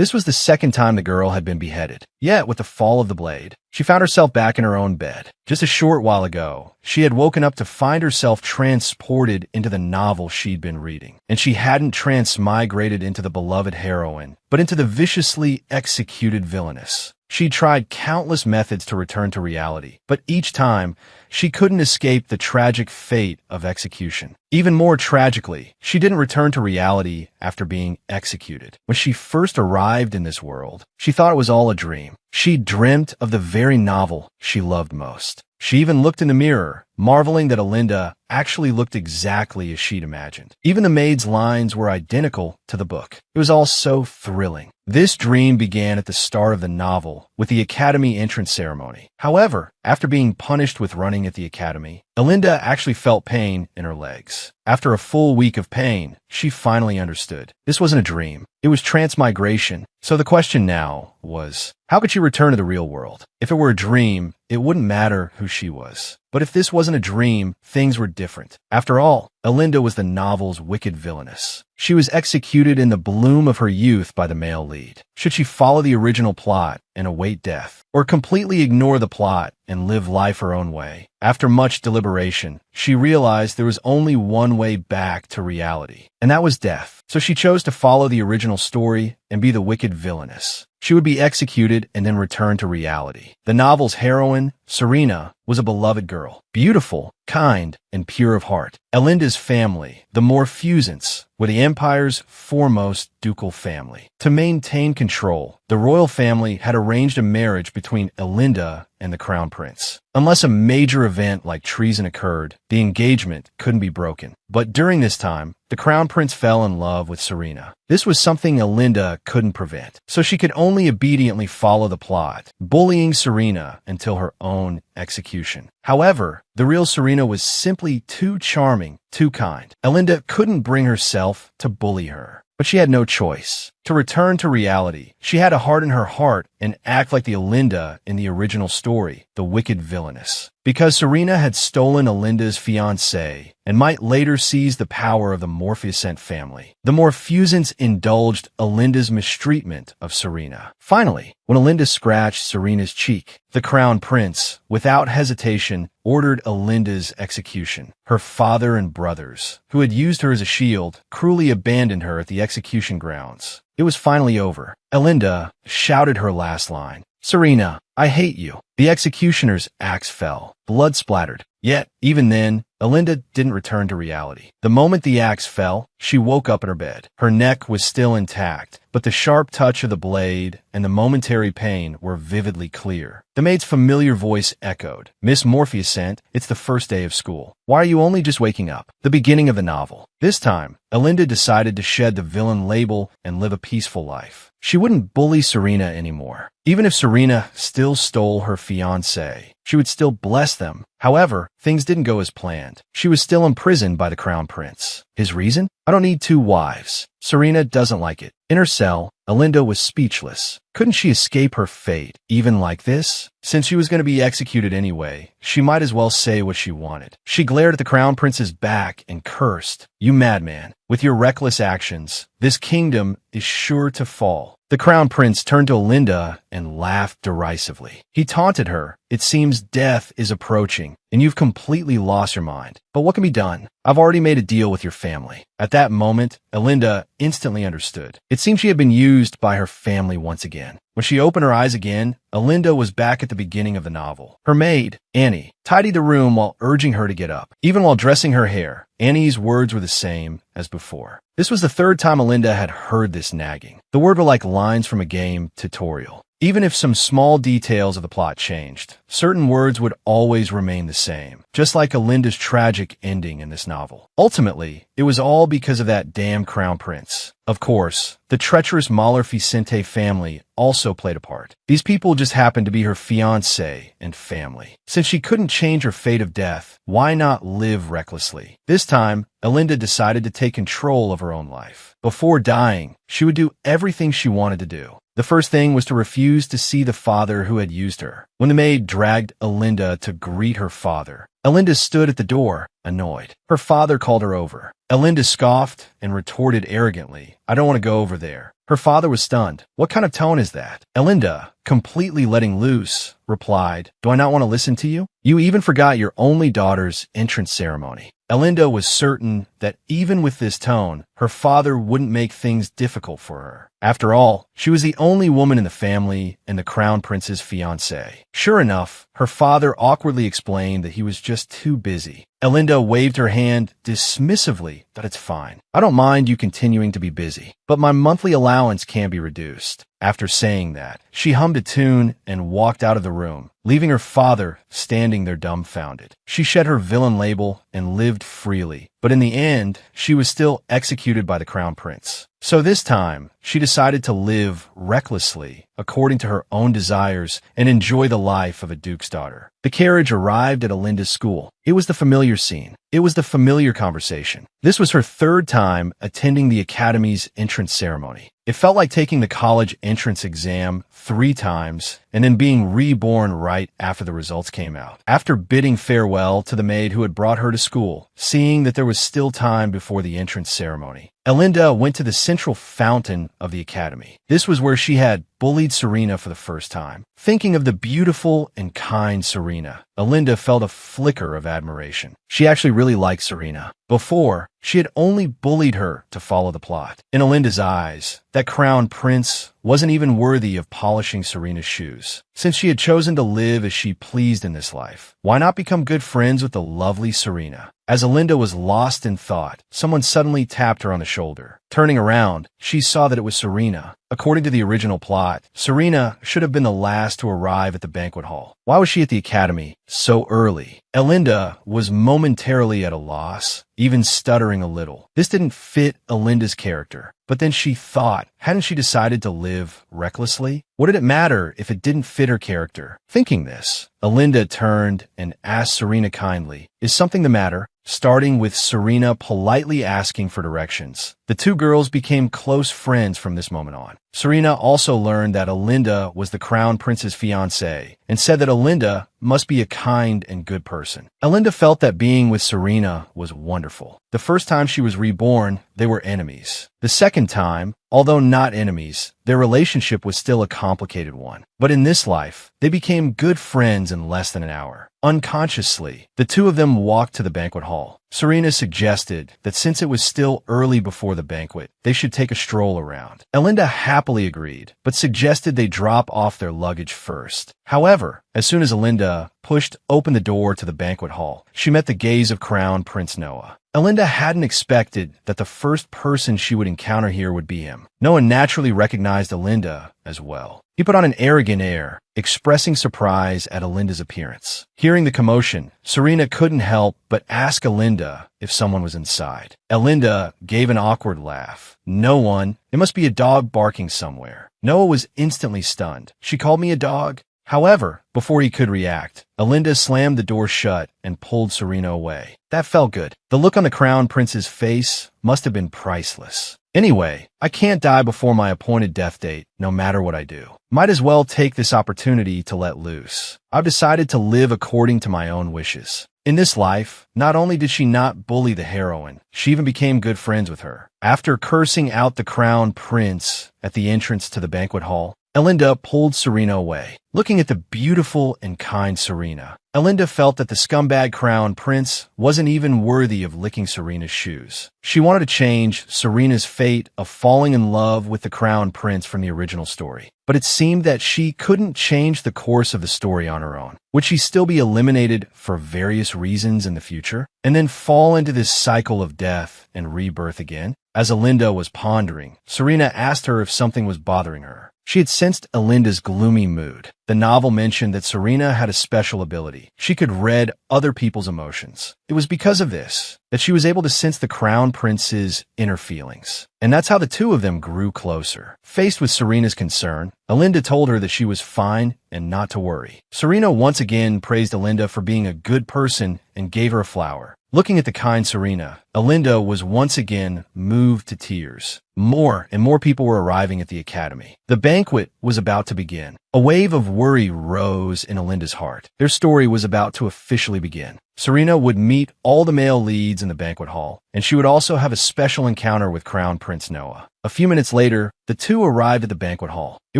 This was the second time the girl had been beheaded. Yet, with the fall of the blade, she found herself back in her own bed. Just a short while ago, she had woken up to find herself transported into the novel she'd been reading. And she hadn't transmigrated into the beloved heroine, but into the viciously executed villainess. She tried countless methods to return to reality, but each time, she couldn't escape the tragic fate of execution. Even more tragically, she didn't return to reality after being executed. When she first arrived in this world, she thought it was all a dream. She dreamt of the very novel she loved most. She even looked in the mirror, marveling that Alinda actually looked exactly as she'd imagined. Even the maid's lines were identical to the book. It was all so thrilling. This dream began at the start of the novel with the academy entrance ceremony. However, after being punished with running at the academy, Alinda actually felt pain in her legs. After a full week of pain, she finally understood. This wasn't a dream. It was transmigration. So the question now was, how could she return to the real world? If it were a dream, it wouldn't matter who she was. But if this wasn't a dream, things were different. After all, Alinda was the novel's wicked villainess. She was executed in the bloom of her youth by the male lead. Should she follow the original plot and await death, or completely ignore the plot and live life her own way? After much deliberation, she realized there was only one way back to reality, and that was death. So she chose to follow the original story and be the wicked villainess. She would be executed and then return to reality. The novel's heroine, Serena, was a beloved girl, beautiful, kind, and pure of heart. Alinda's family, the Morfusants, were the Empire's foremost ducal family. To maintain control, the royal family had arranged a marriage between Alinda and the Crown Prince. Unless a major event like treason occurred, the engagement couldn't be broken. But during this time, the Crown Prince fell in love with Serena. This was something Alinda couldn't prevent, so she could only obediently follow the plot, bullying Serena until her own execution. However, the real Serena was simply too charming, too kind. Alinda couldn't bring herself to bully her, but she had no choice. To return to reality, she had to harden her heart and act like the Alinda in the original story, the wicked villainess. Because Serena had stolen Alinda's fiancé and might later seize the power of the Morfusant family, the Morfusants indulged Alinda's mistreatment of Serena. Finally, when Alinda scratched Serena's cheek, the Crown Prince, without hesitation, ordered Alinda's execution. Her father and brothers, who had used her as a shield, cruelly abandoned her at the execution grounds. It was finally over. Alinda shouted her last line, "Serena, I hate you." The executioner's axe fell, blood splattered. Yet, even then, Alinda didn't return to reality. The moment the axe fell, she woke up in her bed. Her neck was still intact, but the sharp touch of the blade and the momentary pain were vividly clear. The maid's familiar voice echoed, "Miss Morfusant, it's the first day of school. Why are you only just waking up?" The beginning of the novel. This time, Alinda decided to shed the villain label and live a peaceful life. She wouldn't bully Serena anymore. Even if Serena still stole her fiancé, she would still bless them. However, things didn't go as planned. She was still imprisoned by the Crown Prince. His reason? "I don't need two wives." Serena doesn't like it. In her cell, Alinda was speechless. Couldn't she escape her fate, even like this? Since she was going to be executed anyway, she might as well say what she wanted. She glared at the Crown Prince's back and cursed, "You madman. With your reckless actions, this kingdom is sure to fall." The Crown Prince turned to Alinda and laughed derisively. He taunted her, "It seems death is approaching, and you've completely lost your mind. But what can be done? I've already made a deal with your family." At that moment, Alinda instantly understood. It seemed she had been used by her family once again. When she opened her eyes again, Alinda was back at the beginning of the novel. Her maid, Annie, tidied the room while urging her to get up. Even while dressing her hair, Annie's words were the same as before. This was the third time Alinda had heard this nagging. The words were like lines from a game tutorial. Even if some small details of the plot changed, certain words would always remain the same, just like Alinda's tragic ending in this novel. Ultimately, it was all because of that damn Crown Prince. Of course, the treacherous Maleficente family also played a part. These people just happened to be her fiancé and family. Since she couldn't change her fate of death, why not live recklessly? This time, Alinda decided to take control of her own life. Before dying, she would do everything she wanted to do. The first thing was to refuse to see the father who had used her. When the maid dragged Alinda to greet her father, Alinda stood at the door, annoyed. Her father called her over. Alinda scoffed and retorted arrogantly, "I don't want to go over there." Her father was stunned. "What kind of tone is that?" Alinda, completely letting loose, replied, "Do I not want to listen to you? You even forgot your only daughter's entrance ceremony." Alinda was certain that even with this tone, her father wouldn't make things difficult for her. After all, she was the only woman in the family and the crown prince's fiancée. Sure enough, her father awkwardly explained that he was just too busy. Alinda waved her hand dismissively that it's fine. "I don't mind you continuing to be busy, but my monthly allowance can be reduced." After saying that, she hummed a tune and walked out of the room, leaving her father standing there dumbfounded. She shed her villain label and lived freely, but in the end, she was still executed by the crown prince. So this time, she decided to live recklessly, according to her own desires, and enjoy the life of a duke's daughter. The carriage arrived at Alinda's school. It was the familiar scene. It was the familiar conversation. This was her third time attending the academy's entrance ceremony. It felt like taking the college entrance exam 3 times and then being reborn right after the results came out. After bidding farewell to the maid who had brought her to school, seeing that there was still time before the entrance ceremony, Alinda went to the central fountain of the academy. This was where she had bullied Serena for the first time. Thinking of the beautiful and kind Serena, Alinda felt a flicker of admiration. She actually really liked Serena. Before, she had only bullied her to follow the plot. In Alinda's eyes, that crown prince wasn't even worthy of polishing Serena's shoes. Since she had chosen to live as she pleased in this life, why not become good friends with the lovely Serena? As Alinda was lost in thought, someone suddenly tapped her on the shoulder. Turning around, she saw that it was Serena. According to the original plot, Serena should have been the last to arrive at the banquet hall. Why was she at the academy so early? Alinda was momentarily at a loss, even stuttering a little. This didn't fit Alinda's character. But then she thought, hadn't she decided to live recklessly? What did it matter if it didn't fit her character? Thinking this, Alinda turned and asked Serena kindly, "Is something the matter?" Starting with Serena politely asking for directions. The two girls became close friends from this moment on. Serena also learned that Alinda was the crown prince's fiancée and said that Alinda must be a kind and good person. Alinda felt that being with Serena was wonderful. The first time she was reborn, they were enemies. The second time, although not enemies, their relationship was still a complicated one. But in this life, they became good friends in less than an hour. Unconsciously, the two of them walked to the banquet hall. Serena suggested that since it was still early before the banquet, they should take a stroll around. Alinda happily agreed, but suggested they drop off their luggage first. However, as soon as Alinda pushed open the door to the banquet hall, she met the gaze of Crown Prince Noah. Alinda hadn't expected that the first person she would encounter here would be him. Noah naturally recognized Alinda as well. He put on an arrogant air, expressing surprise at Alinda's appearance. Hearing the commotion, Serena couldn't help but ask Alinda if someone was inside. Alinda gave an awkward laugh. "No one. It must be a dog barking somewhere." Noah was instantly stunned. "She called me a dog?" However, before he could react, Alinda slammed the door shut and pulled Serena away. That felt good. The look on the crown prince's face must have been priceless. "Anyway, I can't die before my appointed death date, no matter what I do. Might as well take this opportunity to let loose. I've decided to live according to my own wishes." In this life, not only did she not bully the heroine, she even became good friends with her. After cursing out the crown prince at the entrance to the banquet hall, Alinda pulled Serena away. Looking at the beautiful and kind Serena, Alinda felt that the scumbag crown prince wasn't even worthy of licking Serena's shoes. She wanted to change Serena's fate of falling in love with the crown prince from the original story. But it seemed that she couldn't change the course of the story on her own. Would she still be eliminated for various reasons in the future, and then fall into this cycle of death and rebirth again? As Alinda was pondering, Serena asked her if something was bothering her. She had sensed Alinda's gloomy mood. The novel mentioned that Serena had a special ability. She could read other people's emotions. It was because of this that she was able to sense the crown prince's inner feelings. And that's how the two of them grew closer. Faced with Serena's concern, Alinda told her that she was fine and not to worry. Serena once again praised Alinda for being a good person and gave her a flower. Looking at the kind Serena, Alinda was once again moved to tears. More and more people were arriving at the academy. The banquet was about to begin. A wave of worry rose in Alinda's heart. Their story was about to officially begin. Serena would meet all the male leads in the banquet hall, and she would also have a special encounter with Crown Prince Noah. A few minutes later, the two arrived at the banquet hall. It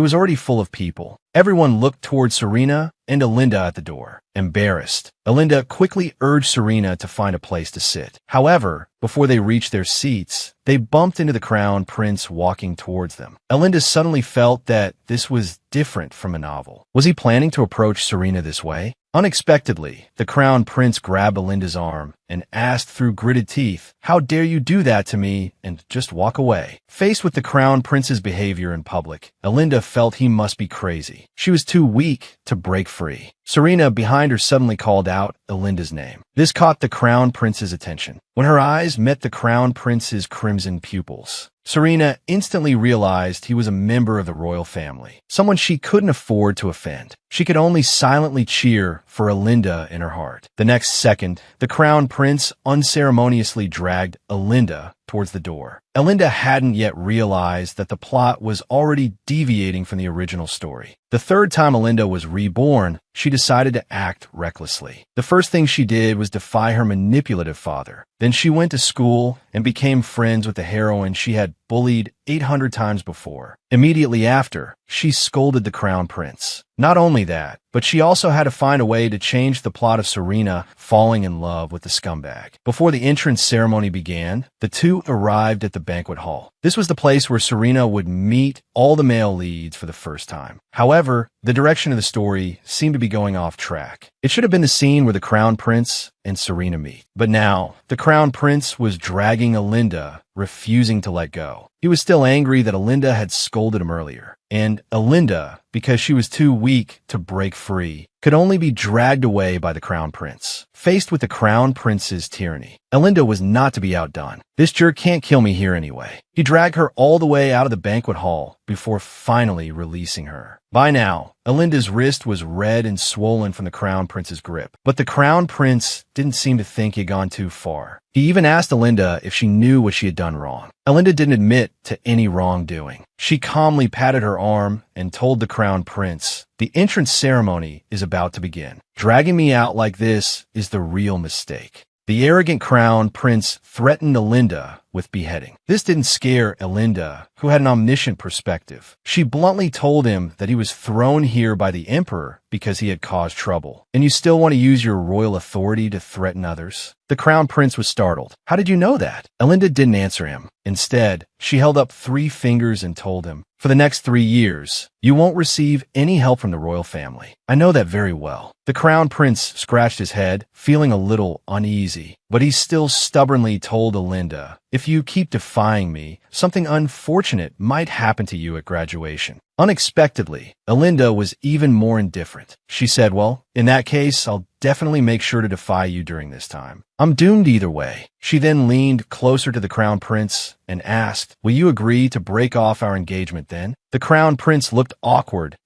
was already full of people. Everyone looked toward Serena and Alinda at the door. Embarrassed, Alinda quickly urged Serena to find a place to sit. However, before they reached their seats, they bumped into the Crown Prince walking towards them. Alinda suddenly felt that this was different from a novel. Was he planning to approach Serena this way? Unexpectedly, the Crown Prince grabbed Alinda's arm and asked through gritted teeth, "How dare you do that to me?" and just walk away. Faced with the Crown Prince's behavior in public, Alinda felt he must be crazy. She was too weak to break free. Serena, behind her, suddenly called out Alinda's name. This caught the Crown Prince's attention. When her eyes met the Crown Prince's crimson pupils, Serena instantly realized he was a member of the royal family, someone she couldn't afford to offend. She could only silently cheer for Alinda in her heart. The next second, the Crown Prince unceremoniously dragged Alinda towards the door. Alinda hadn't yet realized that the plot was already deviating from the original story. The third time Alinda was reborn, she decided to act recklessly. The first thing she did was defy her manipulative father. Then she went to school and became friends with the heroine she had bullied 800 times before. Immediately after, she scolded the Crown Prince. Not only that, but she also had to find a way to change the plot of Serena falling in love with the scumbag. Before the entrance ceremony began, the two arrived at the banquet hall. This was the place where Serena would meet all the male leads for the first time. However, the direction of the story seemed to be going off track. It should have been the scene where the Crown Prince and Serena meet. But now, the Crown Prince was dragging Alinda, refusing to let go. He was still angry that Alinda had scolded him earlier. And Alinda, because she was too weak to break free, could only be dragged away by the Crown Prince. Faced with the Crown Prince's tyranny, Alinda was not to be outdone. This jerk can't kill me here anyway. He dragged her all the way out of the banquet hall before finally releasing her. By now, Alinda's wrist was red and swollen from the Crown Prince's grip, but the Crown Prince didn't seem to think he had gone too far. He even asked Alinda if she knew what she had done wrong. Alinda didn't admit to any wrongdoing. She calmly patted her arm and told the Crown Prince, "The entrance ceremony is about to begin. Dragging me out like this is the real mistake." The arrogant Crown Prince threatened Alinda with beheading. This didn't scare Alinda, who had an omniscient perspective. She bluntly told him that he was thrown here by the Emperor because he had caused trouble. "And you still want to use your royal authority to threaten others?" The Crown Prince was startled. "How did you know that?" Alinda didn't answer him. Instead, she held up 3 fingers and told him, "For the next 3 years, you won't receive any help from the royal family. I know that very well." The Crown Prince scratched his head, feeling a little uneasy, but he still stubbornly told Alinda, "If you keep defying me, something unfortunate might happen to you at graduation." Unexpectedly, Alinda was even more indifferent. She said, "Well, in that case, I'll definitely make sure to defy you during this time. I'm doomed either way." She then leaned closer to the Crown Prince and asked, "Will you agree to break off our engagement then?" The Crown Prince looked awkward.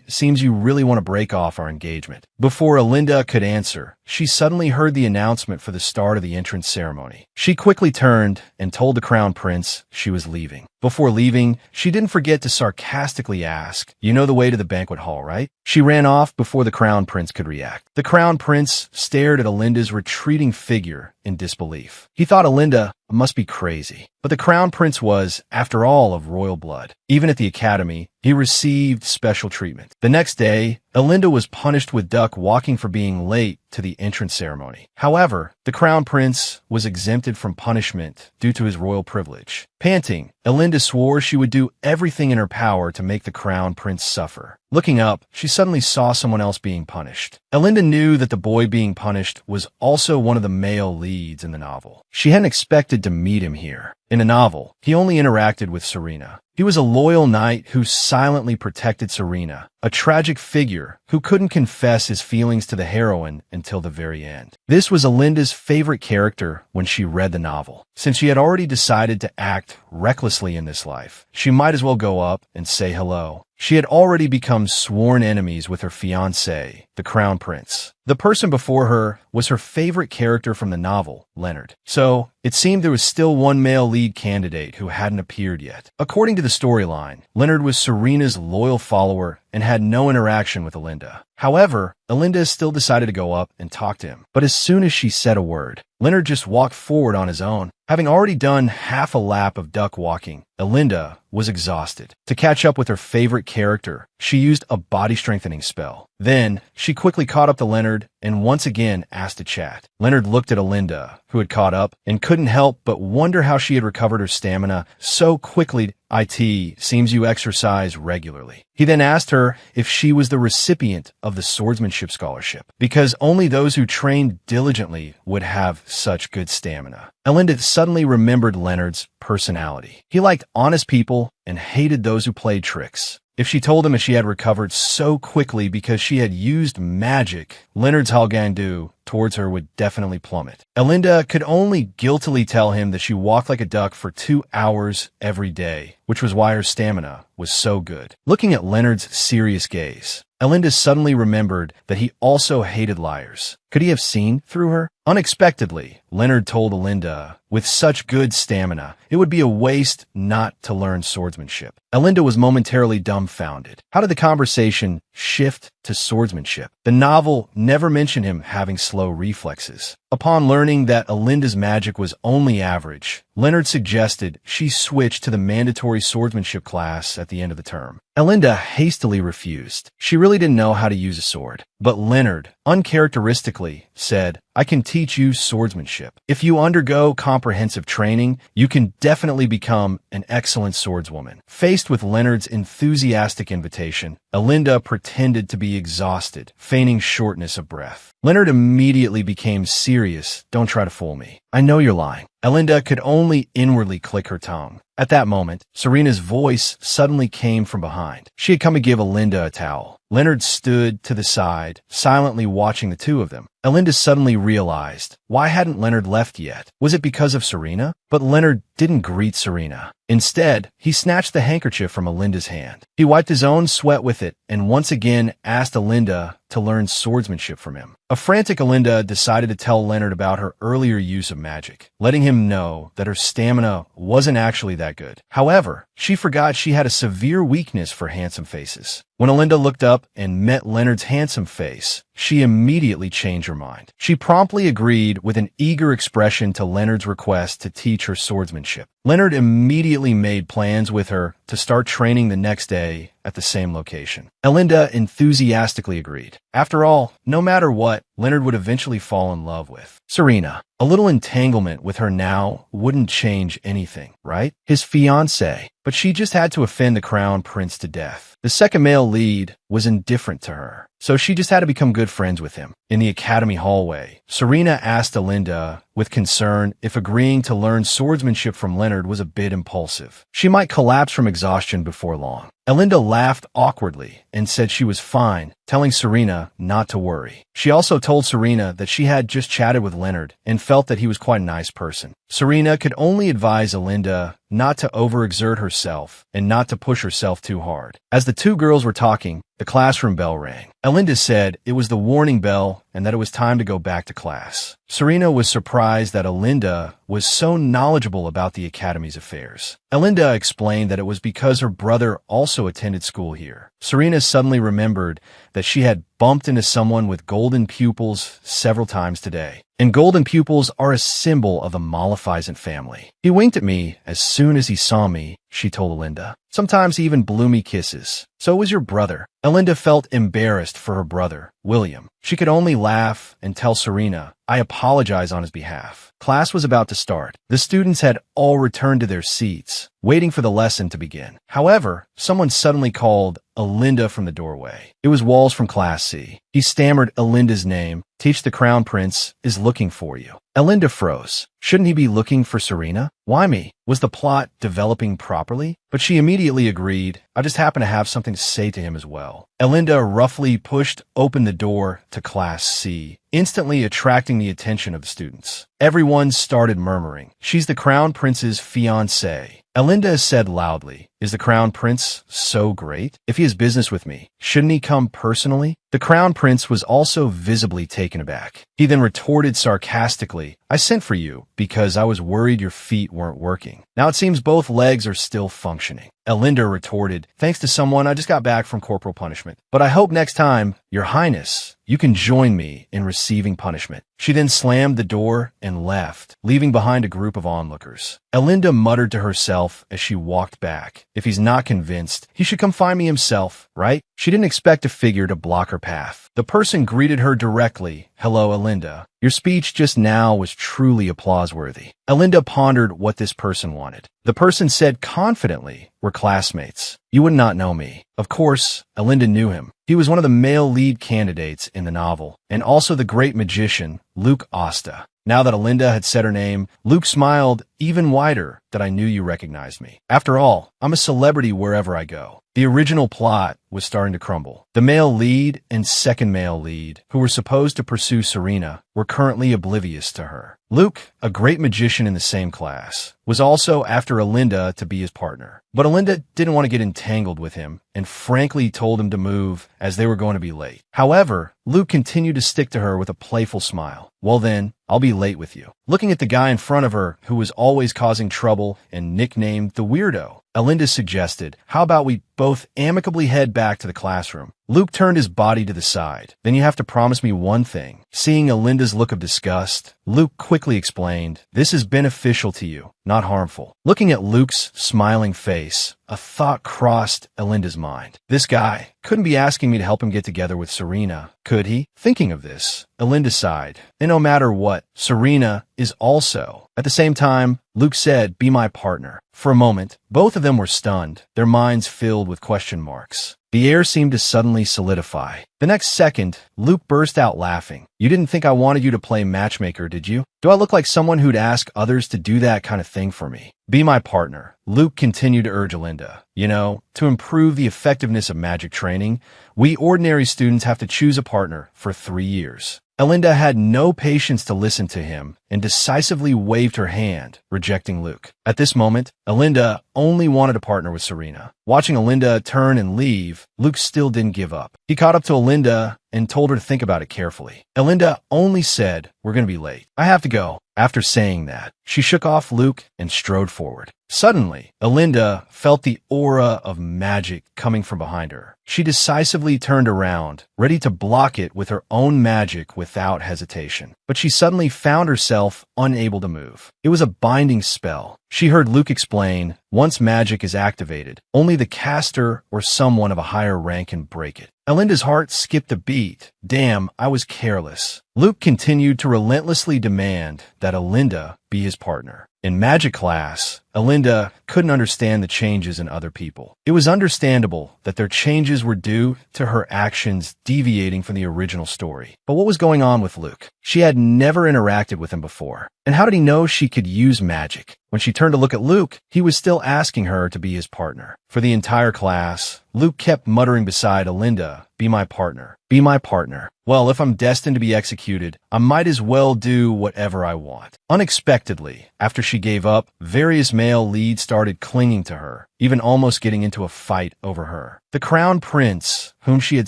Seems you really want to break off our engagement." Before Alinda could answer, she suddenly heard the announcement for the start of the entrance ceremony. She quickly turned and told the Crown Prince she was leaving. Before leaving, she didn't forget to sarcastically ask, "You know the way to the banquet hall, right?" She ran off before the Crown Prince could react. The Crown Prince stared at Alinda's retreating figure in disbelief. He thought Alinda must be crazy. But the Crown Prince was, after all, of royal blood. Even at the academy, he received special treatment. The next day, Alinda was punished with duck walking for being late to the entrance ceremony. However, the Crown Prince was exempted from punishment due to his royal privilege. Panting, Alinda swore she would do everything in her power to make the Crown Prince suffer. Looking up, she suddenly saw someone else being punished. Alinda knew that the boy being punished was also one of the male leads in the novel. She hadn't expected to meet him here. In the novel, he only interacted with Serena. He was a loyal knight who silently protected Serena, a tragic figure who couldn't confess his feelings to the heroine until the very end. This was Alinda's favorite character when she read the novel. Since she had already decided to act recklessly in this life, she might as well go up and say hello. She had already become sworn enemies with her fiancé, the Crown Prince. The person before her was her favorite character from the novel, Leonard. So, it seemed there was still one male lead candidate who hadn't appeared yet. According to the storyline, Leonard was Serena's loyal follower and had no interaction with Alinda. However, Alinda still decided to go up and talk to him. But as soon as she said a word, Leonard just walked forward on his own. Having already done half a lap of duck walking, Alinda was exhausted. To catch up with her favorite character, she used a body strengthening spell. Then, she quickly caught up to Leonard and once again asked to chat. Leonard looked at Alinda, who had caught up, and couldn't help but wonder how she had recovered her stamina so quickly. It seems you exercise regularly. He then asked her if she was the recipient of the swordsmanship scholarship, because only those who trained diligently would have such good stamina. Alinda suddenly remembered Leonard's personality. He liked honest people and hated those who played tricks. If she told him that she had recovered so quickly because she had used magic, Leonard's Halgandu towards her would definitely plummet. Alinda could only guiltily tell him that she walked like a duck for 2 hours every day, which was why her stamina was so good. Looking at Leonard's serious gaze, Alinda suddenly remembered that he also hated liars. Could he have seen through her? Unexpectedly, Leonard told Alinda, with such good stamina, it would be a waste not to learn swordsmanship. Alinda was momentarily dumbfounded. How did the conversation shift to swordsmanship? The novel never mentioned him having slow reflexes. Upon learning that Alinda's magic was only average, Leonard suggested she switch to the mandatory swordsmanship class at the end of the term. Alinda hastily refused. She really didn't know how to use a sword. But Leonard, uncharacteristically, said, I can teach you swordsmanship. If you undergo comprehensive training, you can definitely become an excellent swordswoman. Faced with Leonard's enthusiastic invitation, Alinda pretended to be exhausted, feigning shortness of breath. Leonard immediately became serious. Don't try to fool me. I know you're lying. Alinda could only inwardly click her tongue. At that moment, Serena's voice suddenly came from behind. She had come to give Alinda a towel. Leonard stood to the side, silently watching the two of them. Alinda suddenly realized, why hadn't Leonard left yet? Was it because of Serena? But Leonard didn't greet Serena. Instead, he snatched the handkerchief from Alinda's hand. He wiped his own sweat with it and once again asked Alinda to learn swordsmanship from him. A frantic Alinda decided to tell Leonard about her earlier use of magic, letting him know that her stamina wasn't actually that good. However, she forgot she had a severe weakness for handsome faces. When Alinda looked up and met Leonard's handsome face, she immediately changed her mind. She promptly agreed with an eager expression to Leonard's request to teach her swordsmanship. Leonard immediately made plans with her to start training the next day at the same location. Alinda enthusiastically agreed. After all, no matter what, Leonard would eventually fall in love with Serena. A little entanglement with her now wouldn't change anything, right? His fiancée. But she just had to offend the crown prince to death. The second male lead was indifferent to her, so she just had to become good friends with him. In the academy hallway, Serena asked Alinda with concern if agreeing to learn swordsmanship from Leonard was a bit impulsive. She might collapse from exhaustion before long. Alinda laughed awkwardly and said she was fine, telling Serena not to worry. She also told Serena that she had just chatted with Leonard and felt that he was quite a nice person. Serena could only advise Alinda not to overexert herself and not to push herself too hard. As the two girls were talking, the classroom bell rang. Alinda said it was the warning bell and that it was time to go back to class. Serena was surprised that Alinda was so knowledgeable about the academy's affairs. Alinda explained that it was because her brother also attended school here. Serena suddenly remembered that she had bumped into someone with golden pupils several times today. And golden pupils are a symbol of the Maleficent family. He winked at me as soon as he saw me, she told Alinda. Sometimes he even blew me kisses. So was your brother. Alinda felt embarrassed for her brother, William. She could only laugh and tell Serena, I apologize on his behalf. Class was about to start. The students had all returned to their seats, waiting for the lesson to begin. However, someone suddenly called Alinda from the doorway. It was Walls from Class C. He stammered Alinda's name. Teach the Crown Prince is looking for you. Alinda froze. Shouldn't he be looking for Serena? Why me? Was the plot developing properly? But she immediately agreed. I just happen to have something to say to him as well. Alinda roughly pushed open the door to Class C, instantly attracting the attention of the students. Everyone started murmuring, she's the Crown Prince's fiancée. Alinda said loudly, is the Crown Prince so great? If he has business with me, shouldn't he come personally? The crown prince was also visibly taken aback. He then retorted sarcastically, I sent for you because I was worried your feet weren't working. Now it seems both legs are still functioning. Elinda retorted, thanks to someone, I just got back from corporal punishment. But I hope next time, Your Highness, you can join me in receiving punishment. She then slammed the door and left, leaving behind a group of onlookers. Elinda muttered to herself as she walked back. If he's not convinced, he should come find me himself, right? She didn't expect a figure to block her path. The person greeted her directly. Hello, Elinda. Your speech just now was truly applause-worthy. Elinda pondered what this person wanted. The person said confidently, we're classmates. You would not know me. Of course, Elinda knew him. He was one of the male lead candidates in the novel, and also the great magician, Luke Asta. Now that Elinda had said her name, Luke smiled even wider that I knew you recognized me. After all, I'm a celebrity wherever I go. The original plot was starting to crumble. The male lead and second male lead, who were supposed to pursue Serena, were currently oblivious to her. Luke, a great magician in the same class, was also after Elinda to be his partner. But Elinda didn't want to get entangled with him and frankly told him to move as they were going to be late. However, Luke continued to stick to her with a playful smile. Well then, I'll be late with you. Looking at the guy in front of her who was always causing trouble and nicknamed the Weirdo, Elinda suggested, how about we both amicably head back to the classroom? Luke turned his body to the side. Then you have to promise me one thing. Seeing Elinda's look of disgust, Luke quickly explained, this is beneficial to you, not harmful. Looking at Luke's smiling face, a thought crossed Elinda's mind. This guy couldn't be asking me to help him get together with Serena, could he? Thinking of this, Elinda sighed. And no matter what, Serena is also. At the same time, Luke said, be my partner. For a moment, both of them were stunned, their minds filled with question marks. The air seemed to suddenly solidify. The next second, Luke burst out laughing. You didn't think I wanted you to play matchmaker, did you? Do I look like someone who'd ask others to do that kind of thing for me? Be my partner. Luke continued to urge Elinda. You know, to improve the effectiveness of magic training, we ordinary students have to choose a partner for 3 years. Elinda had no patience to listen to him and decisively waved her hand, rejecting Luke. At this moment, Elinda only wanted to partner with Serena. Watching Elinda turn and leave, Luke still didn't give up. He caught up to Elinda and told her to think about it carefully. Elinda only said, we're going to be late. I have to go. After saying that, she shook off Luke and strode forward. Suddenly, Elinda felt the aura of magic coming from behind her. She decisively turned around, ready to block it with her own magic without hesitation. But she suddenly found herself unable to move. It was a binding spell. She heard Luke explain, once magic is activated, only the caster or someone of a higher rank can break it. Elinda's heart skipped a beat. Damn, I was careless. Luke continued to relentlessly demand that Elinda be his partner. In magic class, Elinda couldn't understand the changes in other people. It was understandable that their changes were due to her actions deviating from the original story. But what was going on with Luke? She had never interacted with him before. And how did he know she could use magic? When she turned to look at Luke, he was still asking her to be his partner. For the entire class, Luke kept muttering beside Elinda, be my partner, be my partner. Well, if I'm destined to be executed, I might as well do whatever I want. Unexpectedly, after she gave up, various male leads started clinging to her, even almost getting into a fight over her. The crown prince, whom she had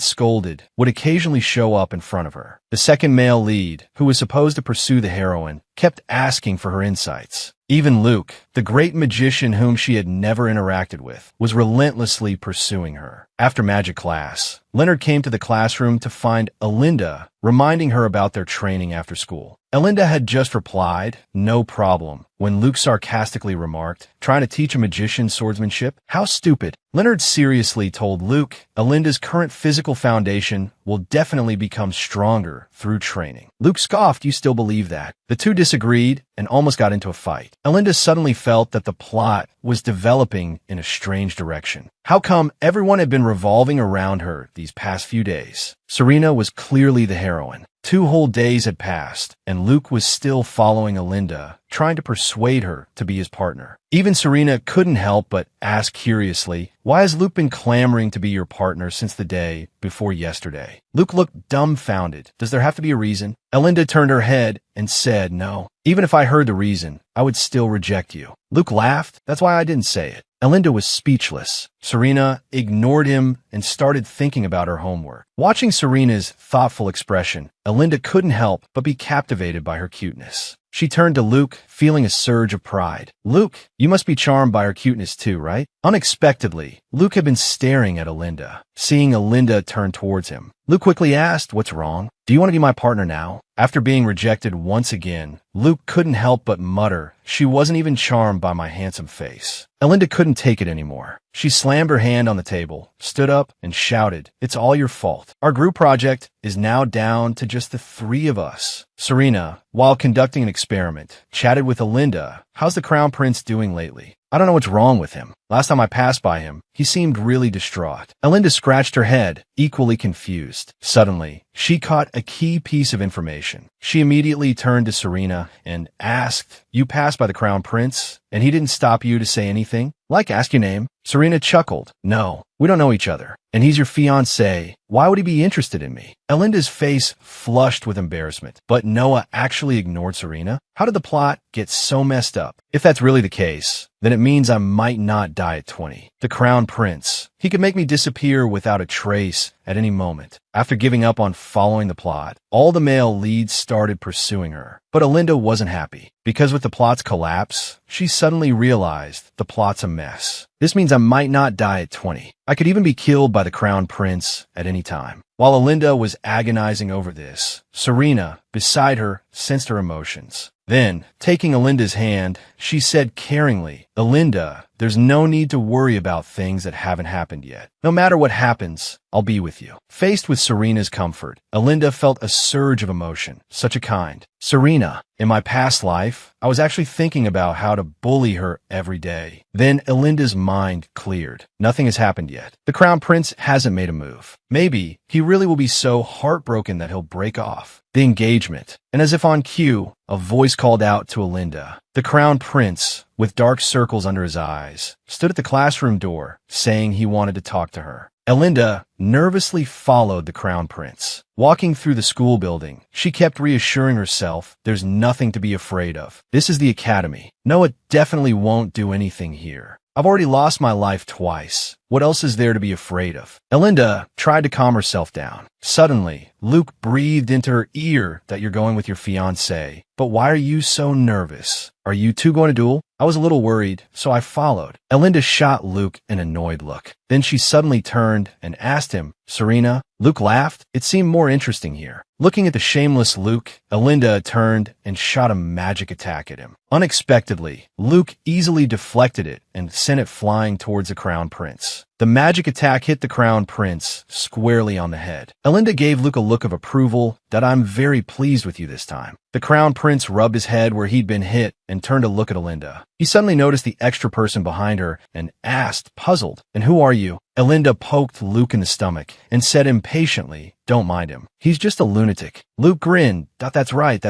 scolded, would occasionally show up in front of her. The second male lead, who was supposed to pursue the heroine, kept asking for her insights. Even Luke, the great magician whom she had never interacted with, was relentlessly pursuing her. After magic class, Leonard came to the classroom to find Elinda, reminding her about their training after school. Elinda had just replied, no problem, when Luke sarcastically remarked, trying to teach a magician swordsmanship? How stupid. Leonard seriously told Luke, Elinda's current physical foundation will definitely become stronger through training. Luke scoffed, you still believe that? The two disagreed and almost got into a fight. Elinda suddenly felt that the plot was developing in a strange direction. How come everyone had been revolving around her these past few days? Serena was clearly the heroine. 2 whole days had passed, and Luke was still following Elinda trying to persuade her to be his partner. Even Serena couldn't help but ask curiously, why has Luke been clamoring to be your partner since the day before yesterday? Luke looked dumbfounded. Does there have to be a reason? Elinda turned her head and said, no. Even if I heard the reason, I would still reject you. Luke laughed. That's why I didn't say it. Elinda was speechless. Serena ignored him and started thinking about her homework. Watching Serena's thoughtful expression, Elinda couldn't help but be captivated by her cuteness. She turned to Luke, feeling a surge of pride. Luke, you must be charmed by her cuteness too, right? Unexpectedly, Luke had been staring at Elinda. Seeing Elinda turn towards him, Luke quickly asked, what's wrong? Do you want to be my partner now? After being rejected once again, Luke couldn't help but mutter, she wasn't even charmed by my handsome face. Elinda couldn't take it anymore. She slammed her hand on the table, stood up, and shouted, it's all your fault. Our group project is now down to just the three of us. Serena, while conducting an experiment, chatted with Elinda. How's the Crown Prince doing lately? I don't know what's wrong with him. Last time I passed by him, he seemed really distraught. Elinda scratched her head, equally confused. Suddenly, she caught a key piece of information. She immediately turned to Serena and asked, you passed by the Crown Prince, and he didn't stop you to say anything? Like, ask your name? Serena chuckled. No, we don't know each other. And he's your fiancé. Why would he be interested in me? Elinda's face flushed with embarrassment, but Noah actually ignored Serena. How did the plot get so messed up? If that's really the case, then it means I might not die at 20. The Crown Prince. He could make me disappear without a trace at any moment. After giving up on following the plot, all the male leads started pursuing her. But Elinda wasn't happy, because with the plot's collapse, she suddenly realized the plot's a mess. This means I might not die at 20. I could even be killed by the Crown Prince at any time. While Elinda was agonizing over this, Serena, beside her, sensed her emotions. Then, taking Elinda's hand, she said caringly, Elinda, there's no need to worry about things that haven't happened yet. No matter what happens, I'll be with you. Faced with Serena's comfort, Elinda felt a surge of emotion, such a kind. Serena, in my past life, I was actually thinking about how to bully her every day. Then Elinda's mind cleared. Nothing has happened yet. The Crown Prince hasn't made a move. Maybe he really will be so heartbroken that he'll break off the engagement. And as if on cue, a voice called out to Elinda. The Crown Prince, with dark circles under his eyes, stood at the classroom door, saying he wanted to talk to her. Elinda nervously followed the Crown Prince. Walking through the school building, she kept reassuring herself there's nothing to be afraid of. This is the academy. Noah definitely won't do anything here. I've already lost my life twice. What else is there to be afraid of? Elinda tried to calm herself down. Suddenly, Luke breathed into her ear that you're going with your fiancé. But why are you so nervous? Are you two going to duel? I was a little worried, so I followed. Elinda shot Luke an annoyed look. Then she suddenly turned and asked him, Serena? Luke laughed. It seemed more interesting here. Looking at the shameless Luke, Elinda turned and shot a magic attack at him. Unexpectedly, Luke easily deflected it and sent it flying towards the Crown Prince. The magic attack hit the Crown Prince squarely on the head. Elinda gave Luke a look of approval that I'm very pleased with you this time. The Crown Prince rubbed his head where he'd been hit and turned to look at Elinda. He suddenly noticed the extra person behind her and asked, puzzled, and who are you? Elinda poked Luke in the stomach and said impatiently, don't mind him. He's just a lunatic. Luke grinned. That's right.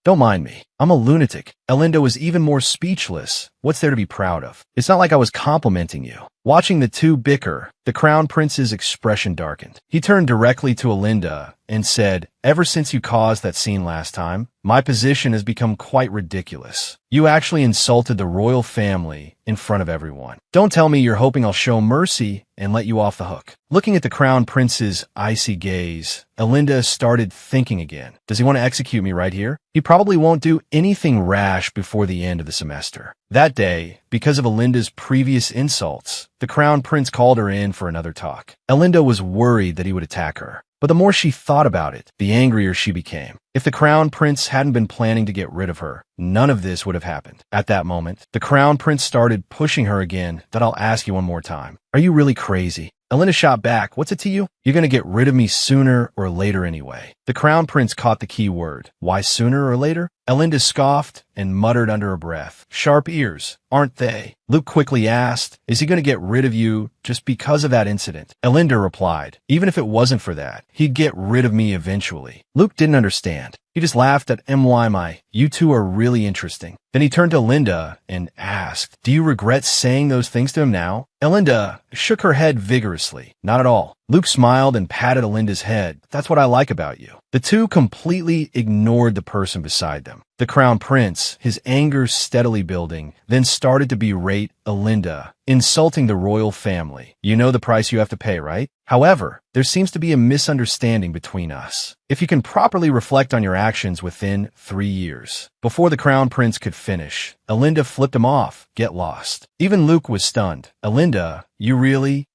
Don't mind me. I'm a lunatic. Elinda was even more speechless. What's there to be proud of? It's not like I was complimenting you. Watching the two bicker, the Crown Prince's expression darkened. He turned directly to Elinda and said, ever since you caused that scene last time, my position has become quite ridiculous. You actually insulted the royal family in front of everyone. Don't tell me you're hoping I'll show mercy and let you off the hook. Looking at the Crown Prince's icy gaze, Elinda started thinking again. Does he want to execute me right here? He probably won't do anything rash before the end of the semester. That day, because of Elinda's previous insults, the Crown Prince called her in for another talk. Elinda was worried that he would attack her. But the more she thought about it, the angrier she became. If the Crown Prince hadn't been planning to get rid of her, none of this would have happened. At that moment, the Crown Prince started pushing her again. That I'll ask you one more time. Are you really crazy? Elinda shot back. What's it to you? You're gonna get rid of me sooner or later anyway. The Crown Prince caught the key word. Why sooner or later? Elinda scoffed and muttered under her breath. Sharp ears, aren't they? Luke quickly asked, is he going to get rid of you just because of that incident? Elinda replied, even if it wasn't for that, he'd get rid of me eventually. Luke didn't understand. He just laughed at my, you two are really interesting. Then he turned to Linda and asked, do you regret saying those things to him now? Elinda shook her head vigorously. Not at all. Luke smiled and patted Elinda's head. That's what I like about you. The two completely ignored the person beside them. The Crown Prince, his anger steadily building, then started to berate Elinda, insulting the royal family. You know the price you have to pay, right? However, there seems to be a misunderstanding between us. If you can properly reflect on your actions within 3 years. Before the Crown Prince could finish, Elinda flipped him off. Get lost. Even Luke was stunned. Elinda,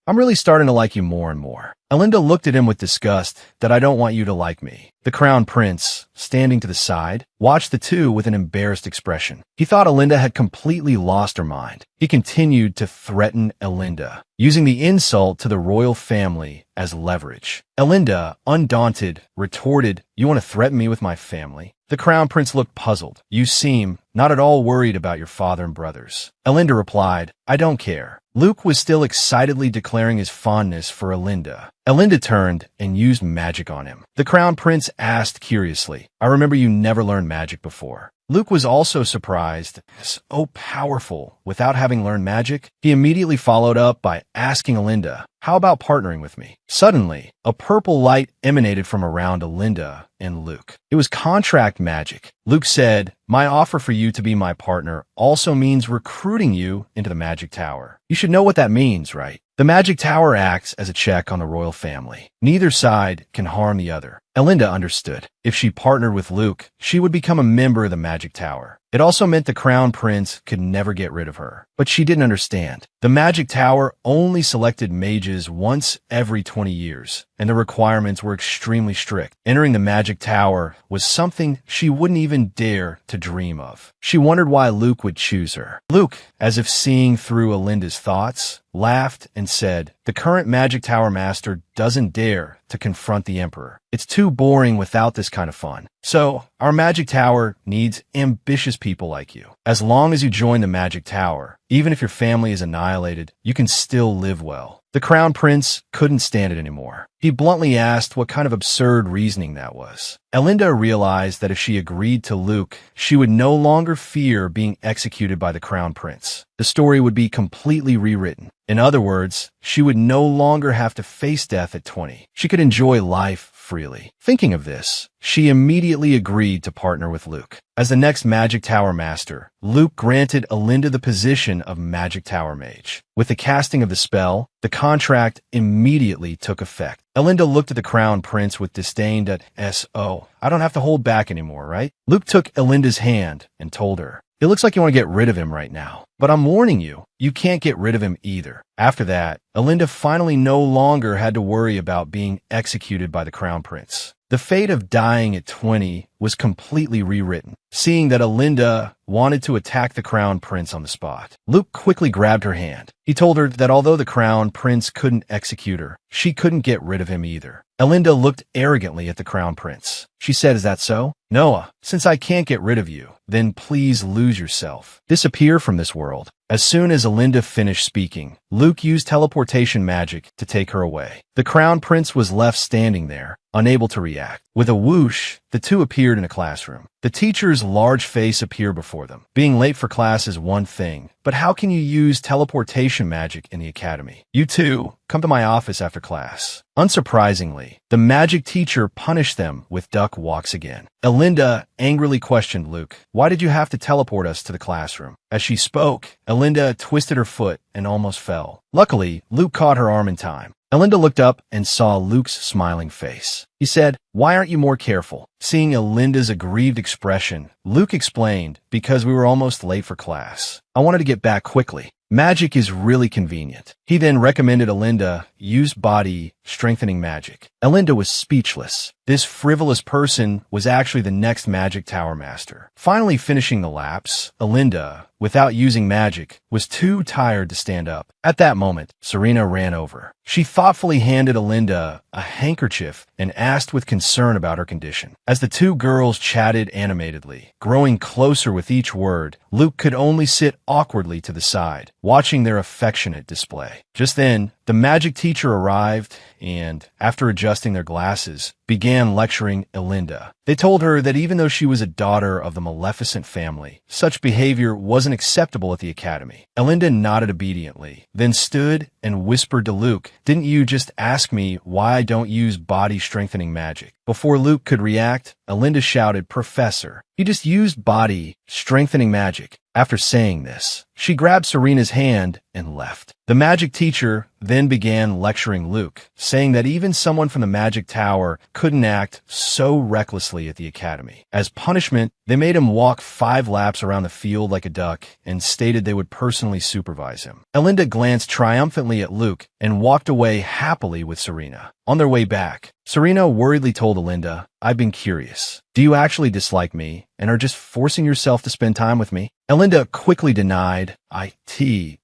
I'm really starting to like you more and more. Elinda looked at him with disgust. That I don't want you to like me. The Crown Prince, standing to the side, watched the two with an embarrassed expression. He thought Elinda had completely lost her mind. He continued to threaten Elinda, using the insult to the royal family as leverage. Elinda, undaunted, retorted, you want to threaten me with my family? The Crown Prince looked puzzled. You seem not at all worried about your father and brothers. Elinda replied, I don't care. Luke was still excitedly declaring his fondness for Elinda. Elinda turned and used magic on him. The Crown Prince asked curiously, I remember you never learned magic before. Luke was also surprised. So powerful without having learned magic. He immediately followed up by asking Elinda, how about partnering with me? Suddenly, a purple light emanated from around Elinda and Luke. It was contract magic. Luke said, my offer for you to be my partner also means recruiting you into the Magic Tower. You should know what that means, right? The Magic Tower acts as a check on the royal family. Neither side can harm the other. Elinda understood. If she partnered with Luke, she would become a member of the Magic Tower. It also meant the Crown Prince could never get rid of her. But she didn't understand. The Magic Tower only selected mages once every 20 years, and the requirements were extremely strict. Entering the Magic Tower was something she wouldn't even dare to dream of. She wondered why Luke would choose her. Luke, as if seeing through Elinda's thoughts, laughed and said, the current Magic Tower master doesn't dare to confront the Emperor. It's too boring without this kind of fun. So, our Magic Tower needs ambitious people like you. As long as you join the Magic Tower, even if your family is annihilated, you can still live well. The Crown Prince couldn't stand it anymore. He bluntly asked what kind of absurd reasoning that was. Elinda realized that if she agreed to Luke, she would no longer fear being executed by the Crown Prince. The story would be completely rewritten. In other words, she would no longer have to face death at 20. She could enjoy life freely. Thinking of this, she immediately agreed to partner with Luke. As the next Magic Tower Master, Luke granted Elinda the position of Magic Tower Mage. With the casting of the spell, the contract immediately took effect. Elinda looked at the Crown Prince with disdain at I don't have to hold back anymore, right? Luke took Elinda's hand and told her, it looks like you want to get rid of him right now. But I'm warning you, you can't get rid of him either. After that, Elinda finally no longer had to worry about being executed by the Crown Prince. The fate of dying at 20 was completely rewritten, seeing that Elinda wanted to attack the Crown Prince on the spot. Luke quickly grabbed her hand. He told her that although the Crown Prince couldn't execute her, she couldn't get rid of him either. Elinda looked arrogantly at the Crown Prince. She said, is that so? Noah, since I can't get rid of you, then please lose yourself. Disappear from this world. As soon as Elinda finished speaking, Luke used teleportation magic to take her away. The Crown Prince was left standing there, unable to react. With a whoosh, the two appeared in a classroom. The teacher's large face appeared before them. Being late for class is one thing, but how can you use teleportation magic in the academy? You two, come to my office after class. Unsurprisingly, the magic teacher punished them with duck walks again. Elinda angrily questioned Luke, why did you have to teleport us to the classroom? As she spoke, Elinda twisted her foot and almost fell. Luckily, Luke caught her arm in time. Elinda looked up and saw Luke's smiling face. He said, why aren't you more careful? Seeing Elinda's aggrieved expression, Luke explained, because we were almost late for class. I wanted to get back quickly. Magic is really convenient. He then recommended Elinda use body strengthening magic. Elinda was speechless. this frivolous person was actually the next Magic Tower master. Finally finishing the laps, Alinda, without using magic, was too tired to stand up. At that moment, Serena ran over. She thoughtfully handed Alinda a handkerchief and asked with concern about her condition. As the two girls chatted animatedly, growing closer with each word, Luke could only sit awkwardly to the side, watching their affectionate display. Just then, the magic teacher arrived and, after adjusting their glasses, began lecturing Alinda. They told her that even though she was a daughter of the Maleficent family, such behavior wasn't acceptable at the academy. Alinda nodded obediently, then stood and whispered to Luke, "Didn't you just ask me why I don't use body-strengthening magic?" Before Luke could react, Alinda shouted, "Professor, you just used body-strengthening magic." After saying this, she grabbed Serena's hand and left. The magic teacher then began lecturing Luke, saying that even someone from the Magic Tower couldn't act so recklessly at the academy. As punishment, they made him walk 5 laps around the field like a duck and stated they would personally supervise him. Alinda glanced triumphantly at Luke and walked away happily with Serena. On their way back, Serena worriedly told Alinda, "I've been curious. Do you actually dislike me and are just forcing yourself to spend time with me?" Alinda quickly denied,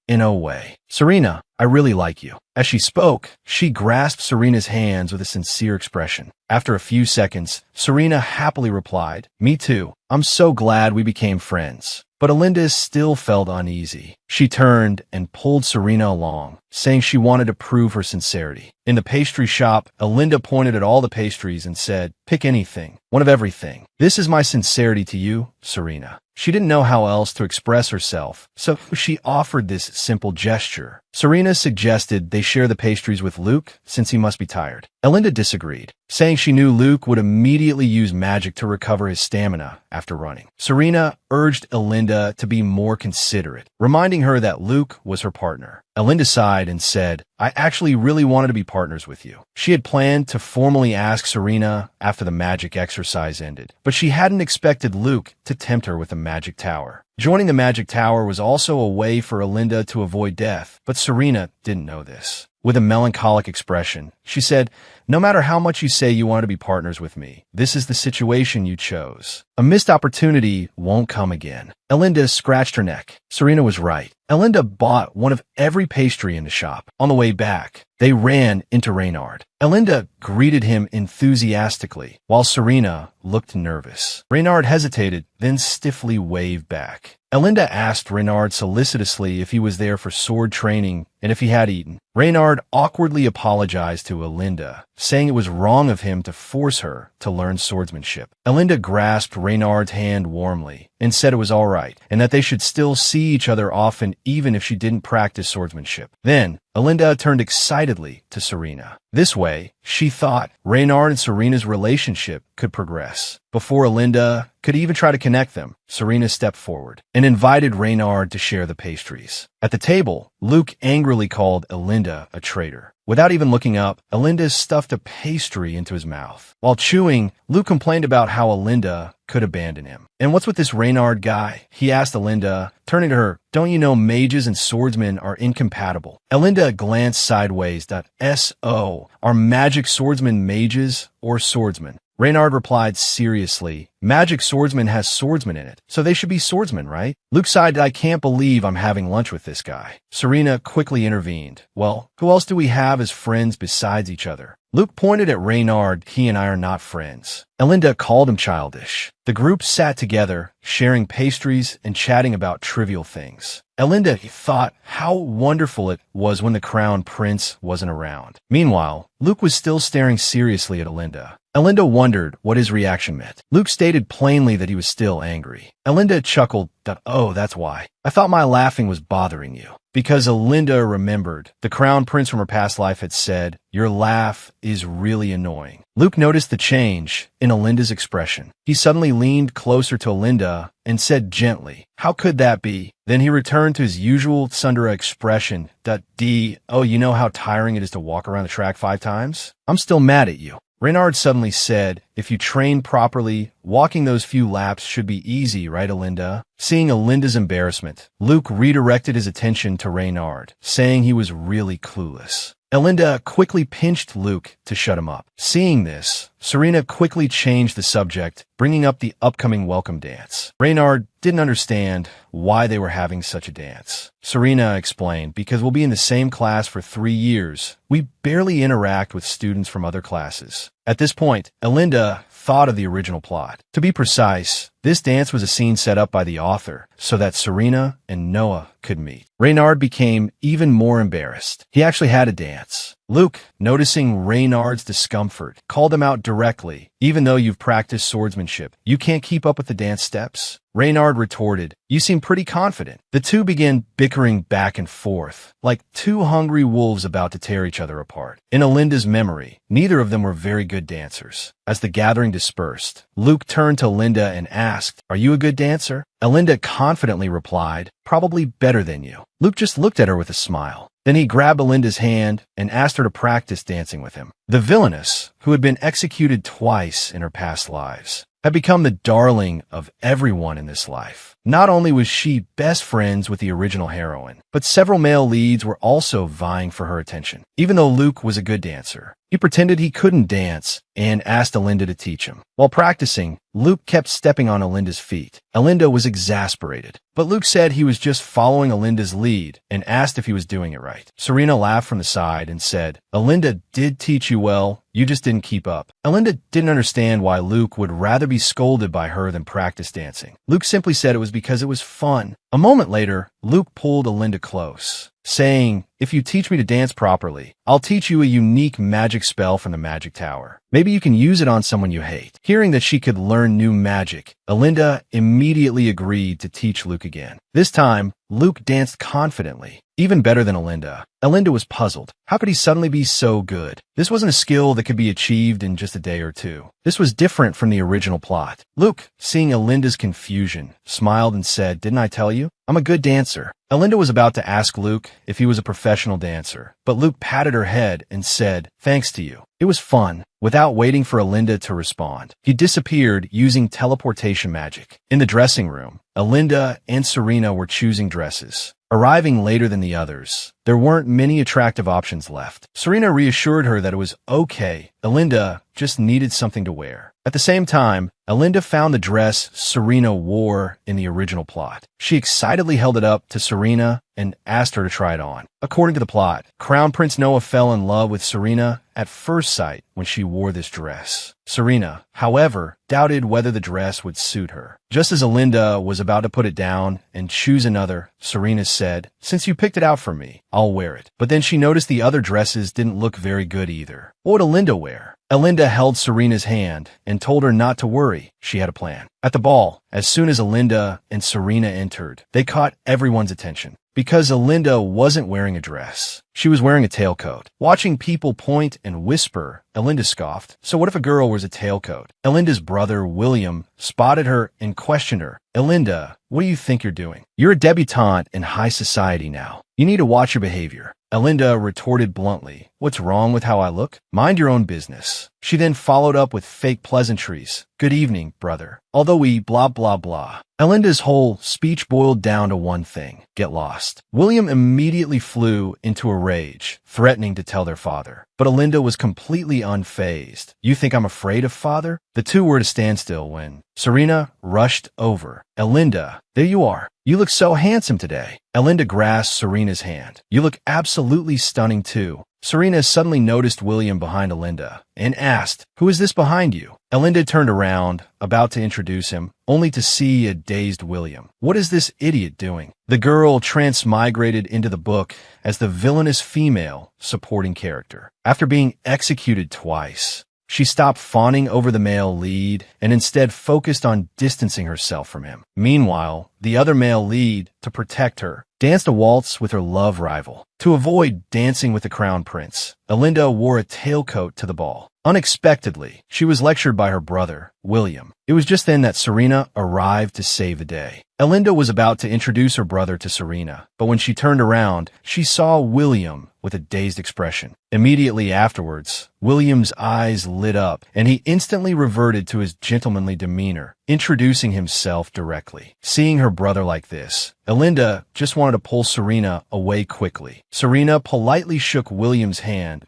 in no way. "Serena, I really like you." As she spoke, she grasped Serena's hands with a sincere expression. After a few seconds, Serena happily replied, "Me too. I'm so glad we became friends." But Alinda still felt uneasy. She turned and pulled Serena along, saying she wanted to prove her sincerity. In the pastry shop, Alinda pointed at all the pastries and said, "Pick anything, one of everything. This is my sincerity to you, Serena." She didn't know how else to express herself, so she offered this simple gesture. Serena suggested they share the pastries with Luke, since he must be tired. Alinda disagreed, saying she knew Luke would immediately use magic to recover his stamina after running. Serena urged Alinda to be more considerate, reminding her that Luke was her partner. Alinda sighed and said, "I actually really wanted to be partners with you." She had planned to formally ask Serena after the magic exercise ended, but she hadn't expected Luke to tempt her with a magic tower. Joining the Magic Tower was also a way for Alinda to avoid death, but Serena didn't know this. With a melancholic expression, she said, "No matter how much you say you want to be partners with me, this is the situation you chose. A missed opportunity won't come again." Alinda scratched her neck. Serena was right. Alinda bought one of every pastry in the shop. On the way back, they ran into Reynard. Alinda greeted him enthusiastically, while Serena looked nervous. Reynard hesitated, then stiffly waved back. Alinda asked Reynard solicitously if he was there for sword training and if he had eaten. Reynard awkwardly apologized to Alinda, saying it was wrong of him to force her to learn swordsmanship. Alinda grasped Reynard's hand warmly and said it was all right, and that they should still see each other often even if she didn't practice swordsmanship. Then, Alinda turned excitedly to Serena. This way, she thought, Reynard and Serena's relationship could progress. Before Alinda could even try to connect them, Serena stepped forward and invited Reynard to share the pastries. At the table, Luke angrily called Alinda a traitor. Without even looking up, Alinda stuffed a pastry into his mouth. While chewing, Luke complained about how Alinda could abandon him. "And what's with this Reynard guy?" he asked Alinda, turning to her. "Don't you know mages and swordsmen are incompatible?" Alinda glanced sideways. "So, are magic swordsmen mages or swordsmen?" Reynard replied seriously, "Magic swordsman has swordsman in it, so they should be swordsmen, right?" Luke sighed, "I can't believe I'm having lunch with this guy." Serena quickly intervened. "Well, who else do we have as friends besides each other?" Luke pointed at Reynard. "He and I are not friends." Alinda called him childish. The group sat together, sharing pastries and chatting about trivial things. Alinda thought how wonderful it was when the crown prince wasn't around. Meanwhile, Luke was still staring seriously at Alinda. Alinda wondered what his reaction meant. Luke stated plainly that he was still angry. Alinda chuckled, "Oh, that's why. I thought my laughing was bothering you." Because Alinda remembered, the crown prince from her past life had said, "Your laugh is really annoying." Luke noticed the change in Alinda's expression. He suddenly leaned closer to Alinda and said gently, "How could that be?" Then he returned to his usual tsundere expression. "Oh, you know how tiring it is to walk around the track 5 times? I'm still mad at you." Reynard suddenly said, "If you train properly, walking those few laps should be easy, right, Alinda?" Seeing Alinda's embarrassment, Luke redirected his attention to Reynard, saying he was really clueless. Elinda quickly pinched Luke to shut him up. Seeing this, Serena quickly changed the subject, bringing up the upcoming welcome dance. Reynard didn't understand why they were having such a dance. Serena explained, because we'll be in the same class for 3 years. We barely interact with students from other classes. At this point, Elinda thought of the original plot. To be precise, this dance was a scene set up by the author so that Serena and Noah could meet. Reynard became even more embarrassed. He actually had a dance. Luke, noticing Reynard's discomfort, called him out directly. Even though you've practiced swordsmanship, you can't keep up with the dance steps? Reynard retorted, you seem pretty confident. The two began bickering back and forth, like two hungry wolves about to tear each other apart. In Elinda's memory, neither of them were very good dancers. As the gathering dispersed, Luke turned to Linda and asked, are you a good dancer? Elinda confidently replied, probably better than you. Luke just looked at her with a smile. Then he grabbed Elinda's hand and asked her to practice dancing with him. The villainess, who had been executed twice in her past lives, had become the darling of everyone in this life. Not only was she best friends with the original heroine, but several male leads were also vying for her attention. Even though Luke was a good dancer, he pretended he couldn't dance and asked Elinda to teach him. While practicing, Luke kept stepping on Elinda's feet. Elinda was exasperated, but Luke said he was just following Elinda's lead and asked if he was doing it right. Serena laughed from the side and said, Elinda did teach you well, you just didn't keep up. Elinda didn't understand why Luke would rather be scolded by her than practice dancing. Luke simply said it was because it was fun. A moment later, Luke pulled Elinda close, saying, if you teach me to dance properly, I'll teach you a unique magic spell from the magic tower. Maybe you can use it on someone you hate. Hearing that she could learn new magic, Elinda immediately agreed to teach Luke again. This time, Luke danced confidently, even better than Elinda. Elinda was puzzled. How could he suddenly be so good? This wasn't a skill that could be achieved in just a day or two. This was different from the original plot. Luke, seeing Elinda's confusion, smiled and said, didn't I tell you? I'm a good dancer. Elinda was about to ask Luke if he was a professional dancer, but Luke patted her head and said, thanks to you. It was fun. Without waiting for Elinda to respond, he disappeared using teleportation magic. In the dressing room, Elinda and Serena were choosing dresses. Arriving later than the others, there weren't many attractive options left. Serena reassured her that it was okay. Elinda just needed something to wear. At the same time, Elinda found the dress Serena wore in the original plot. She excitedly held it up to Serena and asked her to try it on. According to the plot, Crown Prince Noah fell in love with Serena at first sight when she wore this dress. Serena, however, doubted whether the dress would suit her. Just as Elinda was about to put it down and choose another, Serena said, since you picked it out for me, I'll wear it. But then she noticed the other dresses didn't look very good either. What would Elinda wear? Elinda held Serena's hand and told her not to worry. She had a plan. At the ball, as soon as Elinda and Serena entered, they caught everyone's attention. Because Elinda wasn't wearing a dress, she was wearing a tailcoat. Watching people point and whisper, Elinda scoffed. So what if a girl wears a tailcoat? Elinda's brother, William, spotted her and questioned her. Elinda, what do you think you're doing? You're a debutante in high society now. You need to watch your behavior. Elinda retorted bluntly, what's wrong with how I look? Mind your own business. She then followed up with fake pleasantries. Good evening, brother. Although we blah blah blah. Elinda's whole speech boiled down to one thing, get lost. William immediately flew into a rage, threatening to tell their father. But Elinda was completely unfazed. You think I'm afraid of father? The two were at a standstill when Serena rushed over. Elinda, there you are. You look so handsome today. Elinda grasped Serena's hand. You look absolutely stunning too. Serena suddenly noticed William behind Elinda and asked, who is this behind you? Elinda turned around, about to introduce him, only to see a dazed William. What is this idiot doing? The girl transmigrated into the book as the villainous female supporting character. After being executed twice, she stopped fawning over the male lead and instead focused on distancing herself from him. Meanwhile, the other male lead, to protect her, danced a waltz with her love rival. To avoid dancing with the crown prince, Elinda wore a tailcoat to the ball. Unexpectedly, she was lectured by her brother, William. It was just then that Serena arrived to save the day. Elinda was about to introduce her brother to Serena, but when she turned around, she saw William with a dazed expression. Immediately afterwards, William's eyes lit up, and he instantly reverted to his gentlemanly demeanor, introducing himself directly. Seeing her brother like this, Elinda just wanted to pull Serena away quickly. Serena politely shook William's hand.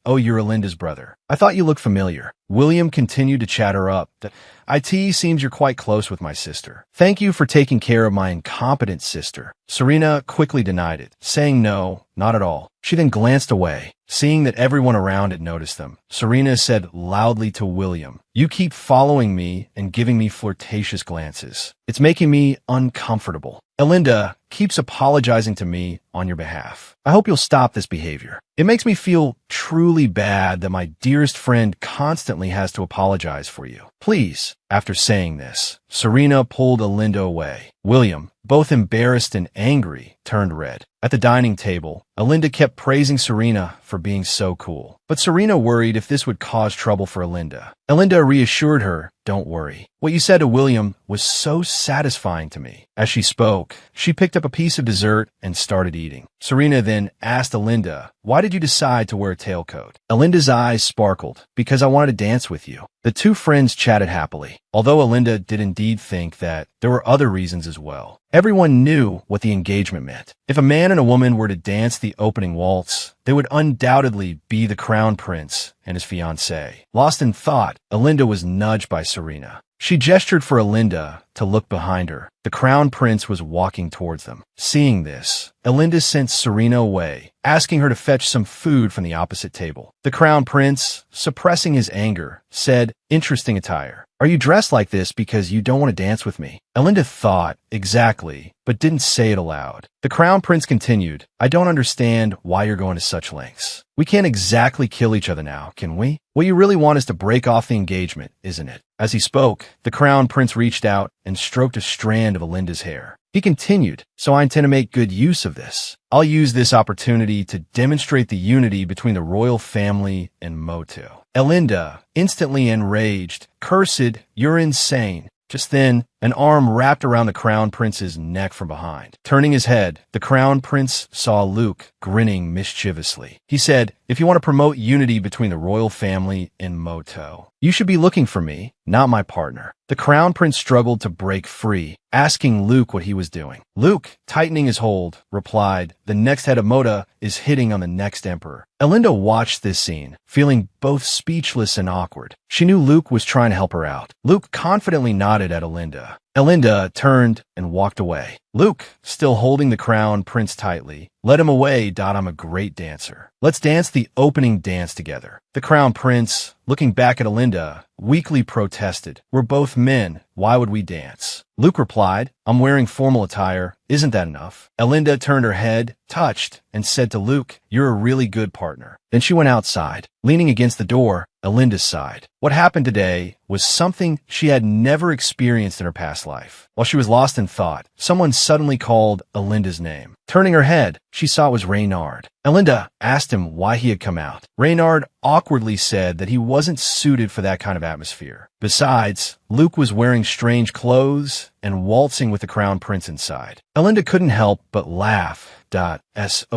Oh, you're Alinda's brother. I thought you looked familiar. William continued to chatter up. It seems you're quite close with my sister. Thank you for taking care of my incompetent sister. Serena quickly denied it, saying no, not at all. She then glanced away, seeing that everyone around had noticed them. Serena said loudly to William, "You keep following me and giving me flirtatious glances. It's making me uncomfortable. Alinda keeps apologizing to me on your behalf. I hope you'll stop this behavior. It makes me feel truly bad that my dearest friend constantly has to apologize for you. Please." After saying this, Serena pulled Alinda away. William, both embarrassed and angry, turned red. At the dining table, Alinda kept praising Serena for being so cool. But Serena worried if this would cause trouble for Alinda. Alinda reassured her, "Don't worry. What you said to William was so satisfying to me." As she spoke, she picked up a piece of dessert and started eating. Serena then asked Alinda, "Why did you decide to wear a tailcoat?" Alinda's eyes sparkled. "Because I wanted to dance with you." The two friends chatted happily, although Alinda did indeed think that there were other reasons as well. Everyone knew what the engagement meant. If a man and a woman were to dance the opening waltz, they would undoubtedly be the crown prince and his fiancée. Lost in thought, Alinda was nudged by Serena. She gestured for Alinda to look behind her. The crown prince was walking towards them. Seeing this, Alinda sent Serena away, asking her to fetch some food from the opposite table. The crown prince, suppressing his anger, said, "Interesting attire. Are you dressed like this because you don't want to dance with me?" Alinda thought, exactly, but didn't say it aloud. The crown prince continued, "I don't understand why you're going to such lengths. We can't exactly kill each other now, can we? What you really want is to break off the engagement, isn't it?" As he spoke, the crown prince reached out and stroked a strand of Alinda's hair. He continued, "So I intend to make good use of this. I'll use this opportunity to demonstrate the unity between the royal family and Moto." Alinda, instantly enraged, cursed, "You're insane." Just then, an arm wrapped around the crown prince's neck from behind. Turning his head, the crown prince saw Luke grinning mischievously. He said, "If you want to promote unity between the royal family and Moto, you should be looking for me, not my partner." The crown prince struggled to break free, asking Luke what he was doing. Luke, tightening his hold, replied, "The next head of Moto is hitting on the next emperor." Alinda watched this scene, feeling both speechless and awkward. She knew Luke was trying to help her out. Luke confidently nodded at Alinda. Alinda turned and walked away. Luke, still holding the crown prince tightly, led him away. "I'm a great dancer. Let's dance the opening dance together." The crown prince, looking back at Alinda, weakly protested, "We're both men. Why would we dance?" Luke replied, "I'm wearing formal attire. Isn't that enough?" Alinda turned her head, touched, and said to Luke, "You're a really good partner." Then she went outside. Leaning against the door, Alinda sighed. What happened today was something she had never experienced in her past life. While she was lost in thought, someone suddenly called Alinda's name. Turning her head, she saw it was Reynard. Alinda asked him why he had come out. Reynard awkwardly said that he wasn't suited for that kind of atmosphere. Besides, Luke was wearing strange clothes and waltzing with the crown prince inside. Alinda couldn't help but laugh.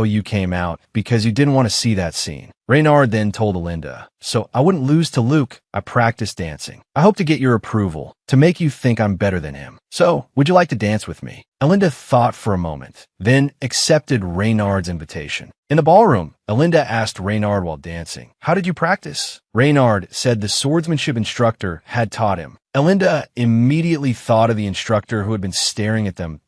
You came out because you didn't want to see that scene. Reynard then told Alinda, "So I wouldn't lose to Luke. I practiced dancing. I hope to get your approval, to make you think I'm better than him. So, would you like to dance with me?" Alinda thought for a moment, then accepted Reynard's invitation. In the ballroom, Alinda asked Reynard while dancing, "How did you practice?" Reynard said the swordsmanship instructor had taught him. Alinda immediately thought of the instructor who had been staring at them.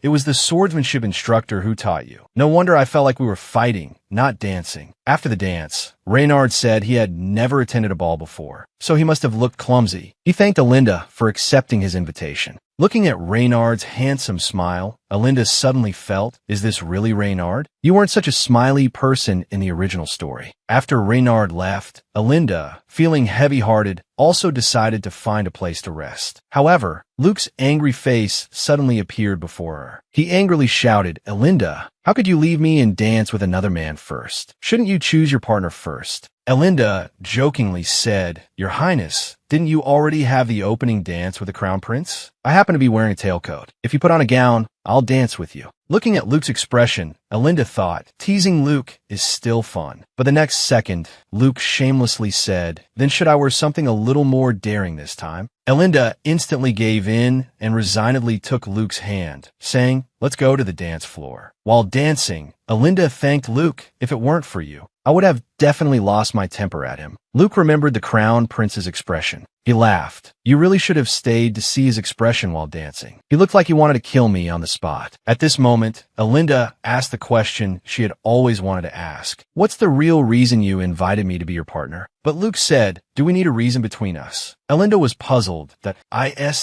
It was the swordsmanship instructor who taught you. No wonder I felt like we were fighting, not dancing. After the dance, Reynard said he had never attended a ball before, so he must have looked clumsy. He thanked Alinda for accepting his invitation. Looking at Reynard's handsome smile, Alinda suddenly felt, is this really Reynard? You weren't such a smiley person in the original story. After Reynard left, Alinda, feeling heavy-hearted, also decided to find a place to rest. However, Luke's angry face suddenly appeared before her. He angrily shouted, "Alinda, how could you leave me and dance with another man first? Shouldn't you choose your partner first?" Alinda jokingly said, "Your Highness, Didn't you already have the opening dance with the Crown Prince? I happen to be wearing a tailcoat. If you put on a gown, I'll dance with you. Looking at Luke's expression, Elinda thought, teasing Luke is still fun. But the next second, Luke shamelessly said, then should I wear something a little more daring this time? Elinda instantly gave in and resignedly took Luke's hand, saying, let's go to the dance floor. While dancing, Elinda thanked Luke. If it weren't for you, I would have definitely lost my temper at him. Luke remembered the Crown Prince's expression. He laughed. You really should have stayed to see his expression while dancing. He looked like he wanted to kill me on the spot. At this moment, Elinda asked the question she had always wanted to ask. What's the real reason you invited me to be your partner? But Luke said, do we need a reason between us? Elinda was puzzled that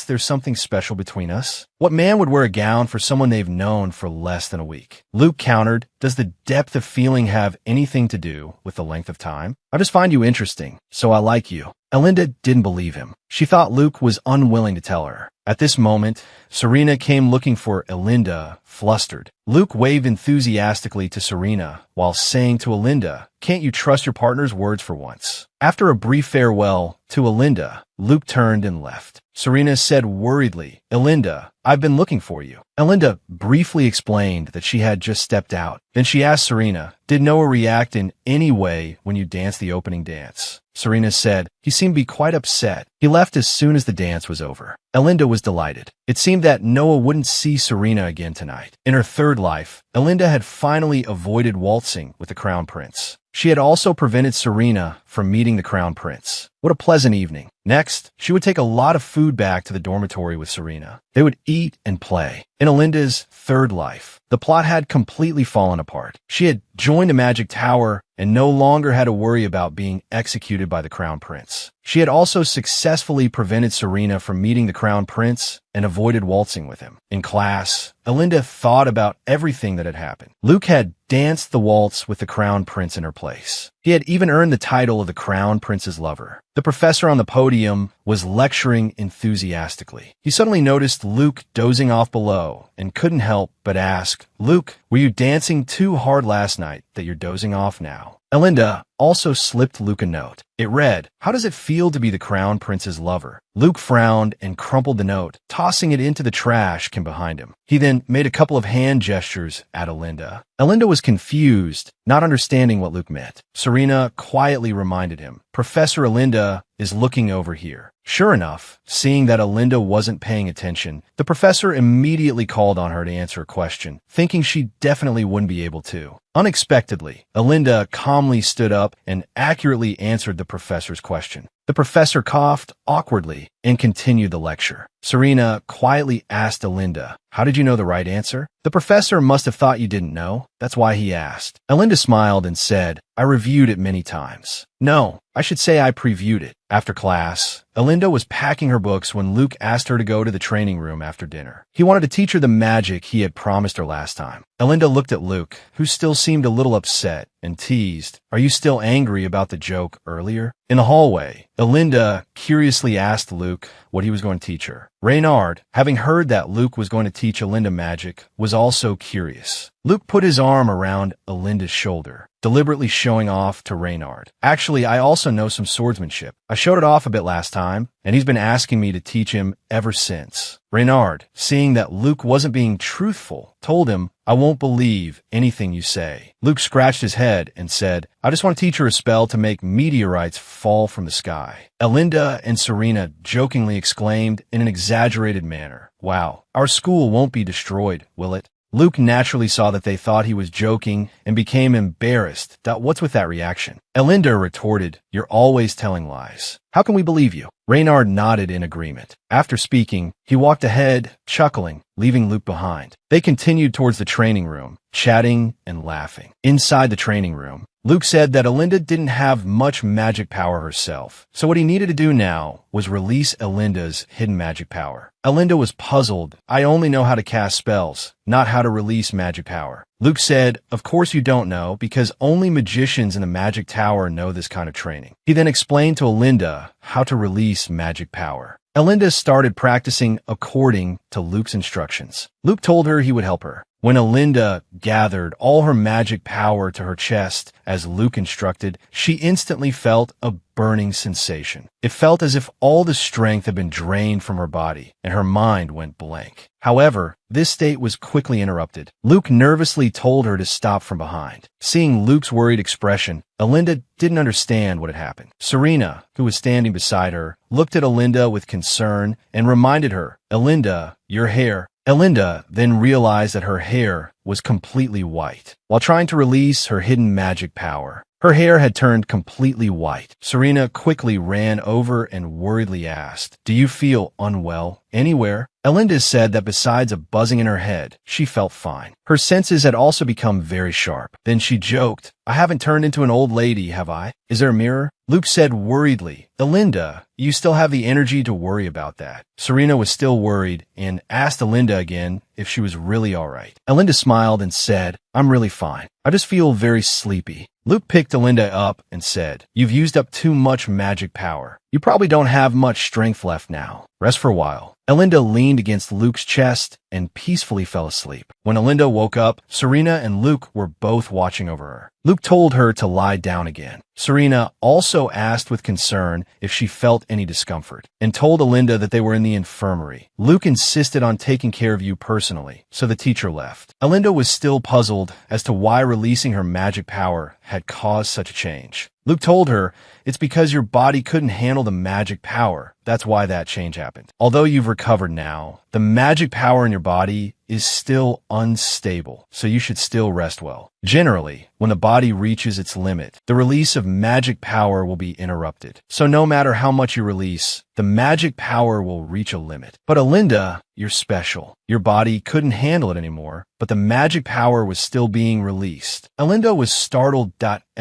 there's something special between us. What man would wear a gown for someone they've known for less than a week? Luke countered, does the depth of feeling have anything to do with the length of time? I just find you interesting, so I like you. Elinda didn't believe him. She thought Luke was unwilling to tell her. At this moment, Serena came looking for Elinda, flustered. Luke waved enthusiastically to Serena while saying to Elinda, can't you trust your partner's words for once? After a brief farewell to Elinda, Luke turned and left. Serena said worriedly, Elinda, I've been looking for you. Elinda briefly explained that she had just stepped out. Then she asked Serena, did Noah react in any way when you danced the opening dance? Serena said, he seemed to be quite upset. He left as soon as the dance was over. Elinda was delighted. It seemed that Noah wouldn't see Serena again tonight. In her third life, Elinda had finally avoided waltzing with the Crown Prince. She had also prevented Serena from meeting the Crown Prince. What a pleasant evening. Next, she would take a lot of food back to the dormitory with Serena. They would eat and play. In Elinda's third life, the plot had completely fallen apart. She had joined the Magic Tower and no longer had to worry about being executed by the Crown Prince. She had also successfully prevented Serena from meeting the Crown Prince and avoided waltzing with him. In class, Elinda thought about everything that had happened. Luke had danced the waltz with the Crown Prince in her place. He had even earned the title of the Crown Prince's lover. The professor on the podium was lecturing enthusiastically. He suddenly noticed Luke dozing off below and couldn't help but ask, Luke, were you dancing too hard last night that you're dozing off now? Elinda also slipped Luke a note. It read, how does it feel to be the Crown Prince's lover? Luke frowned and crumpled the note, tossing it into the trash can behind him. He then made a couple of hand gestures at Elinda. Elinda was confused, not understanding what Luke meant. Serena quietly reminded him, Professor Elinda is looking over here. Sure enough, seeing that Elinda wasn't paying attention, the professor immediately called on her to answer a question, thinking she definitely wouldn't be able to. Unexpectedly, Elinda calmly stood up and accurately answered the professor's question. The professor coughed awkwardly and continued the lecture. Serena quietly asked Elinda, how did you know the right answer? The professor must have thought you didn't know. That's why he asked. Elinda smiled and said, I reviewed it many times. No, I should say I previewed it. After class, Elinda was packing her books when Luke asked her to go to the training room after dinner. He wanted to teach her the magic he had promised her last time. Elinda looked at Luke, who still seemed a little upset, and teased, are you still angry about the joke earlier? In the hallway, Elinda curiously asked Luke what he was going to teach her. Reynard, having heard that Luke was going to teach Elinda magic, was also curious. Luke put his arm around Elinda's shoulder, deliberately showing off to Reynard. Actually, I also know some swordsmanship. I showed it off a bit last time, and he's been asking me to teach him ever since. Reynard, seeing that Luke wasn't being truthful, told him, I won't believe anything you say. Luke scratched his head and said, I just want to teach her a spell to make meteorites fall from the sky. Elinda and Serena jokingly exclaimed in an exaggerated manner, wow, our school won't be destroyed, will it? Luke naturally saw that they thought he was joking and became embarrassed. What's with that reaction? Elinda retorted, you're always telling lies. How can we believe you? Reynard nodded in agreement. After speaking, he walked ahead, chuckling, leaving Luke behind. They continued towards the training room, chatting and laughing. Inside the training room, Luke said that Elinda didn't have much magic power herself, so what he needed to do now was release Elinda's hidden magic power. Elinda was puzzled. I only know how to cast spells, not how to release magic power. Luke said, of course you don't know, because only magicians in the Magic Tower know this kind of training. He then explained to Elinda how to release magic power. Elinda started practicing according to Luke's instructions. Luke told her he would help her. When Alinda gathered all her magic power to her chest, as Luke instructed, she instantly felt a burning sensation. It felt as if all the strength had been drained from her body, and her mind went blank. However, this state was quickly interrupted. Luke nervously told her to stop from behind. Seeing Luke's worried expression, Alinda didn't understand what had happened. Serena, who was standing beside her, looked at Alinda with concern and reminded her, "Alinda, your hair." Alinda then realized that her hair was completely white. While trying to release her hidden magic power, her hair had turned completely white. Serena quickly ran over and worriedly asked, "Do you feel unwell anywhere?" Alinda said that besides a buzzing in her head, she felt fine. Her senses had also become very sharp. Then she joked, "I haven't turned into an old lady, have I? Is there a mirror?" Luke said worriedly, "Alinda, you still have the energy to worry about that." Serena was still worried and asked Alinda again if she was really all right. Alinda smiled and said, "I'm really fine. I just feel very sleepy." Luke picked Alinda up and said, "You've used up too much magic power. You probably don't have much strength left now. Rest for a while." Alinda leaned against Luke's chest and peacefully fell asleep. When Alinda woke up, Serena and Luke were both watching over her. Luke told her to lie down again. Serena also asked with concern if she felt any discomfort, and told Alinda that they were in the infirmary. Luke insisted on taking care of you personally, so the teacher left. Alinda was still puzzled as to why releasing her magic power had caused such a change. Luke told her, "It's because your body couldn't handle the magic power. That's why that change happened. Although you've recovered now, the magic power in your body is still unstable, so you should still rest well. Generally, when the body reaches its limit, the release of magic power will be interrupted. So no matter how much you release, the magic power will reach a limit. But Alinda, you're special. Your body couldn't handle it anymore, but the magic power was still being released." Alinda was startled.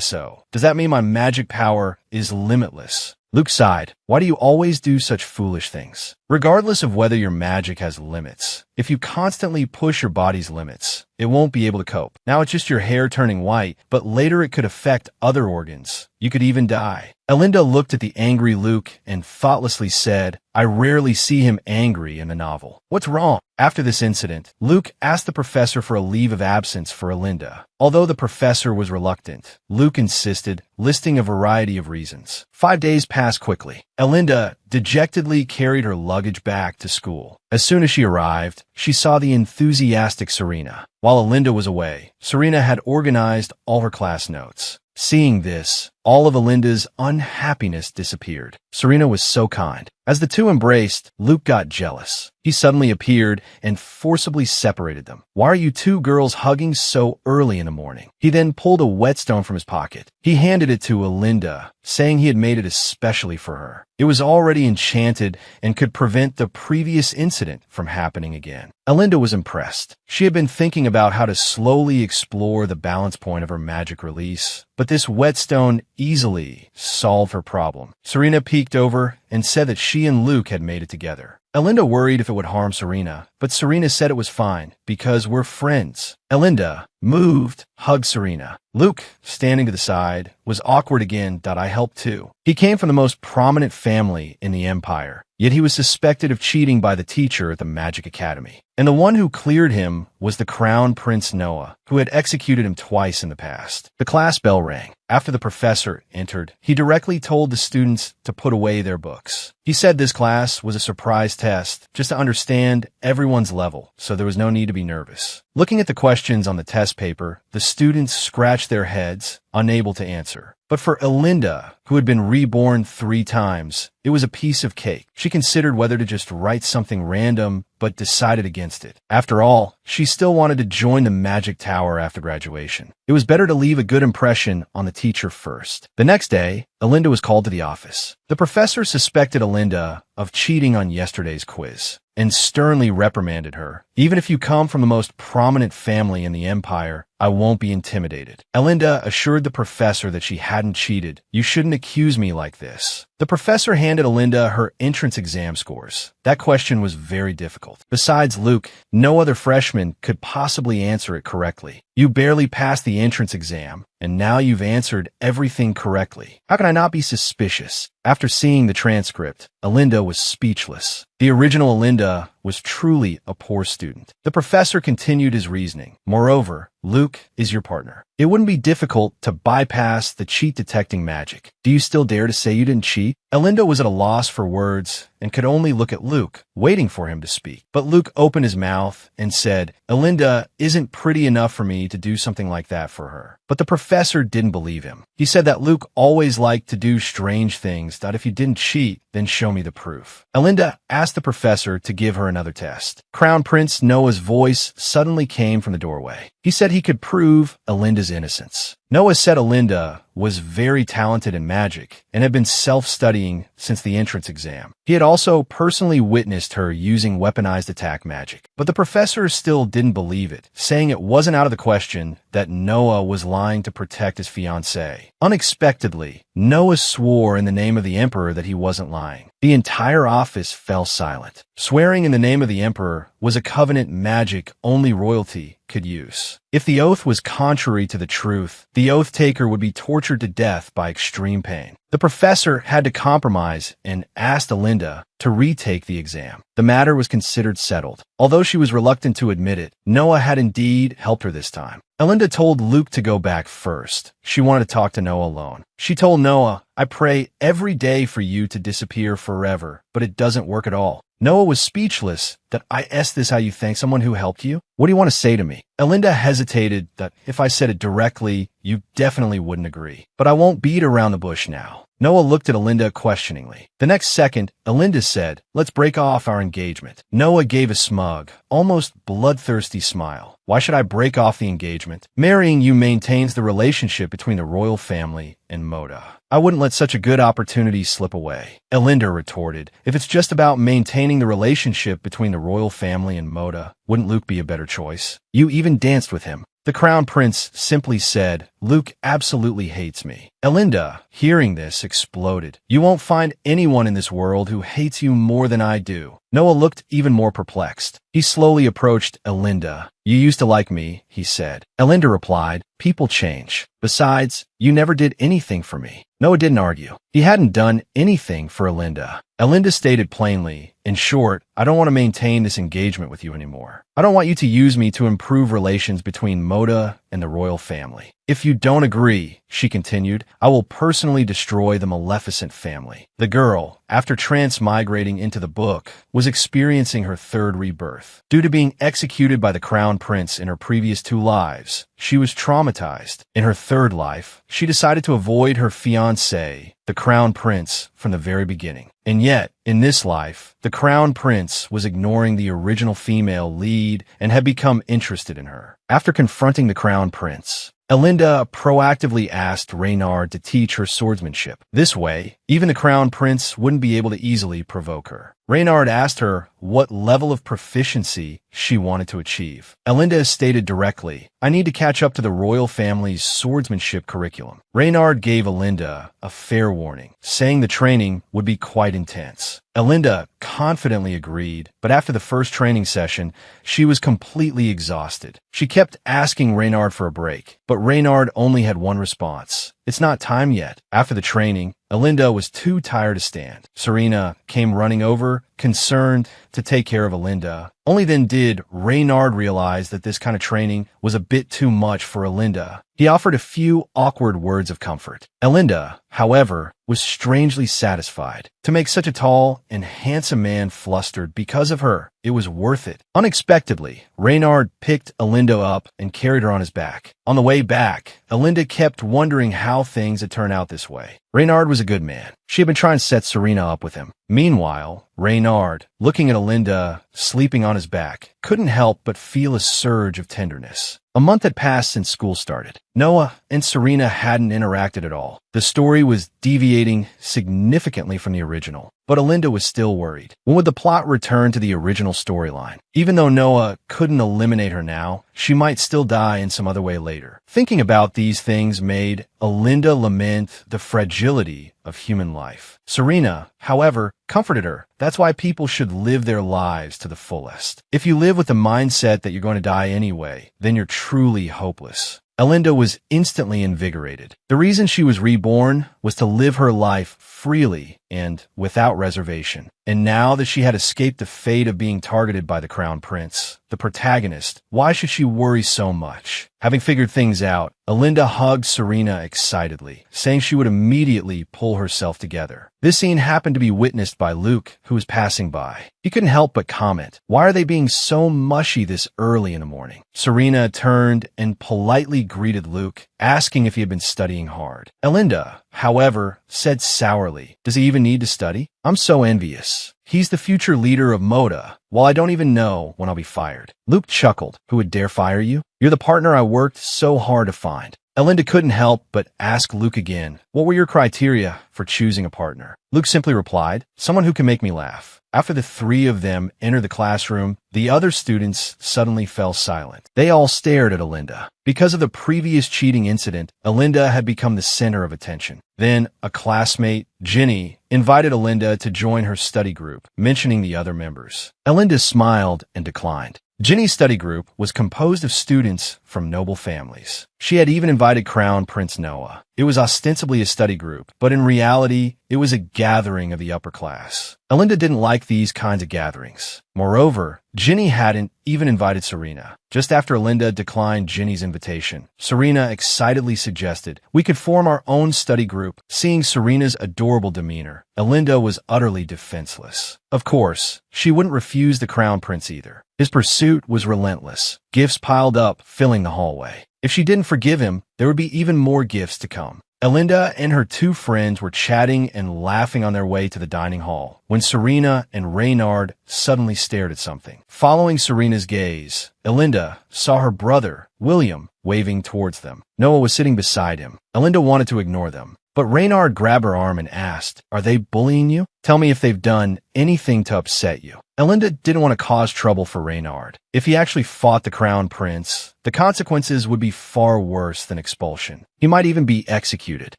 So, does that mean my magic power is limitless? Luke sighed. "Why do you always do such foolish things? Regardless of whether your magic has limits, if you constantly push your body's limits, it won't be able to cope. Now it's just your hair turning white, but later it could affect other organs. You could even die." Alinda looked at the angry Luke and thoughtlessly said, "I rarely see him angry in the novel. What's wrong?" After this incident, Luke asked the professor for a leave of absence for Alinda. Although the professor was reluctant, Luke insisted, listing a variety of reasons. 5 days passed quickly. Alinda dejectedly carried her luggage back to school. As soon as she arrived, she saw the enthusiastic Serena. While Alinda was away, Serena had organized all her class notes. Seeing this, all of Alinda's unhappiness disappeared. Serena was so kind. As the two embraced, Luke got jealous. He suddenly appeared and forcibly separated them. "Why are you two girls hugging so early in the morning?" He then pulled a whetstone from his pocket. He handed it to Alinda, saying he had made it especially for her. It was already enchanted and could prevent the previous incident from happening again. Alinda was impressed. She had been thinking about how to slowly explore the balance point of her magic release, but this whetstone easily solved her problem. Serena peeked over and said that she and Luke had made it together. Alinda worried if it would harm Serena, but Serena said it was fine, because we're friends. Alinda, moved, hugged Serena. Luke, standing to the side, was awkward again. "I helped too." He came from the most prominent family in the Empire, yet he was suspected of cheating by the teacher at the Magic Academy. And the one who cleared him was the Crown Prince Noah, who had executed him twice in the past. The class bell rang. After the professor entered, he directly told the students to put away their books. He said this class was a surprise test, just to understand everyone's level, so there was no need to be nervous. Looking at the questions on the test paper, the students scratched their heads, unable to answer. But for Alinda, who had been reborn 3 times, it was a piece of cake. She considered whether to just write something random, but decided against it. After all, she still wanted to join the Magic Tower after graduation. It was better to leave a good impression on the teacher first. The next day, Alinda was called to the office. The professor suspected Alinda of cheating on yesterday's quiz and sternly reprimanded her. "Even if you come from the most prominent family in the Empire, I won't be intimidated." Alinda assured the professor that she hadn't cheated. "You shouldn't accuse me like this." The professor handed Alinda her entrance exam scores. That question was very difficult. Besides Luke, no other freshman could possibly answer it correctly. "You barely passed the entrance exam, and now you've answered everything correctly. How can I not be suspicious?" After seeing the transcript, Alinda was speechless. The original Alinda was truly a poor student. The professor continued his reasoning. Moreover, Luke is your partner. It wouldn't be difficult to bypass the cheat-detecting magic. Do you still dare to say you didn't cheat? Elinda was at a loss for words and could only look at Luke, waiting for him to speak. But Luke opened his mouth and said, Elinda isn't pretty enough for me to do something like that for her. But the professor didn't believe him. He said that Luke always liked to do strange things, that if you didn't cheat, then show me the proof. Elinda asked the professor to give her another test. Crown Prince Noah's voice suddenly came from the doorway. He said he could prove Elinda's innocence. Noah said Elinda was very talented in magic and had been self-studying since the entrance exam. He had also personally witnessed her using weaponized attack magic. But the professor still didn't believe it, saying it wasn't out of the question that Noah was lying to protect his fiancée. Unexpectedly, Noah swore in the name of the emperor that he wasn't lying. The entire office fell silent. Swearing in the name of the emperor was a covenant magic only royalty could use. If the oath was contrary to the truth, the oath taker would be tortured to death by extreme pain. The professor had to compromise and asked Elinda to retake the exam. The matter was considered settled. Although she was reluctant to admit it, Noah had indeed helped her this time. Elinda told Luke to go back first. She wanted to talk to Noah alone. She told Noah, I pray every day for you to disappear forever, but it doesn't work at all. Noah was speechless. That I asked this how you thank someone who helped you? What do you want to say to me? Elinda hesitated that if I said it directly, you definitely wouldn't agree. But I won't beat around the bush now. Noah looked at Elinda questioningly. The next second, Elinda said, let's break off our engagement. Noah gave a smug, almost bloodthirsty smile. Why should I break off the engagement? Marrying you maintains the relationship between the royal family and Moda. I wouldn't let such a good opportunity slip away. Elinda retorted, if it's just about maintaining the relationship between the royal family and Moda, wouldn't Luke be a better choice? You even danced with him. The crown prince simply said, Luke absolutely hates me. Elinda, hearing this, exploded. You won't find anyone in this world who hates you more than I do. Noah looked even more perplexed. He slowly approached Elinda. You used to like me, he said. Elinda replied, people change. Besides, you never did anything for me. Noah didn't argue. He hadn't done anything for Elinda. Elinda stated plainly, in short, I don't want to maintain this engagement with you anymore. I don't want you to use me to improve relations between Moda and the royal family. If you don't agree, she continued, I will personally destroy the Maleficent family. The girl, after transmigrating into the book, was experiencing her third rebirth. Due to being executed by the crown prince in her previous 2 lives, she was traumatized. In her third life, she decided to avoid her fiancé, the crown prince, from the very beginning. And yet, in this life, the crown prince was ignoring the original female lead and had become interested in her. After confronting the crown prince, Elinda proactively asked Reynard to teach her swordsmanship. This way, even the crown prince wouldn't be able to easily provoke her. Reynard asked her what level of proficiency she wanted to achieve. Elinda stated directly, I need to catch up to the royal family's swordsmanship curriculum. Reynard gave Elinda a fair warning, saying the training would be quite intense. Elinda confidently agreed, but after the first training session, she was completely exhausted. She kept asking Reynard for a break, but Reynard only had one response. It's not time yet. After the training, Elinda was too tired to stand. Serena came running over, concerned to take care of Elinda. Only then did Reynard realize that this kind of training was a bit too much for Elinda. He offered a few awkward words of comfort. Elinda, however, was strangely satisfied. To make such a tall and handsome man flustered because of her, it was worth it. Unexpectedly, Reynard picked Elinda up and carried her on his back. On the way back, Elinda kept wondering how things had turned out this way. Reynard was a good man. She had been trying to set Serena up with him. Meanwhile, Reynard, looking at Elinda sleeping on his back, couldn't help but feel a surge of tenderness. A month had passed since school started. Noah and Serena hadn't interacted at all. The story was deviating significantly from the original, but Elinda was still worried. When would the plot return to the original storyline? Even though Noah couldn't eliminate her now, she might still die in some other way later. Thinking about these things made Elinda lament the fragility of human life. Serena, however, comforted her. That's why people should live their lives to the fullest. If you live with the mindset that you're going to die anyway, then you're truly hopeless. Elinda was instantly invigorated. The reason she was reborn was to live her life freely and without reservation. And now that she had escaped the fate of being targeted by the Crown Prince, the protagonist, why should she worry so much? Having figured things out, Alinda hugged Serena excitedly, saying she would immediately pull herself together. This scene happened to be witnessed by Luke, who was passing by. He couldn't help but comment, "Why are they being so mushy this early in the morning?" Serena turned and politely greeted Luke, asking if he had been studying hard. Alinda, however, said sourly, "Does he even need to study? I'm so envious. He's the future leader of Moda, while I don't even know when I'll be fired." Luke chuckled. "Who would dare fire you? You're the partner I worked so hard to find." Alinda couldn't help but ask Luke again, "What were your criteria for choosing a partner?" Luke simply replied, "Someone who can make me laugh." After the three of them entered the classroom, the other students suddenly fell silent. They all stared at Alinda. Because of the previous cheating incident, Alinda had become the center of attention. Then, a classmate, Ginny, invited Alinda to join her study group, mentioning the other members. Alinda smiled and declined. Ginny's study group was composed of students from noble families. She had even invited Crown Prince Noah. It was ostensibly a study group, but in reality, it was a gathering of the upper class. Alinda didn't like these kinds of gatherings. Moreover, Ginny hadn't even invited Serena. Just after Alinda declined Ginny's invitation, Serena excitedly suggested we could form our own study group. Seeing Serena's adorable demeanor, Alinda was utterly defenseless. Of course, she wouldn't refuse the Crown Prince either. His pursuit was relentless. Gifts piled up, filling the hallway. If she didn't forgive him, there would be even more gifts to come. Alinda and her two friends were chatting and laughing on their way to the dining hall when Serena and Reynard suddenly stared at something. Following Serena's gaze, Alinda saw her brother, William, waving towards them. Noah was sitting beside him. Alinda wanted to ignore them, but Reynard grabbed her arm and asked, "Are they bullying you? Tell me if they've done anything to upset you." Alinda didn't want to cause trouble for Reynard. If he actually fought the Crown Prince, the consequences would be far worse than expulsion. He might even be executed.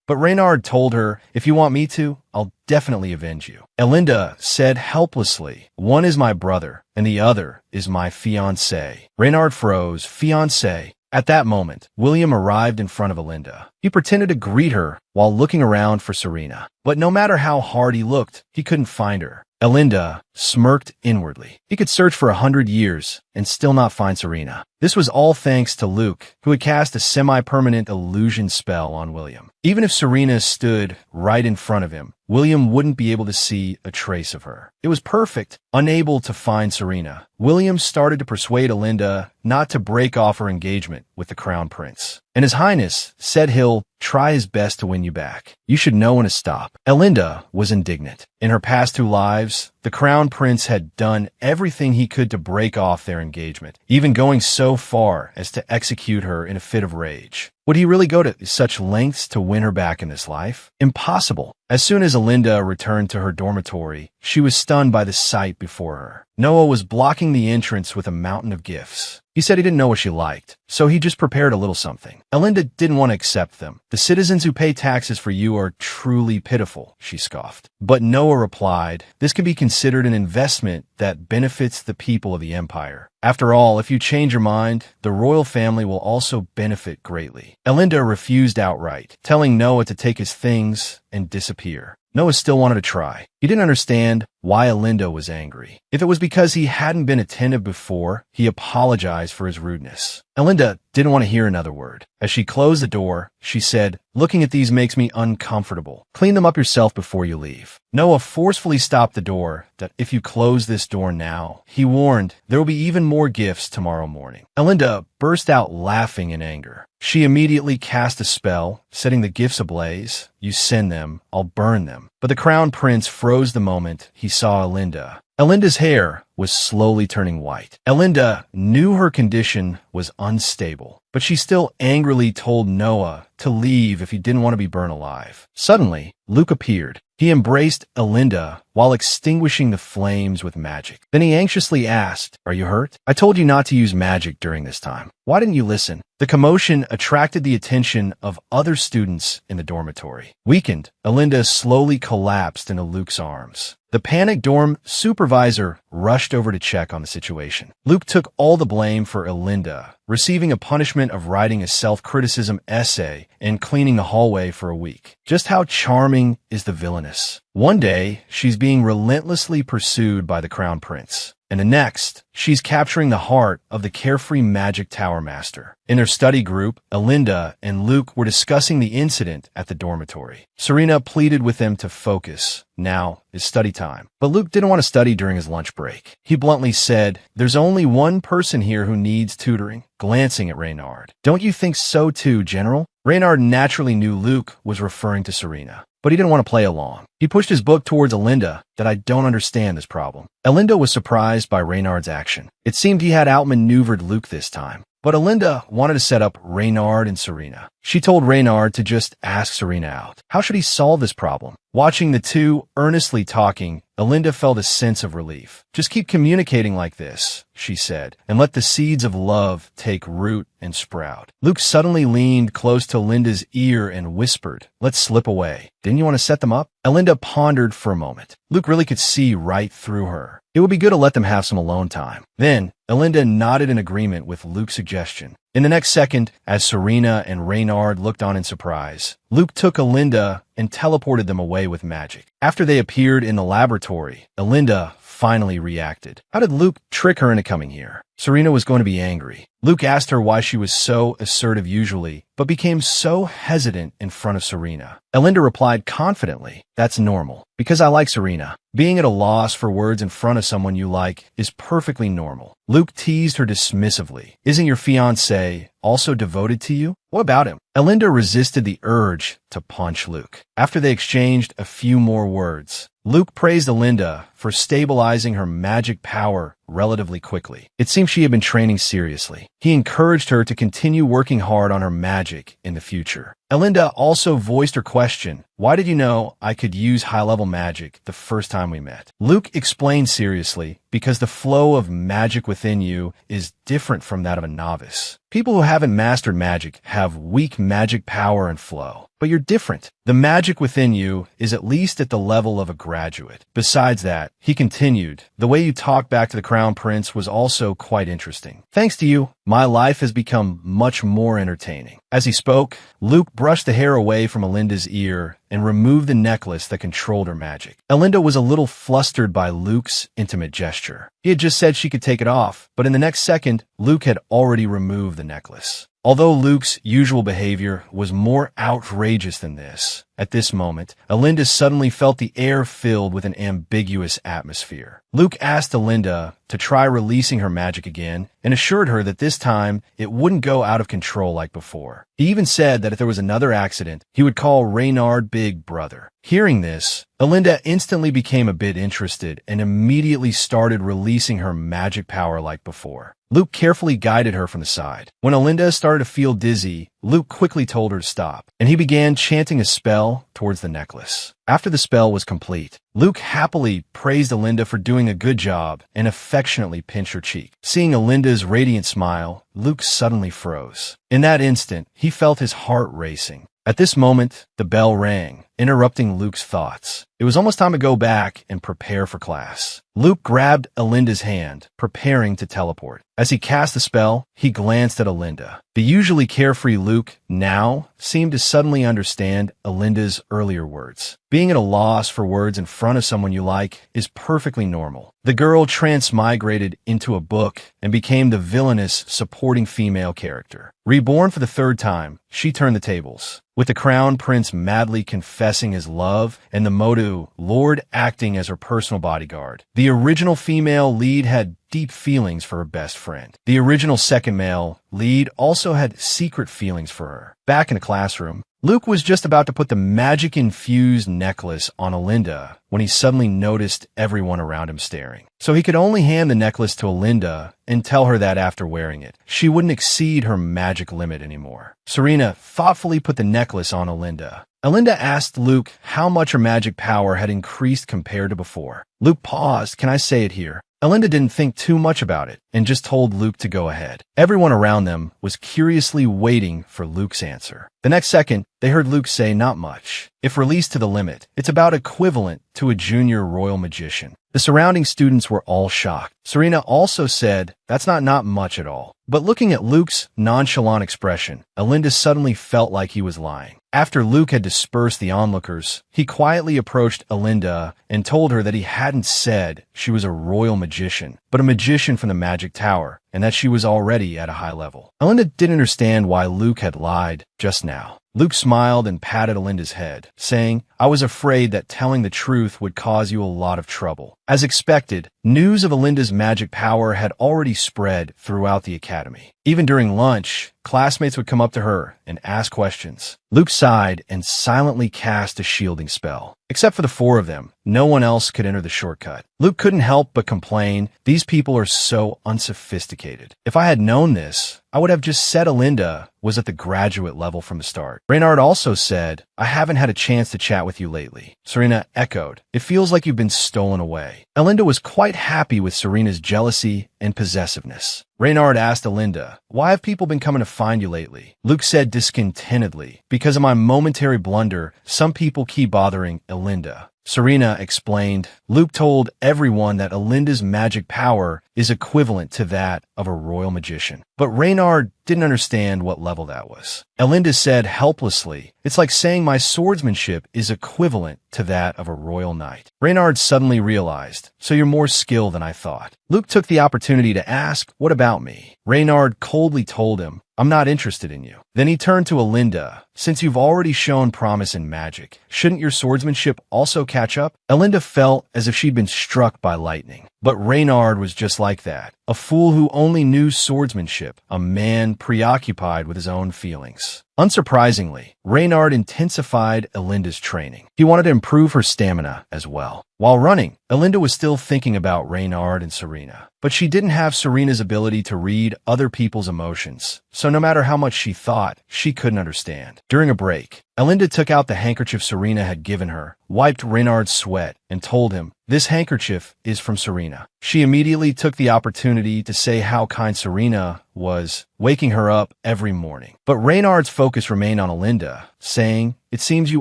But Reynard told her, "If you want me to, I'll definitely avenge you." Alinda said helplessly, "One is my brother, and the other is my fiancé." Reynard froze. Fiancé. At that moment, William arrived in front of Alinda. He pretended to greet her while looking around for Serena. But no matter how hard he looked, he couldn't find her. Alinda smirked inwardly. He could search for 100 years and still not find Serena. This was all thanks to Luke, who had cast a semi-permanent illusion spell on William. Even if Serena stood right in front of him, William wouldn't be able to see a trace of her. It was perfect. Unable to find Serena, William started to persuade Alinda not to break off her engagement with the Crown Prince. And His Highness said he'll try his best to win you back. You should know when to stop. Alinda was indignant. In her past 2 lives, the Crown Prince had done everything he could to break off their engagement, even going so far as to execute her in a fit of rage. Would he really go to such lengths to win her back in this life? Impossible. As soon as Alinda returned to her dormitory, she was stunned by the sight before her. Noah was blocking the entrance with a mountain of gifts. He said he didn't know what she liked, so he just prepared a little something. Alinda didn't want to accept them. "The citizens who pay taxes for you are truly pitiful," she scoffed. But Noah replied, "This can be considered an investment that benefits the people of the empire. After all, if you change your mind, the royal family will also benefit greatly." Alinda refused outright, telling Noah to take his things and disappear. Noah still wanted to try. He didn't understand why Alinda was angry. If it was because he hadn't been attentive before, he apologized for his rudeness. Alinda didn't want to hear another word. As she closed the door, she said, "Looking at these makes me uncomfortable. Clean them up yourself before you leave." Noah forcefully stopped the door. "That if you close this door now," he warned, "there will be even more gifts tomorrow morning." Alinda burst out laughing in anger. She immediately cast a spell, setting the gifts ablaze. "You send them, I'll burn them." But the Crown Prince froze the moment he saw Alinda. Alinda's hair was slowly turning white. Alinda knew her condition was unstable, but she still angrily told Noah to leave if he didn't want to be burned alive. Suddenly, Luke appeared. He embraced Alinda while extinguishing the flames with magic. Then he anxiously asked, "Are you hurt? I told you not to use magic during this time. Why didn't you listen?" The commotion attracted the attention of other students in the dormitory. Weakened, Alinda slowly collapsed into Luke's arms. The panicked dorm supervisor rushed over to check on the situation. Luke took all the blame for Elinda, receiving a punishment of writing a self-criticism essay and cleaning the hallway for a week. Just how charming is the villainess? One day, she's being relentlessly pursued by the Crown Prince. And the next, she's capturing the heart of the carefree magic tower master. In their study group, Elinda and Luke were discussing the incident at the dormitory. Serena pleaded with them to focus. Now is study time. But Luke didn't want to study during his lunch break. He bluntly said, "There's only one person here who needs tutoring," glancing at Reynard. "Don't you think so too, General?" Reynard naturally knew Luke was referring to Serena, but he didn't want to play along. He pushed his book towards Elinda. "That I don't understand this problem." Elinda was surprised by Reynard's action. It seemed he had outmaneuvered Luke this time. But Elinda wanted to set up Reynard and Serena. She told Reynard to just ask Serena out. How should he solve this problem? Watching the two earnestly talking, Elinda felt a sense of relief. "Just keep communicating like this," she said, "and let the seeds of love take root and sprout." Luke suddenly leaned close to Elinda's ear and whispered, "Let's slip away. Didn't you want to set them up?" Elinda pondered for a moment. Luke really could see right through her. It would be good to let them have some alone time. Then, Elinda nodded in agreement with Luke's suggestion. In the next second, as Serena and Reynard looked on in surprise, Luke took Elinda and teleported them away with magic. After they appeared in the laboratory, Elinda finally reacted. How did Luke trick her into coming here? Serena was going to be angry. Luke asked her why she was so assertive usually, but became so hesitant in front of Serena. Elinda replied confidently, "That's normal, because I like Serena. Being at a loss for words in front of someone you like is perfectly normal." Luke teased her dismissively. "Isn't your fiancé also devoted to you? What about him?" Elinda resisted the urge to punch Luke. After they exchanged a few more words, Luke praised Elinda for stabilizing her magic power relatively quickly. It seemed she had been training seriously. He encouraged her to continue working hard on her magic in the future. Elinda also voiced her question, "Why did you know I could use high-level magic the first time we met?" Luke explained seriously, "Because the flow of magic within you is different from that of a novice. People who haven't mastered magic have weak magic power and flow. But you're different. The magic within you is at least at the level of a graduate. Besides that," he continued, "the way you talk back to the Crown Prince was also quite interesting. Thanks to you, my life has become much more entertaining." As he spoke, Luke brushed the hair away from Elinda's ear and removed the necklace that controlled her magic. Elinda was a little flustered by Luke's intimate gesture. He had just said she could take it off, but in the next second, Luke had already removed the necklace. Although Luke's usual behavior was more outrageous than this, at this moment, Elinda suddenly felt the air filled with an ambiguous atmosphere. Luke asked Elinda to try releasing her magic again and assured her that this time it wouldn't go out of control like before. He even said that if there was another accident, he would call Reynard Big Brother. Hearing this, Elinda instantly became a bit interested and immediately started releasing her magic power like before. Luke carefully guided her from the side. When Elinda started to feel dizzy, Luke quickly told her to stop, and he began chanting a spell towards the necklace. After the spell was complete, Luke happily praised Elinda for doing a good job and affectionately pinched her cheek. Seeing Elinda's radiant smile, Luke suddenly froze. In that instant, he felt his heart racing. At this moment, the bell rang, interrupting Luke's thoughts. It was almost time to go back and prepare for class. Luke grabbed Elinda's hand, preparing to teleport. As he cast the spell, he glanced at Elinda. The usually carefree Luke now seemed to suddenly understand Elinda's earlier words. Being at a loss for words in front of someone you like is perfectly normal. The girl transmigrated into a book and became the villainous supporting female character. Reborn for the third time, she turned the tables. With the Crown Prince madly confessing his love and the Modu Lord acting as her personal bodyguard, the original female lead had deep feelings for her best friend. The original second male lead also had secret feelings for her. Back in the classroom, Luke was just about to put the magic-infused necklace on Elinda when he suddenly noticed everyone around him staring. So he could only hand the necklace to Elinda and tell her that after wearing it, she wouldn't exceed her magic limit anymore. Serena thoughtfully put the necklace on Elinda. Elinda asked Luke how much her magic power had increased compared to before. Luke paused. "Can I say it here?" Alinda didn't think too much about it and just told Luke to go ahead. Everyone around them was curiously waiting for Luke's answer. The next second, they heard Luke say, "Not much. If released to the limit, it's about equivalent to a junior royal magician." The surrounding students were all shocked. Serena also said, "That's not much at all." But looking at Luke's nonchalant expression, Alinda suddenly felt like he was lying. After Luke had dispersed the onlookers, he quietly approached Alinda and told her that he hadn't said she was a royal magician, but a magician from the Magic Tower, and that she was already at a high level. Alinda didn't understand why Luke had lied just now. Luke smiled and patted Alinda's head, saying, "I was afraid that telling the truth would cause you a lot of trouble." As expected, news of Alinda's magic power had already spread throughout the academy. Even during lunch, classmates would come up to her and ask questions. Luke sighed and silently cast a shielding spell. Except for the four of them, no one else could enter the shortcut. Luke couldn't help but complain, "These people are so unsophisticated. If I had known this, I would have just said Alinda was at the graduate level from the start." Reynard also said, "I haven't had a chance to chat with you lately." Serena echoed, "It feels like you've been stolen away." Alinda was quite happy with Serena's jealousy and possessiveness. Reynard asked Alinda, "Why have people been coming to find you lately?" Luke said discontentedly, "Because of my momentary blunder, some people keep bothering Alinda." Serena explained, "Luke told everyone that Alinda's magic power is equivalent to that of a royal magician." But Reynard didn't understand what level that was. Alinda said helplessly, "It's like saying my swordsmanship is equivalent to that of a royal knight." Reynard suddenly realized, "So you're more skilled than I thought." Luke took the opportunity to ask, "What about me?" Reynard coldly told him, "I'm not interested in you." Then he turned to Alinda, "Since you've already shown promise in magic, shouldn't your swordsmanship also catch up?" Alinda felt as if she'd been struck by lightning. But Reynard was just like that, a fool who only knew swordsmanship, a man preoccupied with his own feelings. Unsurprisingly, Reynard intensified Alinda's training. He wanted to improve her stamina as well. While running, Alinda was still thinking about Reynard and Serena. But she didn't have Serena's ability to read other people's emotions, so no matter how much she thought, she couldn't understand. During a break, Alinda took out the handkerchief Serena had given her, wiped Reynard's sweat, and told him, "This handkerchief is from Serena." She immediately took the opportunity to say how kind Serena was, waking her up every morning. But Reynard's focus remained on Alinda, saying, "It seems you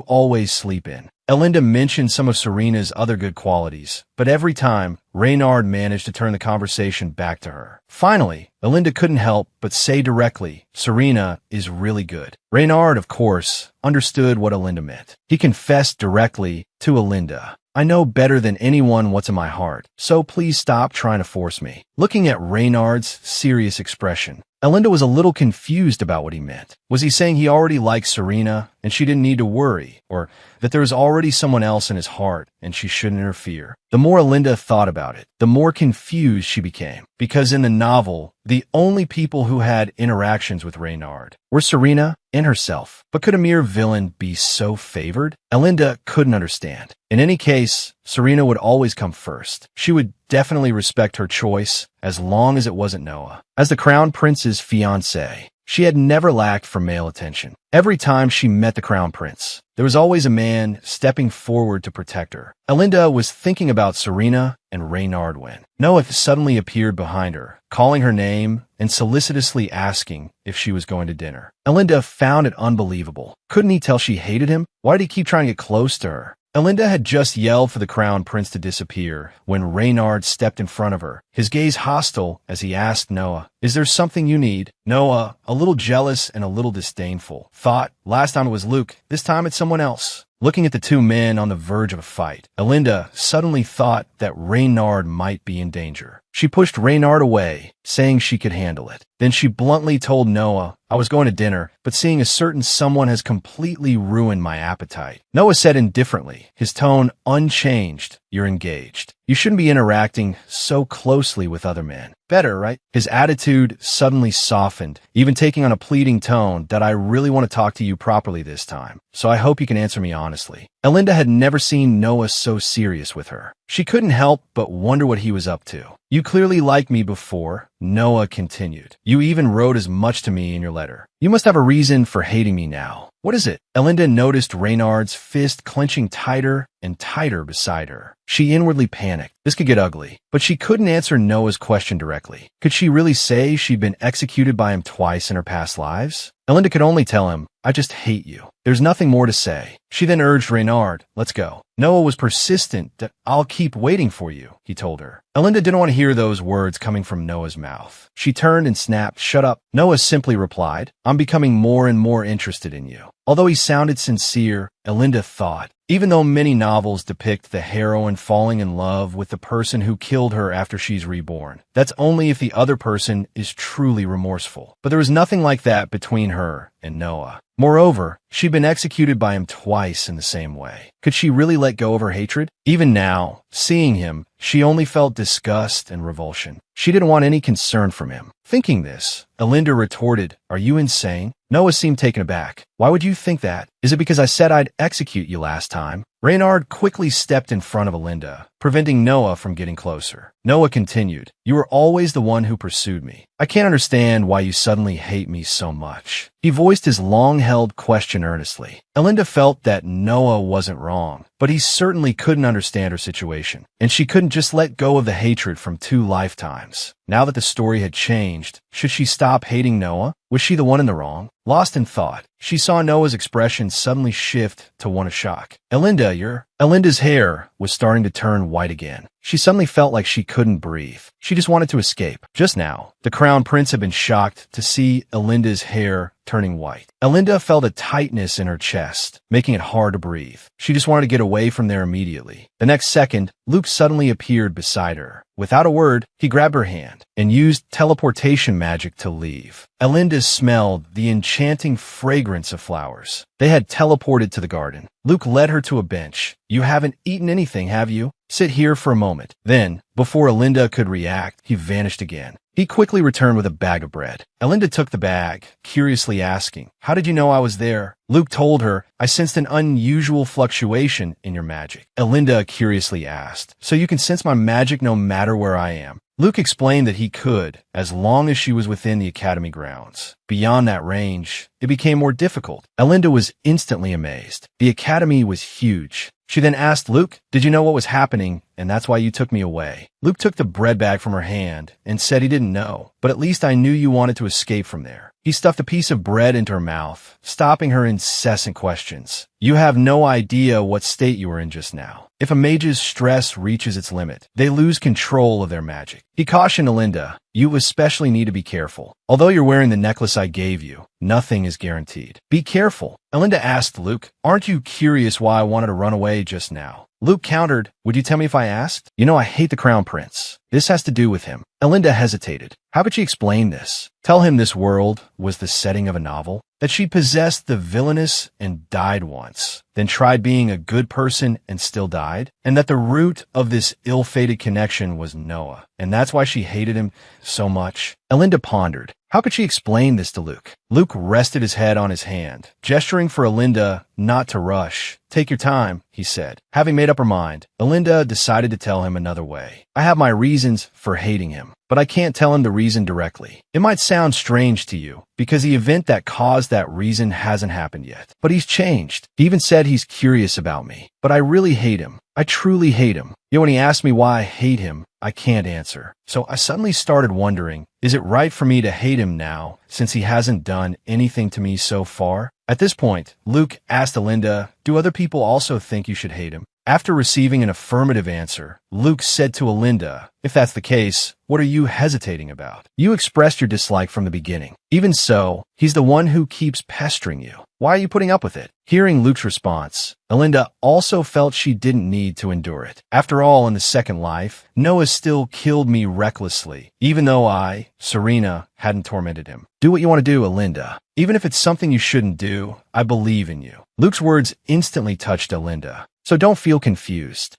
always sleep in." Alinda mentioned some of Serena's other good qualities, but every time, Reynard managed to turn the conversation back to her. Finally, Alinda couldn't help but say directly, "Serena is really good." Reynard, of course, understood what Alinda meant. He confessed directly to Alinda, "I know better than anyone what's in my heart, so please stop trying to force me." Looking at Reynard's serious expression, Alinda was a little confused about what he meant. Was he saying he already liked Serena and she didn't need to worry, or that there was already someone else in his heart and she shouldn't interfere? The more Alinda thought about it, the more confused she became, because in the novel, the only people who had interactions with Reynard were Serena and herself. But could a mere villain be so favored? Alinda couldn't understand. In any case, Serena would always come first. She would definitely respect her choice as long as it wasn't Noah. As the Crown Prince's fiancée, she had never lacked for male attention. Every time she met the Crown Prince, there was always a man stepping forward to protect her. Alinda was thinking about Serena and Reynard when Noah suddenly appeared behind her, calling her name and solicitously asking if she was going to dinner. Alinda found it unbelievable. Couldn't he tell she hated him? Why did he keep trying to get close to her? Alinda had just yelled for the Crown Prince to disappear when Reynard stepped in front of her, his gaze hostile as he asked Noah, "Is there something you need?" Noah, a little jealous and a little disdainful, thought, "Last time it was Luke, this time it's someone else." Looking at the two men on the verge of a fight, Alinda suddenly thought that Reynard might be in danger. She pushed Reynard away, saying she could handle it. Then she bluntly told Noah, "I was going to dinner, but seeing a certain someone has completely ruined my appetite." Noah said indifferently, his tone unchanged, "You're engaged. You shouldn't be interacting so closely with other men. Better, right?" His attitude suddenly softened, even taking on a pleading tone that, "I really want to talk to you properly this time, so I hope you can answer me honestly." Elinda had never seen Noah so serious with her. She couldn't help but wonder what he was up to. You clearly liked me before, Noah continued. You even wrote as much to me in your letter. You must have a reason for hating me now. What is it? Elinda noticed Reynard's fist clenching tighter and tighter beside her. She inwardly panicked. This could get ugly. But she couldn't answer Noah's question directly. Could she really say she'd been executed by him twice in her past lives? Elinda could only tell him, I just hate you. There's nothing more to say. She then urged Reynard, let's go. Noah was persistent that I'll keep waiting for you, he told her. Elinda didn't want to hear those words coming from Noah's mouth. She turned and snapped, shut up. Noah simply replied, I'm becoming more and more interested in you. Although he sounded sincere, Elinda thought, even though many novels depict the heroine falling in love with the person who killed her after she's reborn, that's only if the other person is truly remorseful. But there was nothing like that between her and Noah. Moreover, she'd been executed by him twice in the same way. Could she really let go of her hatred? Even now, seeing him, she only felt disgust and revulsion. She didn't want any concern from him. Thinking this, Elinda retorted, Are you insane? Noah seemed taken aback. Why would you think that? Is it because I said I'd execute you last time? Reynard quickly stepped in front of Elinda, preventing Noah from getting closer. Noah continued, You were always the one who pursued me. I can't understand why you suddenly hate me so much. He voiced his long-held question earnestly. Elinda felt that Noah wasn't wrong, but he certainly couldn't understand her situation, and she couldn't just let go of the hatred from 2 lifetimes. Now that the story had changed, should she stop hating Noah? Was she the one in the wrong? Lost in thought, she saw Noah's expression suddenly shift to one of shock. Elinda's hair was starting to turn white again. She suddenly felt like she couldn't breathe. She just wanted to escape. Just now, the Crown Prince had been shocked to see Elinda's hair turning white. Elinda felt a tightness in her chest, making it hard to breathe. She just wanted to get away from there immediately. The next second, Luke suddenly appeared beside her. Without a word, he grabbed her hand and used teleportation magic to leave. Elinda smelled the enchanting fragrance of flowers. They had teleported to the garden. Luke led her to a bench. You haven't eaten anything, have you? Sit here for a moment. Then, before Elinda could react, he vanished again. He quickly returned with a bag of bread. Elinda took the bag, curiously asking, How did you know I was there? Luke told her, I sensed an unusual fluctuation in your magic. Elinda curiously asked, So you can sense my magic no matter where I am? Luke explained that he could, as long as she was within the academy grounds. Beyond that range, it became more difficult. Elinda was instantly amazed. The academy was huge. She then asked Luke, Did you know what was happening, and that's why you took me away? Luke took the bread bag from her hand and said he didn't know, but at least I knew you wanted to escape from there. He stuffed a piece of bread into her mouth, stopping her incessant questions. You have no idea what state you were in just now. If a mage's stress reaches its limit, they lose control of their magic. He cautioned Elinda, You especially need to be careful. Although you're wearing the necklace I gave you, nothing is guaranteed. Be careful. Elinda asked Luke, Aren't you curious why I wanted to run away just now? Luke countered, Would you tell me if I asked? You know I hate the Crown Prince. This has to do with him. Elinda hesitated. How could she explain this? Tell him this world was the setting of a novel? That she possessed the villainous and died once, then tried being a good person and still died? And that the root of this ill-fated connection was Noah, and that's why she hated him so much? Elinda pondered. How could she explain this to Luke? Luke rested his head on his hand, gesturing for Elinda not to rush. Take your time, he said. Having made up her mind, Elinda decided to tell him another way. I have my reasons for hating him, but I can't tell him the reason directly. It might sound strange to you, because the event that caused that reason hasn't happened yet. But he's changed. He even said he's curious about me. But I really hate him. I truly hate him. Yet when he asked me why I hate him, I can't answer. So I suddenly started wondering, is it right for me to hate him now, since he hasn't done anything to me so far? At this point, Luke asked Elinda, Do other people also think you should hate him? After receiving an affirmative answer, Luke said to Elinda, If that's the case, what are you hesitating about? You expressed your dislike from the beginning. Even so, he's the one who keeps pestering you. Why are you putting up with it? Hearing Luke's response, Elinda also felt she didn't need to endure it. After all, in the second life, Noah still killed me recklessly, even though I, Serena, hadn't tormented him. Do what you want to do, Elinda. Even if it's something you shouldn't do, I believe in you. Luke's words instantly touched Elinda. So don't feel confused.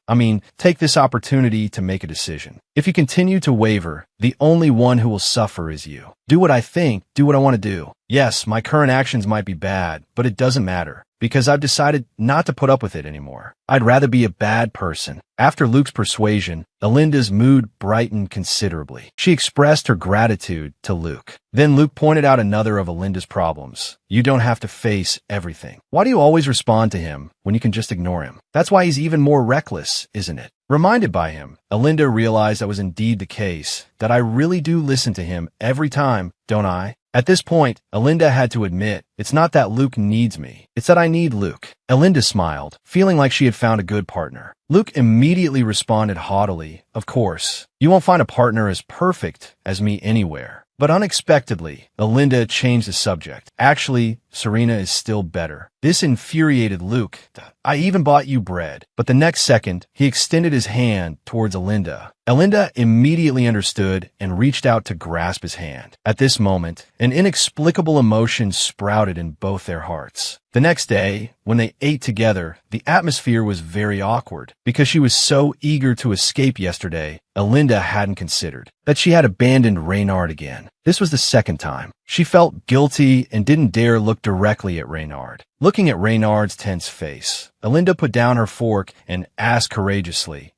Take this opportunity to make a decision. If you continue to waver, the only one who will suffer is you. Do what I think, do what I want to do. Yes, my current actions might be bad, but it doesn't matter, because I've decided not to put up with it anymore. I'd rather be a bad person. After Luke's persuasion, Alinda's mood brightened considerably. She expressed her gratitude to Luke. Then Luke pointed out another of Alinda's problems. You don't have to face everything. Why do you always respond to him when you can just ignore him? That's why he's even more reckless, isn't it? Reminded by him, Alinda realized that was indeed the case, that I really do listen to him every time, don't I? At this point, Alinda had to admit, it's not that Luke needs me, it's that I need Luke. Alinda smiled, feeling like she had found a good partner. Luke immediately responded haughtily, of course, you won't find a partner as perfect as me anywhere. But unexpectedly, Alinda changed the subject. Actually, Serena is still better. This infuriated Luke. I even bought you bread. But the next second, he extended his hand towards Alinda. Alinda immediately understood and reached out to grasp his hand. At this moment, an inexplicable emotion sprouted in both their hearts. The next day, when they ate together, the atmosphere was very awkward. Because she was so eager to escape yesterday, Alinda hadn't considered that she had abandoned Reynard again. This was the second time. She felt guilty and didn't dare look directly at Reynard. Looking at Reynard's tense face, Alinda put down her fork and asked courageously,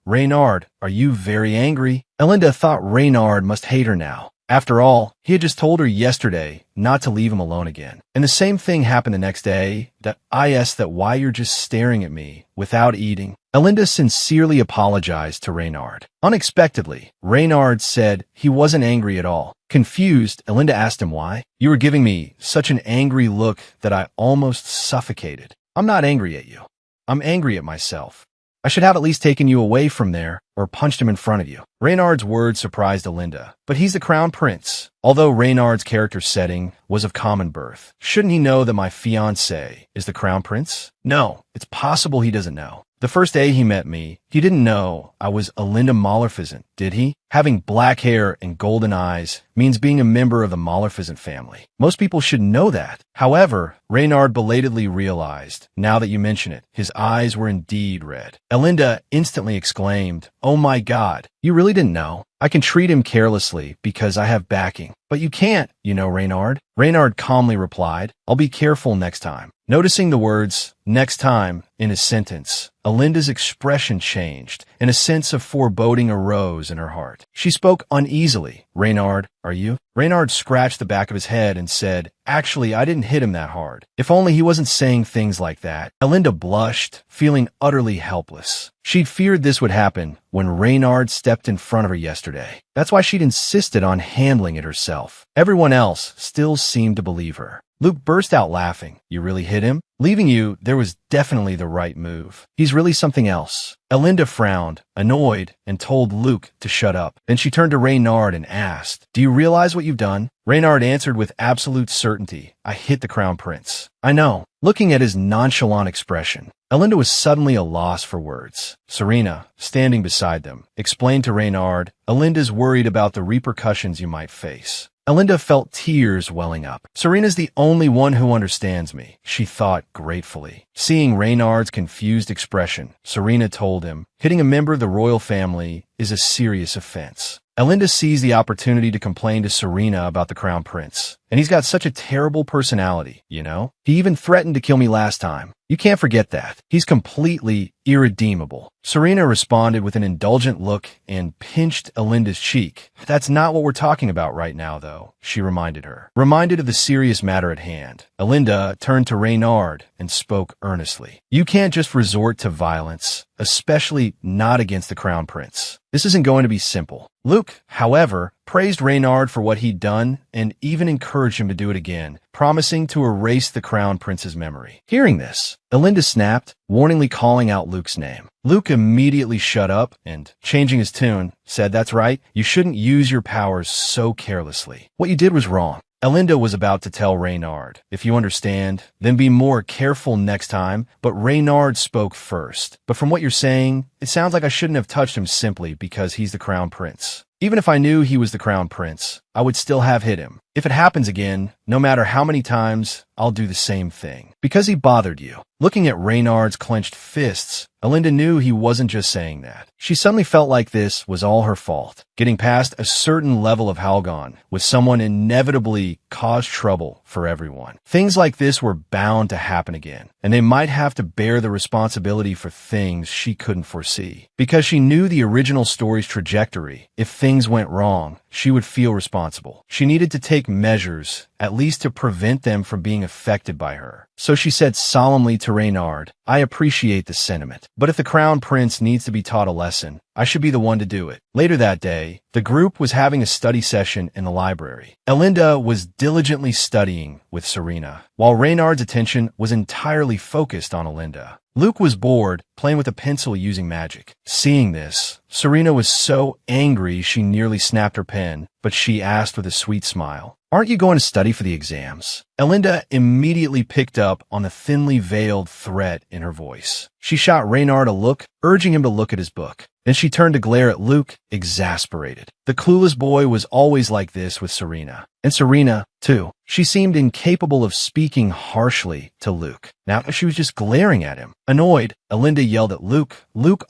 Reynard, are you very angry? Alinda thought Reynard must hate her now. After all, he had just told her yesterday not to leave him alone again. And the same thing happened the next day, that I asked that why you're just staring at me without eating. Alinda sincerely apologized to Reynard. Unexpectedly, Reynard said he wasn't angry at all. Confused, Alinda asked him why. You were giving me such an angry look that I almost suffocated. I'm not angry at you. I'm angry at myself. I should have at least taken you away from there or punched him in front of you. Reynard's words surprised Alinda, but he's the crown prince. Although Reynard's character setting was of common birth, shouldn't he know that my fiancé is the crown prince? No, it's possible he doesn't know. The first day he met me, he didn't know I was Alinda Maleficent, did he? Having black hair and golden eyes means being a member of the Maleficent family. Most people should know that. However, Reynard belatedly realized, now that you mention it, his eyes were indeed red. Alinda instantly exclaimed, "Oh my God, you really didn't know? I can treat him carelessly because I have backing. But you can't, you know, Reynard." Reynard calmly replied, "I'll be careful next time." Noticing the words, next time, in his sentence, Alinda's expression changed, and a sense of foreboding arose in her heart. She spoke uneasily. "Reynard, are you?" Reynard scratched the back of his head and said, "Actually, I didn't hit him that hard. If only he wasn't saying things like that." Alinda blushed, feeling utterly helpless. She'd feared this would happen when Reynard stepped in front of her yesterday. That's why she'd insisted on handling it herself. Everyone else still seemed to believe her. Luke burst out laughing. "You really hit him? Leaving you there was definitely the right move. He's really something else." Alinda frowned, annoyed, and told Luke to shut up. Then she turned to Reynard and asked, "Do you realize what you've done?" Reynard answered with absolute certainty, "I hit the crown prince." "I know." Looking at his nonchalant expression, Alinda was suddenly a loss for words. Serena, standing beside them, explained to Reynard, "Alinda's worried about the repercussions you might face." Alinda felt tears welling up. "Serena's the only one who understands me," she thought gratefully. Seeing Reynard's confused expression, Serena told him, "Hitting a member of the royal family is a serious offense." Alinda seized the opportunity to complain to Serena about the crown prince. "And he's got such a terrible personality, you know? He even threatened to kill me last time. You can't forget that. He's completely irredeemable." Serena responded with an indulgent look and pinched Alinda's cheek. "That's not what we're talking about right now, though," she reminded her. Reminded of the serious matter at hand, Alinda turned to Reynard and spoke earnestly. "You can't just resort to violence, especially not against the crown prince. This isn't going to be simple." Luke, however, praised Reynard for what he'd done and even encouraged him to do it again, promising to erase the crown prince's memory. Hearing this, Alinda snapped, warningly calling out Luke's name. Luke immediately shut up and, changing his tune, said, "That's right, you shouldn't use your powers so carelessly. What you did was wrong." Alinda was about to tell Reynard, "If you understand, then be more careful next time," but Reynard spoke first. "But from what you're saying, it sounds like I shouldn't have touched him simply because he's the crown prince. Even if I knew he was the crown prince, I would still have hit him. If it happens again, no matter how many times, I'll do the same thing. Because he bothered you. Looking at Reynard's clenched fists, Alinda knew he wasn't just saying that. She suddenly felt like this was all her fault. Getting past a certain level of Halgon with someone inevitably caused trouble for everyone. Things like this were bound to happen again, and they might have to bear the responsibility for things she couldn't foresee. Because she knew the original story's trajectory, if things went wrong, she would feel responsible. She needed to take measures, at least to prevent them from being affected by her. So she said solemnly to Reynard, I appreciate the sentiment, but if the Crown Prince needs to be taught a lesson, I should be the one to do it. Later that day, the group was having a study session in the library. Alinda was diligently studying with Serena, while Reynard's attention was entirely focused on Alinda. Luke was bored, playing with a pencil using magic. Seeing this, Serena was so angry she nearly snapped her pen, but she asked with a sweet smile, Aren't you going to study for the exams? Alinda immediately picked up on the thinly veiled threat in her voice. She shot Reynard a look, urging him to look at his book. Then she turned to glare at Luke, exasperated. The clueless boy was always like this with Serena. And Serena, too. She seemed incapable of speaking harshly to Luke. Now she was just glaring at him. Annoyed, Alinda yelled at Luke,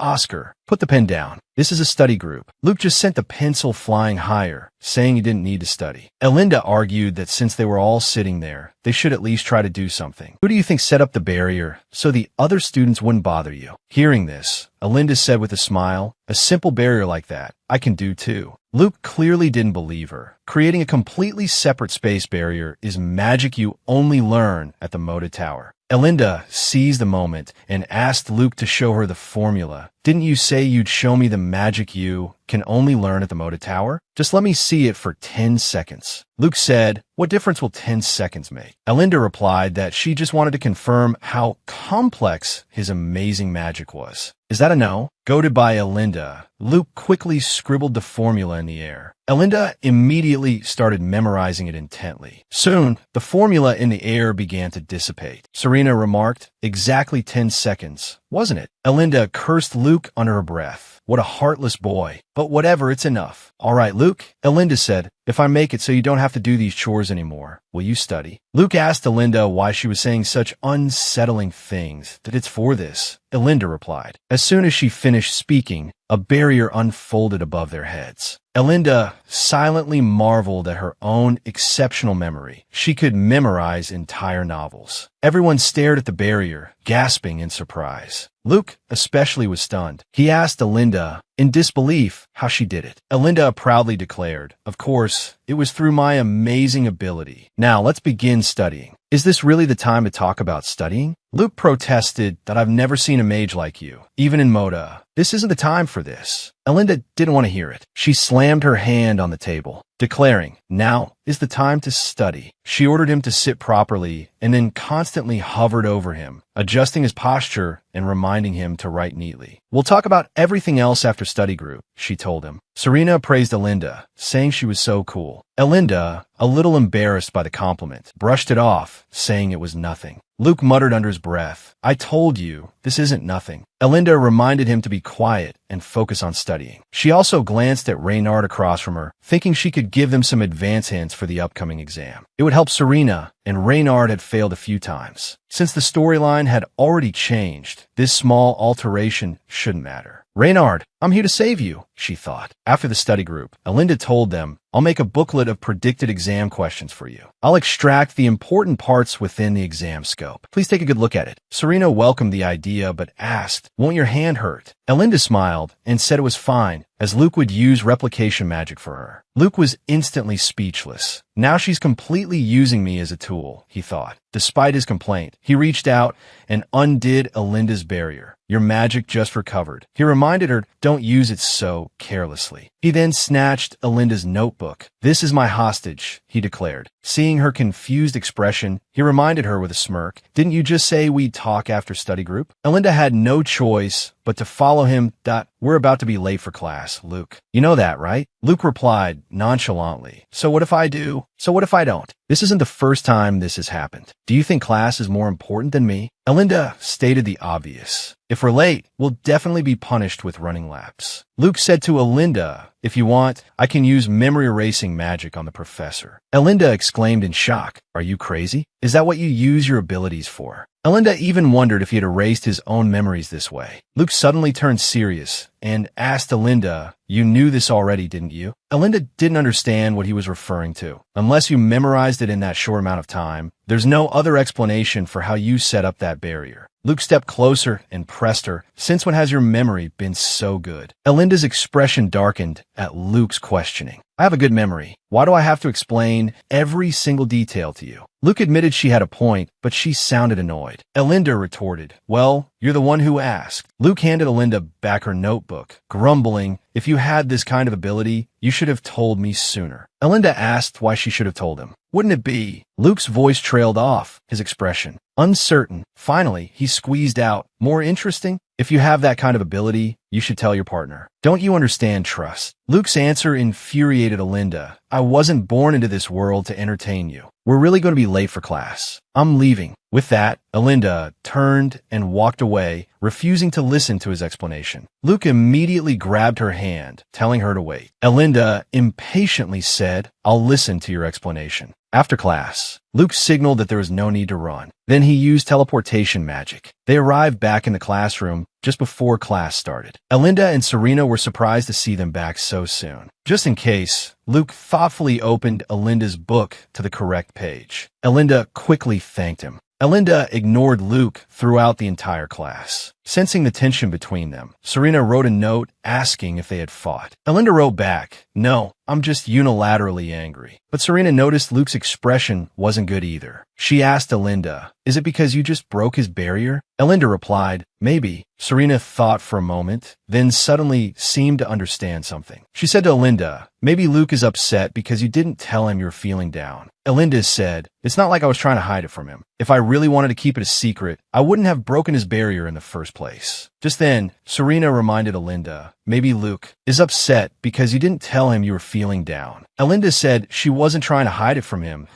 Oscar, put the pen down. This is a study group. Luke just sent the pencil flying higher, saying he didn't need to study. Alinda argued that since they were all sitting there, they should at least try to do something. Who do you think set up the barrier so the other students wouldn't bother you? Hearing this, Alinda said with a smile, a simple barrier like that, I can do too. Luke clearly didn't believe her. Creating a completely separate space barrier is magic you only learn at the Moda Tower. Alinda seized the moment and asked Luke to show her the formula. Didn't you say you'd show me the magic you can only learn at the Moda Tower? Just let me see it for 10 seconds. Luke said, what difference will 10 seconds make? Alinda replied that she just wanted to confirm how complex his amazing magic was. Is that a no? Goaded by Alinda, Luke quickly scribbled the formula in the air. Alinda immediately started memorizing it intently. Soon, the formula in the air began to dissipate. Serena remarked, exactly 10 seconds, wasn't it? Alinda cursed Luke under her breath. What a heartless boy. But whatever, it's enough. All right, Luke, Alinda said, if I make it so you don't have to do these chores anymore, will you study? Luke asked Alinda why she was saying such unsettling things, that it's for this. Alinda replied. As soon as she finished speaking, a barrier unfolded above their heads. Alinda silently marveled at her own exceptional memory. She could memorize entire novels. Everyone stared at the barrier, gasping in surprise. Luke especially was stunned. He asked Alinda, in disbelief, how she did it. Alinda proudly declared, of course, it was through my amazing ability. Now let's begin studying. Is this really the time to talk about studying? Luke protested that I've never seen a mage like you, even in Moda. This isn't the time for this. Alinda didn't want to hear it. She slammed her hand on the table, declaring, now is the time to study. She ordered him to sit properly and then constantly hovered over him, adjusting his posture and reminding him to write neatly. We'll talk about everything else after study group, she told him. Serena praised Alinda, saying she was so cool. Alinda, a little embarrassed by the compliment, brushed it off, saying it was nothing. Luke muttered under his breath, I told you, this isn't nothing. Alinda reminded him to be quiet and focus on studying. She also glanced at Reynard across from her, thinking she could give them some advance hints for the upcoming exam. It would help Serena, and Reynard had failed a few times. Since the storyline had already changed, this small alteration shouldn't matter. Reynard, I'm here to save you, she thought. After the study group, Alinda told them, I'll make a booklet of predicted exam questions for you. I'll extract the important parts within the exam scope. Please take a good look at it. Serena welcomed the idea, but asked, won't your hand hurt? Alinda smiled and said it was fine, as Luke would use replication magic for her. Luke was instantly speechless. Now she's completely using me as a tool, he thought. Despite his complaint, he reached out and undid Alinda's barrier. Your magic just recovered. He reminded her, don't use it so carelessly. He then snatched Alinda's notebook. This is my hostage, he declared. Seeing her confused expression, he reminded her with a smirk, didn't you just say we'd talk after study group? Alinda had no choice but to follow him. We're about to be late for class, Luke. You know that, right? Luke replied nonchalantly. So what if I do? So what if I don't? This isn't the first time this has happened. Do you think class is more important than me? Elinda stated the obvious. If we're late, we'll definitely be punished with running laps. Luke said to Elinda, if you want, I can use memory erasing magic on the professor. Elinda exclaimed in shock. Are you crazy? Is that what you use your abilities for? Elinda even wondered if he had erased his own memories this way. Luke suddenly turned serious and asked Elinda, you knew this already, didn't you? Elinda didn't understand what he was referring to. Unless you memorized it in that short amount of time, there's no other explanation for how you set up that barrier. Luke stepped closer and pressed her. Since when has your memory been so good? Elinda's expression darkened at Luke's questioning. I have a good memory. Why do I have to explain every single detail to you? Luke admitted she had a point, but she sounded annoyed. Elinda retorted, well, you're the one who asked. Luke handed Elinda back her notebook, grumbling, if you had this kind of ability, you should have told me sooner. Elinda asked why she should have told him. Wouldn't it be? Luke's voice trailed off, his expression uncertain. Finally, he squeezed out, more interesting? If you have that kind of ability, you should tell your partner. Don't you understand trust? Luke's answer infuriated Elinda. I wasn't born into this world to entertain you. We're really going to be late for class. I'm leaving. With that, Elinda turned and walked away, refusing to listen to his explanation. Luke immediately grabbed her hand, telling her to wait. Elinda impatiently said, I'll listen to your explanation. After class, Luke signaled that there was no need to run. Then he used teleportation magic. They arrived back in the classroom just before class started. Elinda and Serena were surprised to see them back so soon. Just in case, Luke thoughtfully opened Elinda's book to the correct page. Elinda quickly thanked him. Elinda ignored Luke throughout the entire class. Sensing the tension between them, Serena wrote a note asking if they had fought. Elinda wrote back, no, I'm just unilaterally angry. But Serena noticed Luke's expression wasn't good either. She asked Elinda, is it because you just broke his barrier? Elinda replied, maybe. Serena thought for a moment, then suddenly seemed to understand something. She said to Elinda, maybe Luke is upset because you didn't tell him you're feeling down. Elinda said, it's not like I was trying to hide it from him. If I really wanted to keep it a secret, I wouldn't have broken his barrier in the first place. Just then, Serena reminded Elinda, maybe Luke is upset because you didn't tell him you were feeling down. Elinda said she wasn't trying to hide it from him.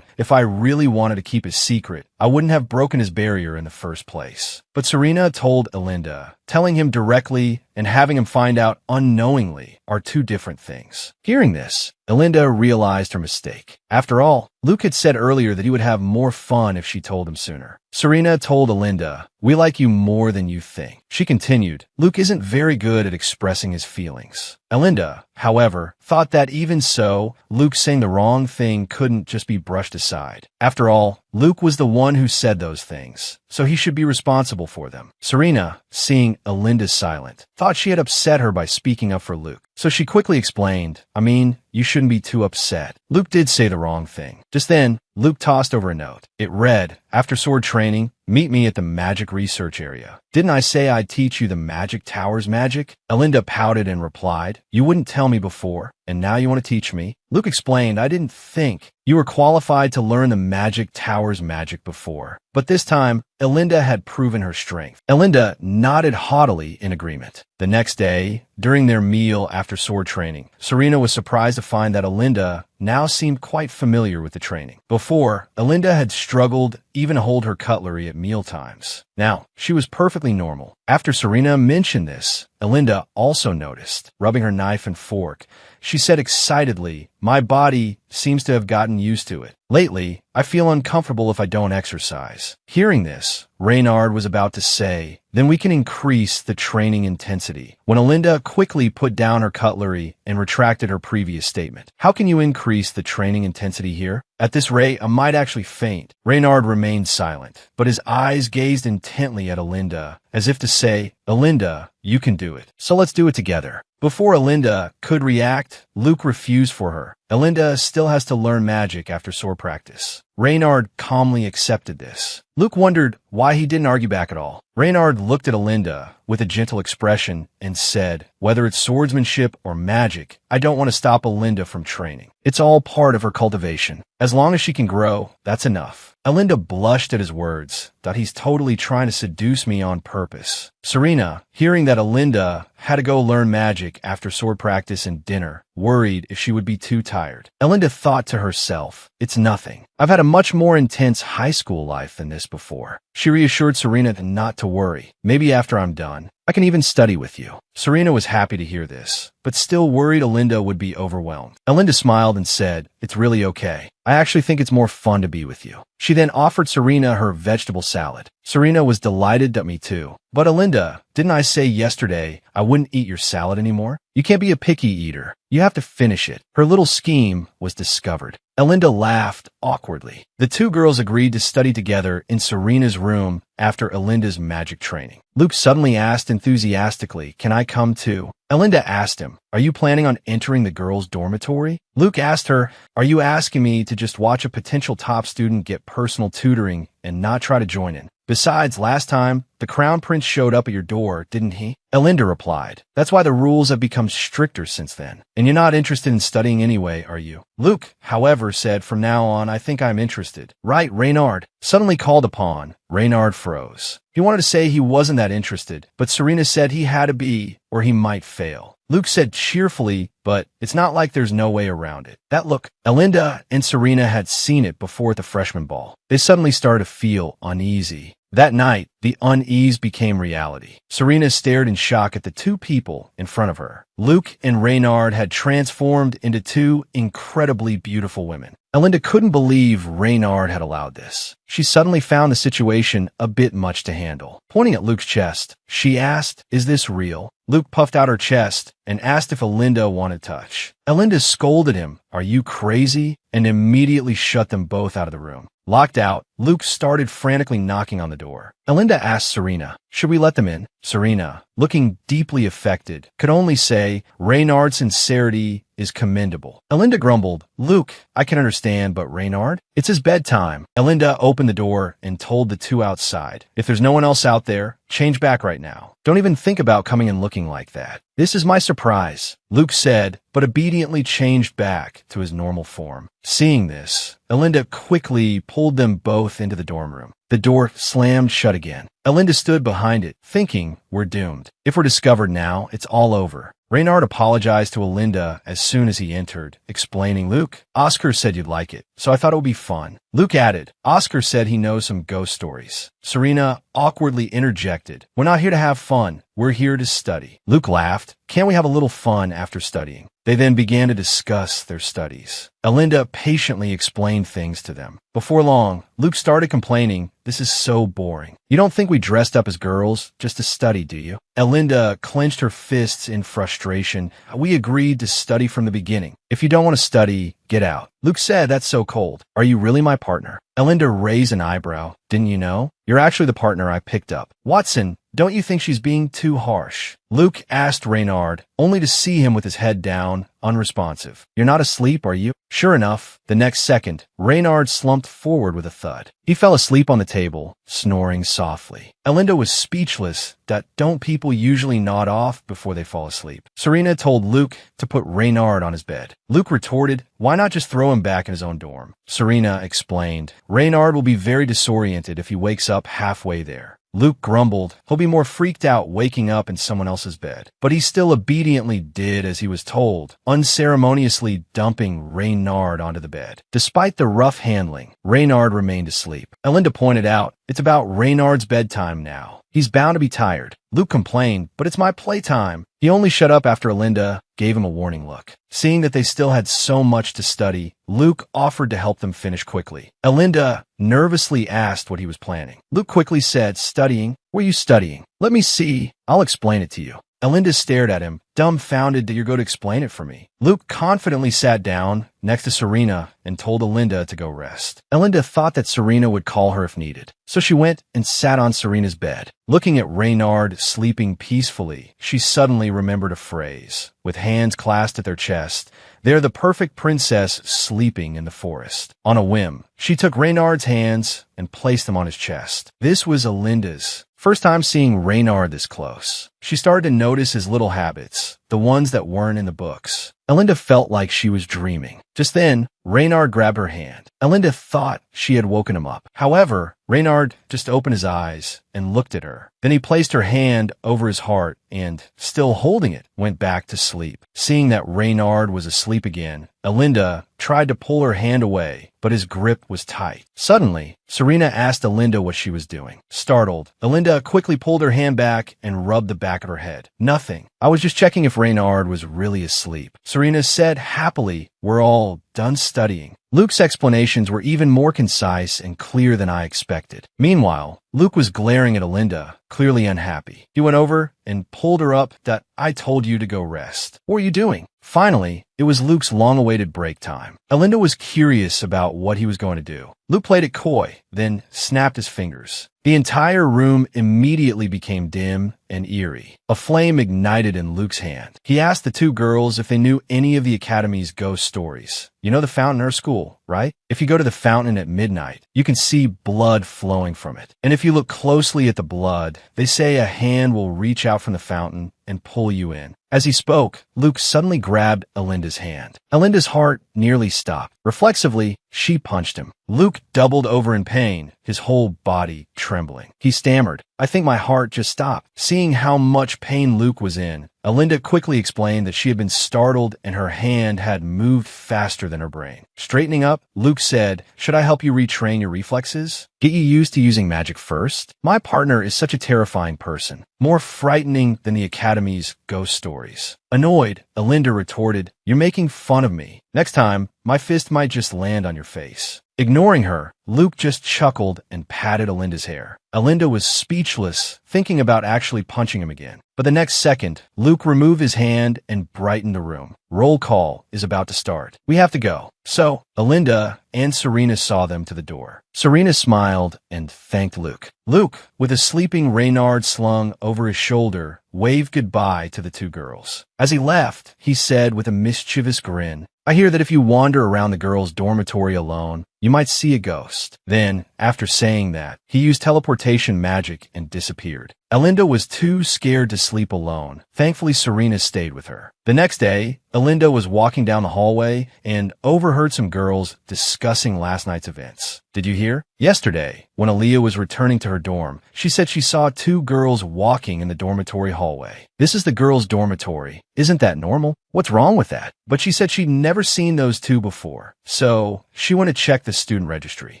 If I really wanted to keep it secret, I wouldn't have broken his barrier in the first place. But Serena told Elinda, telling him directly and having him find out unknowingly are two different things. Hearing this, Elinda realized her mistake. After all, Luke had said earlier that he would have more fun if she told him sooner. Serena told Elinda, we like you more than you think. She continued, Luke isn't very good at expressing his feelings. Elinda, however, thought that even so, Luke saying the wrong thing couldn't just be brushed aside. After all, Luke was the one who said those things, so he should be responsible for them. Serena, seeing Elinda silent, thought she had upset her by speaking up for Luke. So she quickly explained, I mean, you shouldn't be too upset. Luke did say the wrong thing. Just then, Luke tossed over a note. It read, after sword training, meet me at the magic research area. Didn't I say I'd teach you the magic tower's magic? Elinda pouted and replied, you wouldn't tell me before, and now you want to teach me? Luke explained, I didn't think you were qualified to learn the magic tower's magic before. But this time, Elinda had proven her strength. Elinda nodded haughtily in agreement. The next day, during their meal after sword training, Serena was surprised to find that Elinda now seemed quite familiar with the training. Before, Elinda had struggled even to hold her cutlery at meal times. Now, she was perfectly normal. After Serena mentioned this, Elinda also noticed, rubbing her knife and fork. She said excitedly, my body seems to have gotten used to it. Lately, I feel uncomfortable if I don't exercise. Hearing this, Reynard was about to say, then we can increase the training intensity, when Elinda quickly put down her cutlery and retracted her previous statement. How can you increase the training intensity here? At this rate, I might actually faint. Reynard remained silent, but his eyes gazed intently at Elinda, as if to say, Elinda, you can do it. So let's do it together. Before Elinda could react, Luke refused for her. Elinda still has to learn magic after sword practice. Reynard calmly accepted this. Luke wondered why he didn't argue back at all. Reynard looked at Alinda with a gentle expression and said, "Whether it's swordsmanship or magic, I don't want to stop Alinda from training. It's all part of her cultivation. As long as she can grow, that's enough." Alinda blushed at his words, thought he's totally trying to seduce me on purpose. Serena, hearing that Alinda had to go learn magic after sword practice and dinner, worried if she would be too tired. Alinda thought to herself, "It's nothing. I've had a much more intense high school life than this before." She reassured Serena not to worry. "Maybe after I'm done, I can even study with you." Serena was happy to hear this, but still worried Alinda would be overwhelmed. Alinda smiled and said, "It's really okay. I actually think it's more fun to be with you." She then offered Serena her vegetable salad. Serena was delighted that me too. "But Alinda, didn't I say yesterday I wouldn't eat your salad anymore? You can't be a picky eater. You have to finish it." Her little scheme was discovered. Alinda laughed awkwardly. The two girls agreed to study together in Serena's room after Alinda's magic training. Luke suddenly asked enthusiastically, "Can I come too?" Alinda asked him, "Are you planning on entering the girls' dormitory?" Luke asked her, "Are you asking me to just watch a potential top student get personal tutoring and not try to join in? Besides, last time, the Crown Prince showed up at your door, didn't he?" Alinda replied, "That's why the rules have become stricter since then. And you're not interested in studying anyway, are you?" Luke, however, said, "From now on, I think I'm interested." "Right, Reynard." Suddenly called upon, Reynard froze. He wanted to say he wasn't that interested, but Serena said he had to be, or he might fail. Luke said cheerfully, "But it's not like there's no way around it." That look, Alinda and Serena had seen it before at the freshman ball. They suddenly started to feel uneasy. That night, the unease became reality. Serena stared in shock at the two people in front of her. Luke and Reynard had transformed into two incredibly beautiful women. Alinda couldn't believe Reynard had allowed this. She suddenly found the situation a bit much to handle. Pointing at Luke's chest, she asked, "Is this real?" Luke puffed out her chest and asked if Alinda wanted touch. Alinda scolded him, "Are you crazy?" and immediately shut them both out of the room. Locked out, Luke started frantically knocking on the door. Alinda asked Serena, "Should we let them in?" Serena, looking deeply affected, could only say, "Reynard's sincerity is commendable." Alinda grumbled, "Luke, I can understand, but Reynard? It's his bedtime." Alinda opened the door and told the two outside, "If there's no one else out there, change back right now. Don't even think about coming and looking like that. This is my surprise," Luke said, but obediently changed back to his normal form. Seeing this, Alinda quickly pulled them both into the dorm room. The door slammed shut again. Alinda stood behind it, thinking, "We're doomed. If we're discovered now, it's all over." Reynard apologized to Alinda as soon as he entered, explaining, "Luke, Oscar said you'd like it, so I thought it would be fun." Luke added, "Oscar said he knows some ghost stories." Serena awkwardly interjected, "We're not here to have fun. We're here to study." Luke laughed, "Can't we have a little fun after studying?" They then began to discuss their studies. Alinda patiently explained things to them. Before long, Luke started complaining, "This is so boring. You don't think we dressed up as girls just to study, do you?" Alinda clenched her fists in frustration. "We agreed to study from the beginning. If you don't want to study, get out." Luke said, "That's so cold. Are you really my partner?" Alinda raised an eyebrow. "Didn't you know? You're actually the partner I picked up." "Watson, don't you think she's being too harsh?" Luke asked Reynard, only to see him with his head down, unresponsive. "You're not asleep, are you?" Sure enough, the next second, Reynard slumped forward with a thud. He fell asleep on the table, snoring softly. Alinda was speechless. Don't people usually nod off before they fall asleep? Serena told Luke to put Reynard on his bed. Luke retorted, "Why not just throw him back in his own dorm?" Serena explained, "Reynard will be very disoriented if he wakes up halfway there." Luke grumbled, "He'll be more freaked out waking up in someone else's bed." But he still obediently did as he was told, unceremoniously dumping Reynard onto the bed. Despite the rough handling, Reynard remained asleep. Alinda pointed out, "It's about Reynard's bedtime now. He's bound to be tired." Luke complained, "But it's my playtime." He only shut up after Alinda gave him a warning look. Seeing that they still had so much to study, Luke offered to help them finish quickly. Alinda nervously asked what he was planning. Luke quickly said, "Studying? What are you studying?" "Let me see. I'll explain it to you." Elinda stared at him, dumbfounded that you're going to explain it for me. Luke confidently sat down next to Serena and told Elinda to go rest. Elinda thought that Serena would call her if needed, so she went and sat on Serena's bed. Looking at Reynard sleeping peacefully, she suddenly remembered a phrase. With hands clasped at their chest, they're the perfect princess sleeping in the forest. On a whim, she took Reynard's hands and placed them on his chest. This was Elinda's first time seeing Reynard this close. She started to notice his little habits, the ones that weren't in the books. Elinda felt like she was dreaming. Just then, Reynard grabbed her hand. Elinda thought she had woken him up. However, Reynard just opened his eyes and looked at her. Then he placed her hand over his heart and, still holding it, went back to sleep. Seeing that Reynard was asleep again, Elinda tried to pull her hand away, but his grip was tight. Suddenly, Serena asked Elinda what she was doing. Startled, Elinda quickly pulled her hand back and rubbed the back of her head. Nothing. I was just checking if Reynard was really asleep. Serena said happily, we're all done studying. Luke's explanations were even more concise and clear than I expected. Meanwhile, Luke was glaring at Elinda, clearly unhappy. He went over and pulled her up. That I told you to go rest. What are you doing? Finally, it was Luke's long-awaited break time. Elinda was curious about what he was going to do. Luke played it coy, then snapped his fingers. The entire room immediately became dim and eerie. A flame ignited in Luke's hand. He asked the two girls if they knew any of the Academy's ghost stories. You know the fountain in our school, right? If you go to the fountain at midnight, you can see blood flowing from it. And if you look closely at the blood, they say a hand will reach out from the fountain and pull you in. As he spoke, Luke suddenly grabbed Elinda's hand. Elinda's heart nearly stopped. Reflexively, she punched him. Luke doubled over in pain, his whole body trembling. He stammered, I think my heart just stopped. Seeing how much pain Luke was in, Elinda quickly explained that she had been startled and her hand had moved faster than her brain. Straightening up, Luke said, should I help you retrain your reflexes? Get you used to using magic first? My partner is such a terrifying person, more frightening than the Academy's ghost stories. Annoyed, Elinda retorted, you're making fun of me. Next time, my fist might just land on your face. Ignoring her, Luke just chuckled and patted Elinda's hair. Elinda was speechless, thinking about actually punching him again. But the next second, Luke removed his hand and brightened the room. Roll call is about to start. We have to go. So, Elinda and Serena saw them to the door. Serena smiled and thanked Luke. Luke, with a sleeping Reynard slung over his shoulder, waved goodbye to the two girls. As he left, he said with a mischievous grin, I hear that if you wander around the girls' dormitory alone, you might see a ghost. Then, after saying that, he used teleportation magic and disappeared. Elinda was too scared to sleep alone. Thankfully, Serena stayed with her. The next day, Elinda was walking down the hallway and overheard some girls discussing last night's events. Did you hear? Yesterday, when Aaliyah was returning to her dorm, she said she saw two girls walking in the dormitory hallway. This is the girls' dormitory. Isn't that normal? What's wrong with that? But she said she'd never seen those two before. So, she went to check the student registry.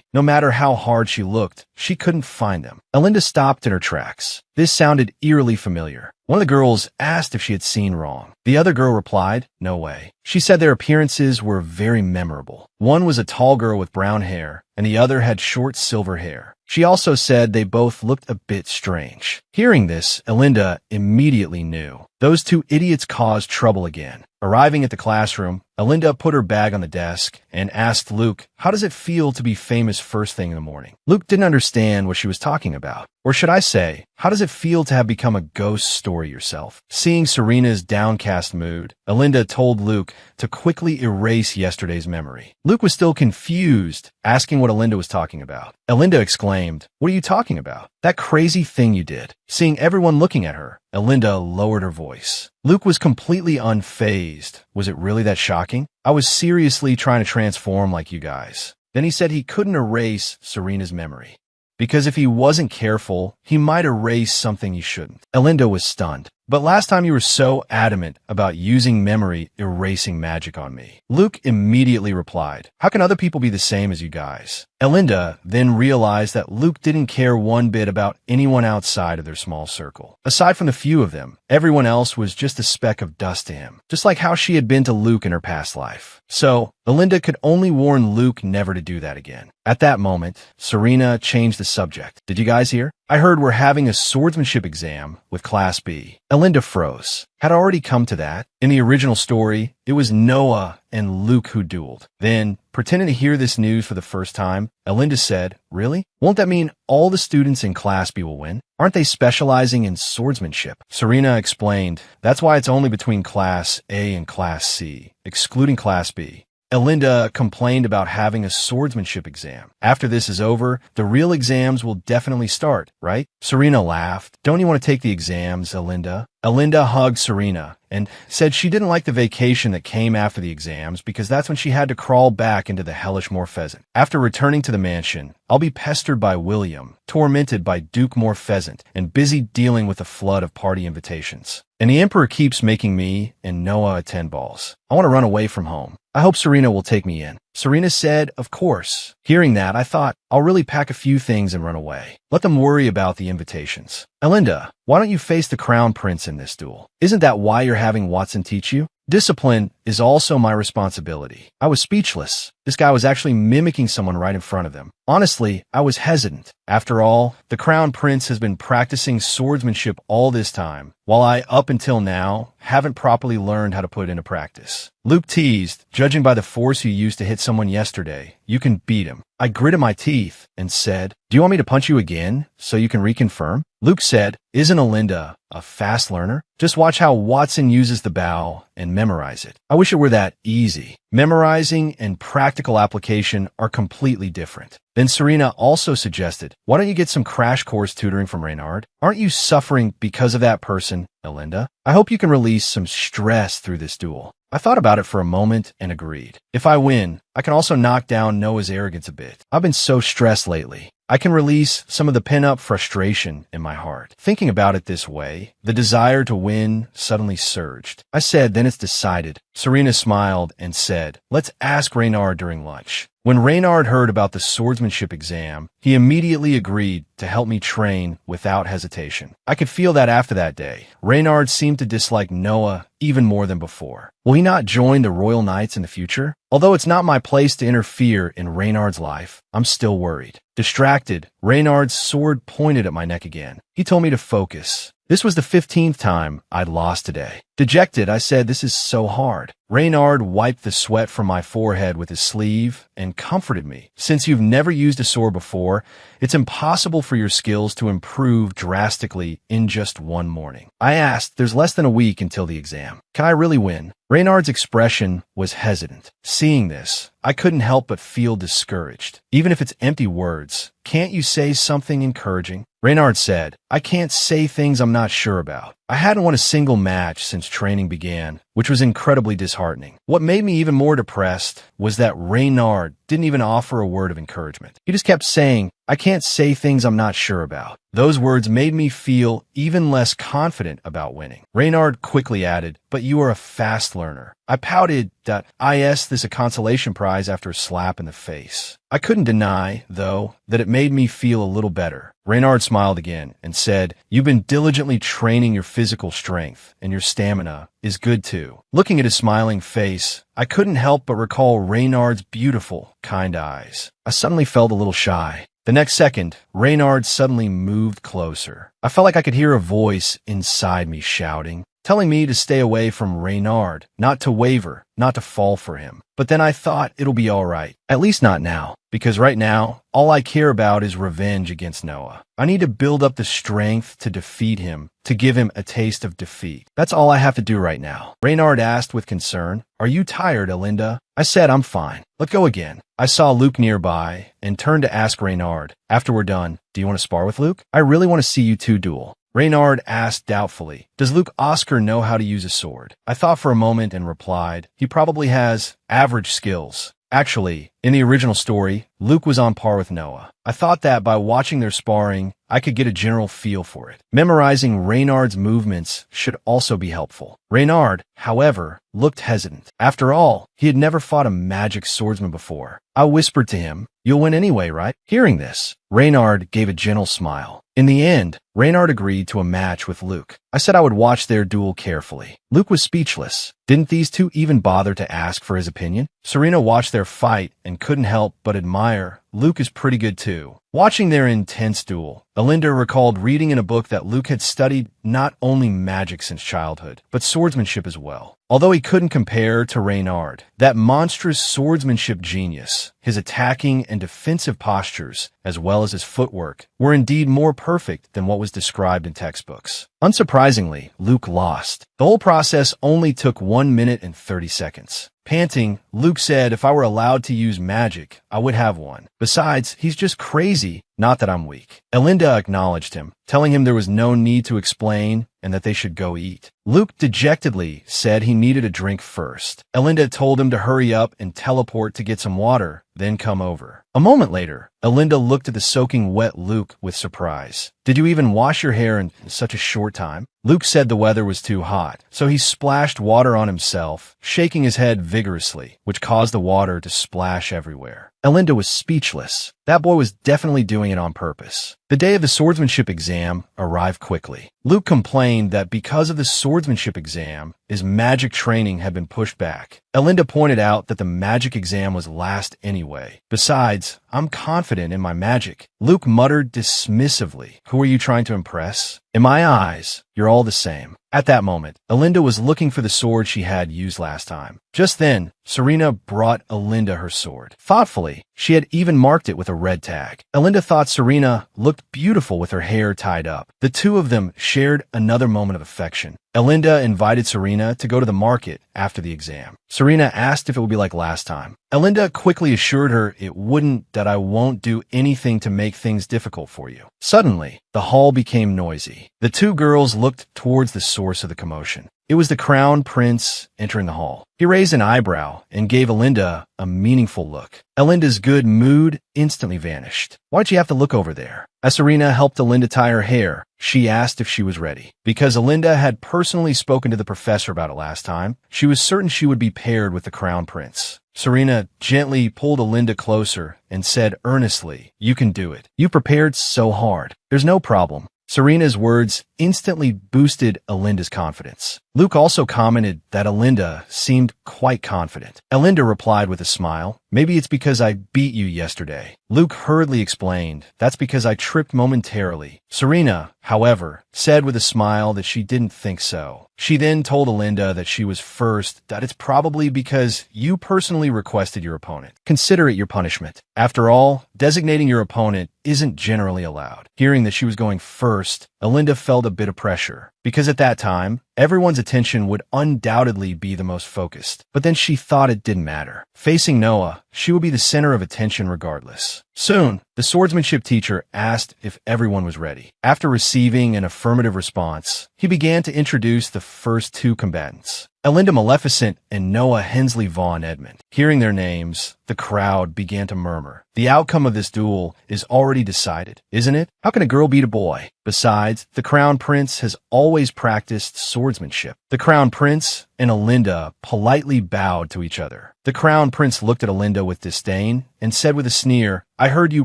No matter how hard she looked, she couldn't find them. Elinda stopped in her tracks. This sounded eerily familiar. One of the girls asked if she had seen wrong. The other girl replied, no way. She said their appearances were very memorable. One was a tall girl with brown hair, and the other had short silver hair. She also said they both looked a bit strange. Hearing this, Elinda immediately knew. Those two idiots caused trouble again. Arriving at the classroom, Elinda put her bag on the desk and asked Luke, how does it feel to be famous first thing in the morning? Luke didn't understand what she was talking about. Or should I say, how does it feel to have become a ghost story yourself? Seeing Serena's downcast mood, Elinda told Luke to quickly erase yesterday's memory. Luke was still confused, asking what Elinda was talking about. Elinda exclaimed, what are you talking about? That crazy thing you did. Seeing everyone looking at her, Elinda lowered her voice. Luke was completely unfazed. Was it really that shocking? I was seriously trying to transform like you guys. Then he said he couldn't erase Serena's memory, because if he wasn't careful, he might erase something he shouldn't. Elinda was stunned. But last time you were so adamant about using memory erasing magic on me. Luke immediately replied, how can other people be the same as you guys? Elinda then realized that Luke didn't care one bit about anyone outside of their small circle. Aside from the few of them, everyone else was just a speck of dust to him, just like how she had been to Luke in her past life. So, Elinda could only warn Luke never to do that again. At that moment, Serena changed the subject. Did you guys hear? I heard we're having a swordsmanship exam with Class B. Elinda froze. Had already come to that. In the original story, it was Noah and Luke who dueled. Then, pretending to hear this news for the first time, Elinda said, "Really? Won't that mean all the students in Class B will win? Aren't they specializing in swordsmanship?" Serena explained, "That's why it's only between Class A and Class C, excluding Class B." Elinda complained about having a swordsmanship exam. "After this is over, the real exams will definitely start, right?" Serena laughed. "Don't you want to take the exams, Elinda?" Elinda hugged Serena and said she didn't like the vacation that came after the exams because that's when she had to crawl back into the hellish Morpheasant. "After returning to the mansion, I'll be pestered by William, tormented by Duke Morpheasant, and busy dealing with a flood of party invitations. And the Emperor keeps making me and Noah attend balls. I want to run away from home. I hope Serena will take me in." Serena said, "Of course." Hearing that, I thought, I'll really pack a few things and run away. Let them worry about the invitations. "Elinda, why don't you face the Crown Prince in this duel? Isn't that why you're having Watson teach you?" "Discipline is also my responsibility." I was speechless. This guy was actually mimicking someone right in front of them. Honestly, I was hesitant. After all, the Crown Prince has been practicing swordsmanship all this time, while I, up until now, haven't properly learned how to put it into practice. Luke teased, "Judging by the force you used to hit someone yesterday, you can beat him." I gritted my teeth and said, "Do you want me to punch you again so you can reconfirm?" Luke said, "Isn't Elinda a fast learner? Just watch how Watson uses the bow and memorize it." I wish it were that easy. Memorizing and practical application are completely different. Then Serena also suggested, "Why don't you get some crash course tutoring from Reynard? Aren't you suffering because of that person, Elinda? I hope you can release some stress through this duel." I thought about it for a moment and agreed. If I win, I can also knock down Noah's arrogance a bit. I've been so stressed lately. I can release some of the pent-up frustration in my heart. Thinking about it this way, the desire to win suddenly surged. I said, "Then it's decided." Serena smiled and said, "Let's ask Reynard during lunch." When Reynard heard about the swordsmanship exam, he immediately agreed to help me train without hesitation. I could feel that after that day. Reynard seemed to dislike Noah even more than before. Will he not join the Royal Knights in the future? Although it's not my place to interfere in Reynard's life, I'm still worried. Distracted, Reynard's sword pointed at my neck again. He told me to focus. This was the 15th time I'd lost today. Dejected, I said, "This is so hard." Reynard wiped the sweat from my forehead with his sleeve and comforted me. "Since you've never used a sword before, it's impossible for your skills to improve drastically in just one morning." I asked, "There's less than a week until the exam. Can I really win?" Reynard's expression was hesitant. Seeing this, I couldn't help but feel discouraged. "Even if it's empty words, can't you say something encouraging?" Reynard said, "I can't say things I'm not sure about. I hadn't won a single match since training began, which was incredibly disheartening. What made me even more depressed was that Reynard didn't even offer a word of encouragement. He just kept saying, 'I can't say things I'm not sure about.' Those words made me feel even less confident about winning." Reynard quickly added, "But you are a fast learner." I pouted that I asked this a consolation prize after a slap in the face. I couldn't deny, though, that it made me feel a little better. Reynard smiled again and said, "You've been diligently training your physical strength, and your stamina is good too." Looking at his smiling face, I couldn't help but recall Reynard's beautiful, kind eyes. I suddenly felt a little shy. The next second, Reynard suddenly moved closer. I felt like I could hear a voice inside me shouting, telling me to stay away from Reynard, not to waver, not to fall for him. But then I thought it'll be all right. At least not now, because right now, all I care about is revenge against Noah. I need to build up the strength to defeat him, to give him a taste of defeat. That's all I have to do right now. Reynard asked with concern, "Are you tired, Elinda?" I said, "I'm fine. Let's go again." I saw Luke nearby and turned to ask Reynard, "After we're done, do you want to spar with Luke? I really want to see you two duel." Reynard asked doubtfully, "Does Luke Oscar know how to use a sword?" I thought for a moment and replied, "He probably has average skills." Actually, in the original story, Luke was on par with Noah. I thought that by watching their sparring, I could get a general feel for it. Memorizing Reynard's movements should also be helpful. Reynard, however, looked hesitant. After all, he had never fought a magic swordsman before. I whispered to him, "You'll win anyway, right?" Hearing this, Reynard gave a gentle smile. In the end, Reynard agreed to a match with Luke. I said I would watch their duel carefully. Luke was speechless. Didn't these two even bother to ask for his opinion? Serena watched their fight and and couldn't help but admire. Luke is pretty good too. Watching their intense duel, Alinda recalled reading in a book that Luke had studied not only magic since childhood, but swordsmanship as well. Although he couldn't compare to Reynard, that monstrous swordsmanship genius, his attacking and defensive postures, as well as his footwork, were indeed more perfect than what was described in textbooks. Unsurprisingly, Luke lost. The whole process only took 1 minute and 30 seconds. Panting, Luke said, "If I were allowed to use magic, I would have one. Besides, he's just crazy, not that I'm weak." Alinda acknowledged him, telling him there was no need to explain and that they should go eat. Luke dejectedly said he needed a drink first. Alinda told him to hurry up and teleport to get some water, then come over. A moment later, Alinda looked at the soaking wet Luke with surprise. "Did you even wash your hair in such a short time?" Luke said the weather was too hot, so he splashed water on himself, shaking his head vigorously, which caused the water to splash everywhere. Alinda was speechless. That boy was definitely doing it on purpose. The day of the swordsmanship exam arrived quickly. Luke complained that because of the swordsmanship exam, his magic training had been pushed back. Alinda pointed out that the magic exam was last anyway. "Besides, I'm confident in my magic." Luke muttered dismissively, "Who are you trying to impress? In my eyes, you're all the same." At that moment, Alinda was looking for the sword she had used last time. Just then, Serena brought Alinda her sword. Thoughtfully, she had even marked it with a red tag. Alinda thought Serena looked beautiful with her hair tied up. The two of them shared another moment of affection. Alinda invited Serena to go to the market after the exam. Serena asked if it would be like last time. Alinda quickly assured her it wouldn't, that I won't do anything to make things difficult for you. Suddenly, the hall became noisy. The two girls looked towards the source of the commotion. It was the crown prince entering the hall. He raised an eyebrow and gave Alinda a meaningful look. Alinda's good mood instantly vanished. "Why'd you have to look over there?" As Serena helped Alinda tie her hair, she asked if she was ready. Because Alinda had personally spoken to the professor about it last time, she was certain she would be paired with the crown prince. Serena gently pulled Alinda closer and said earnestly, "You can do it. You prepared so hard. There's no problem." Serena's words instantly boosted Alinda's confidence. Luke also commented that Alinda seemed quite confident. Alinda replied with a smile, "Maybe it's because I beat you yesterday." Luke hurriedly explained, "That's because I tripped momentarily." Serena, however, said with a smile that she didn't think so. She then told Alinda that she was first, that it's probably because you personally requested your opponent. Consider it your punishment. After all, designating your opponent isn't generally allowed. Hearing that she was going first, Alinda felt a bit of pressure, because at that time, everyone's attention would undoubtedly be the most focused. But then she thought it didn't matter. Facing Noah, she would be the center of attention regardless. Soon, the swordsmanship teacher asked if everyone was ready. After receiving an affirmative response, he began to introduce the first two combatants, Alinda Maleficent and Noah Hensley Vaughn Edmund. Hearing their names, the crowd began to murmur. The outcome of this duel is already decided, isn't it? How can a girl beat a boy? Besides, the Crown Prince has always practiced swordsmanship. The Crown Prince and Alinda politely bowed to each other. The Crown Prince looked at Alinda with disdain and said with a sneer, "I heard you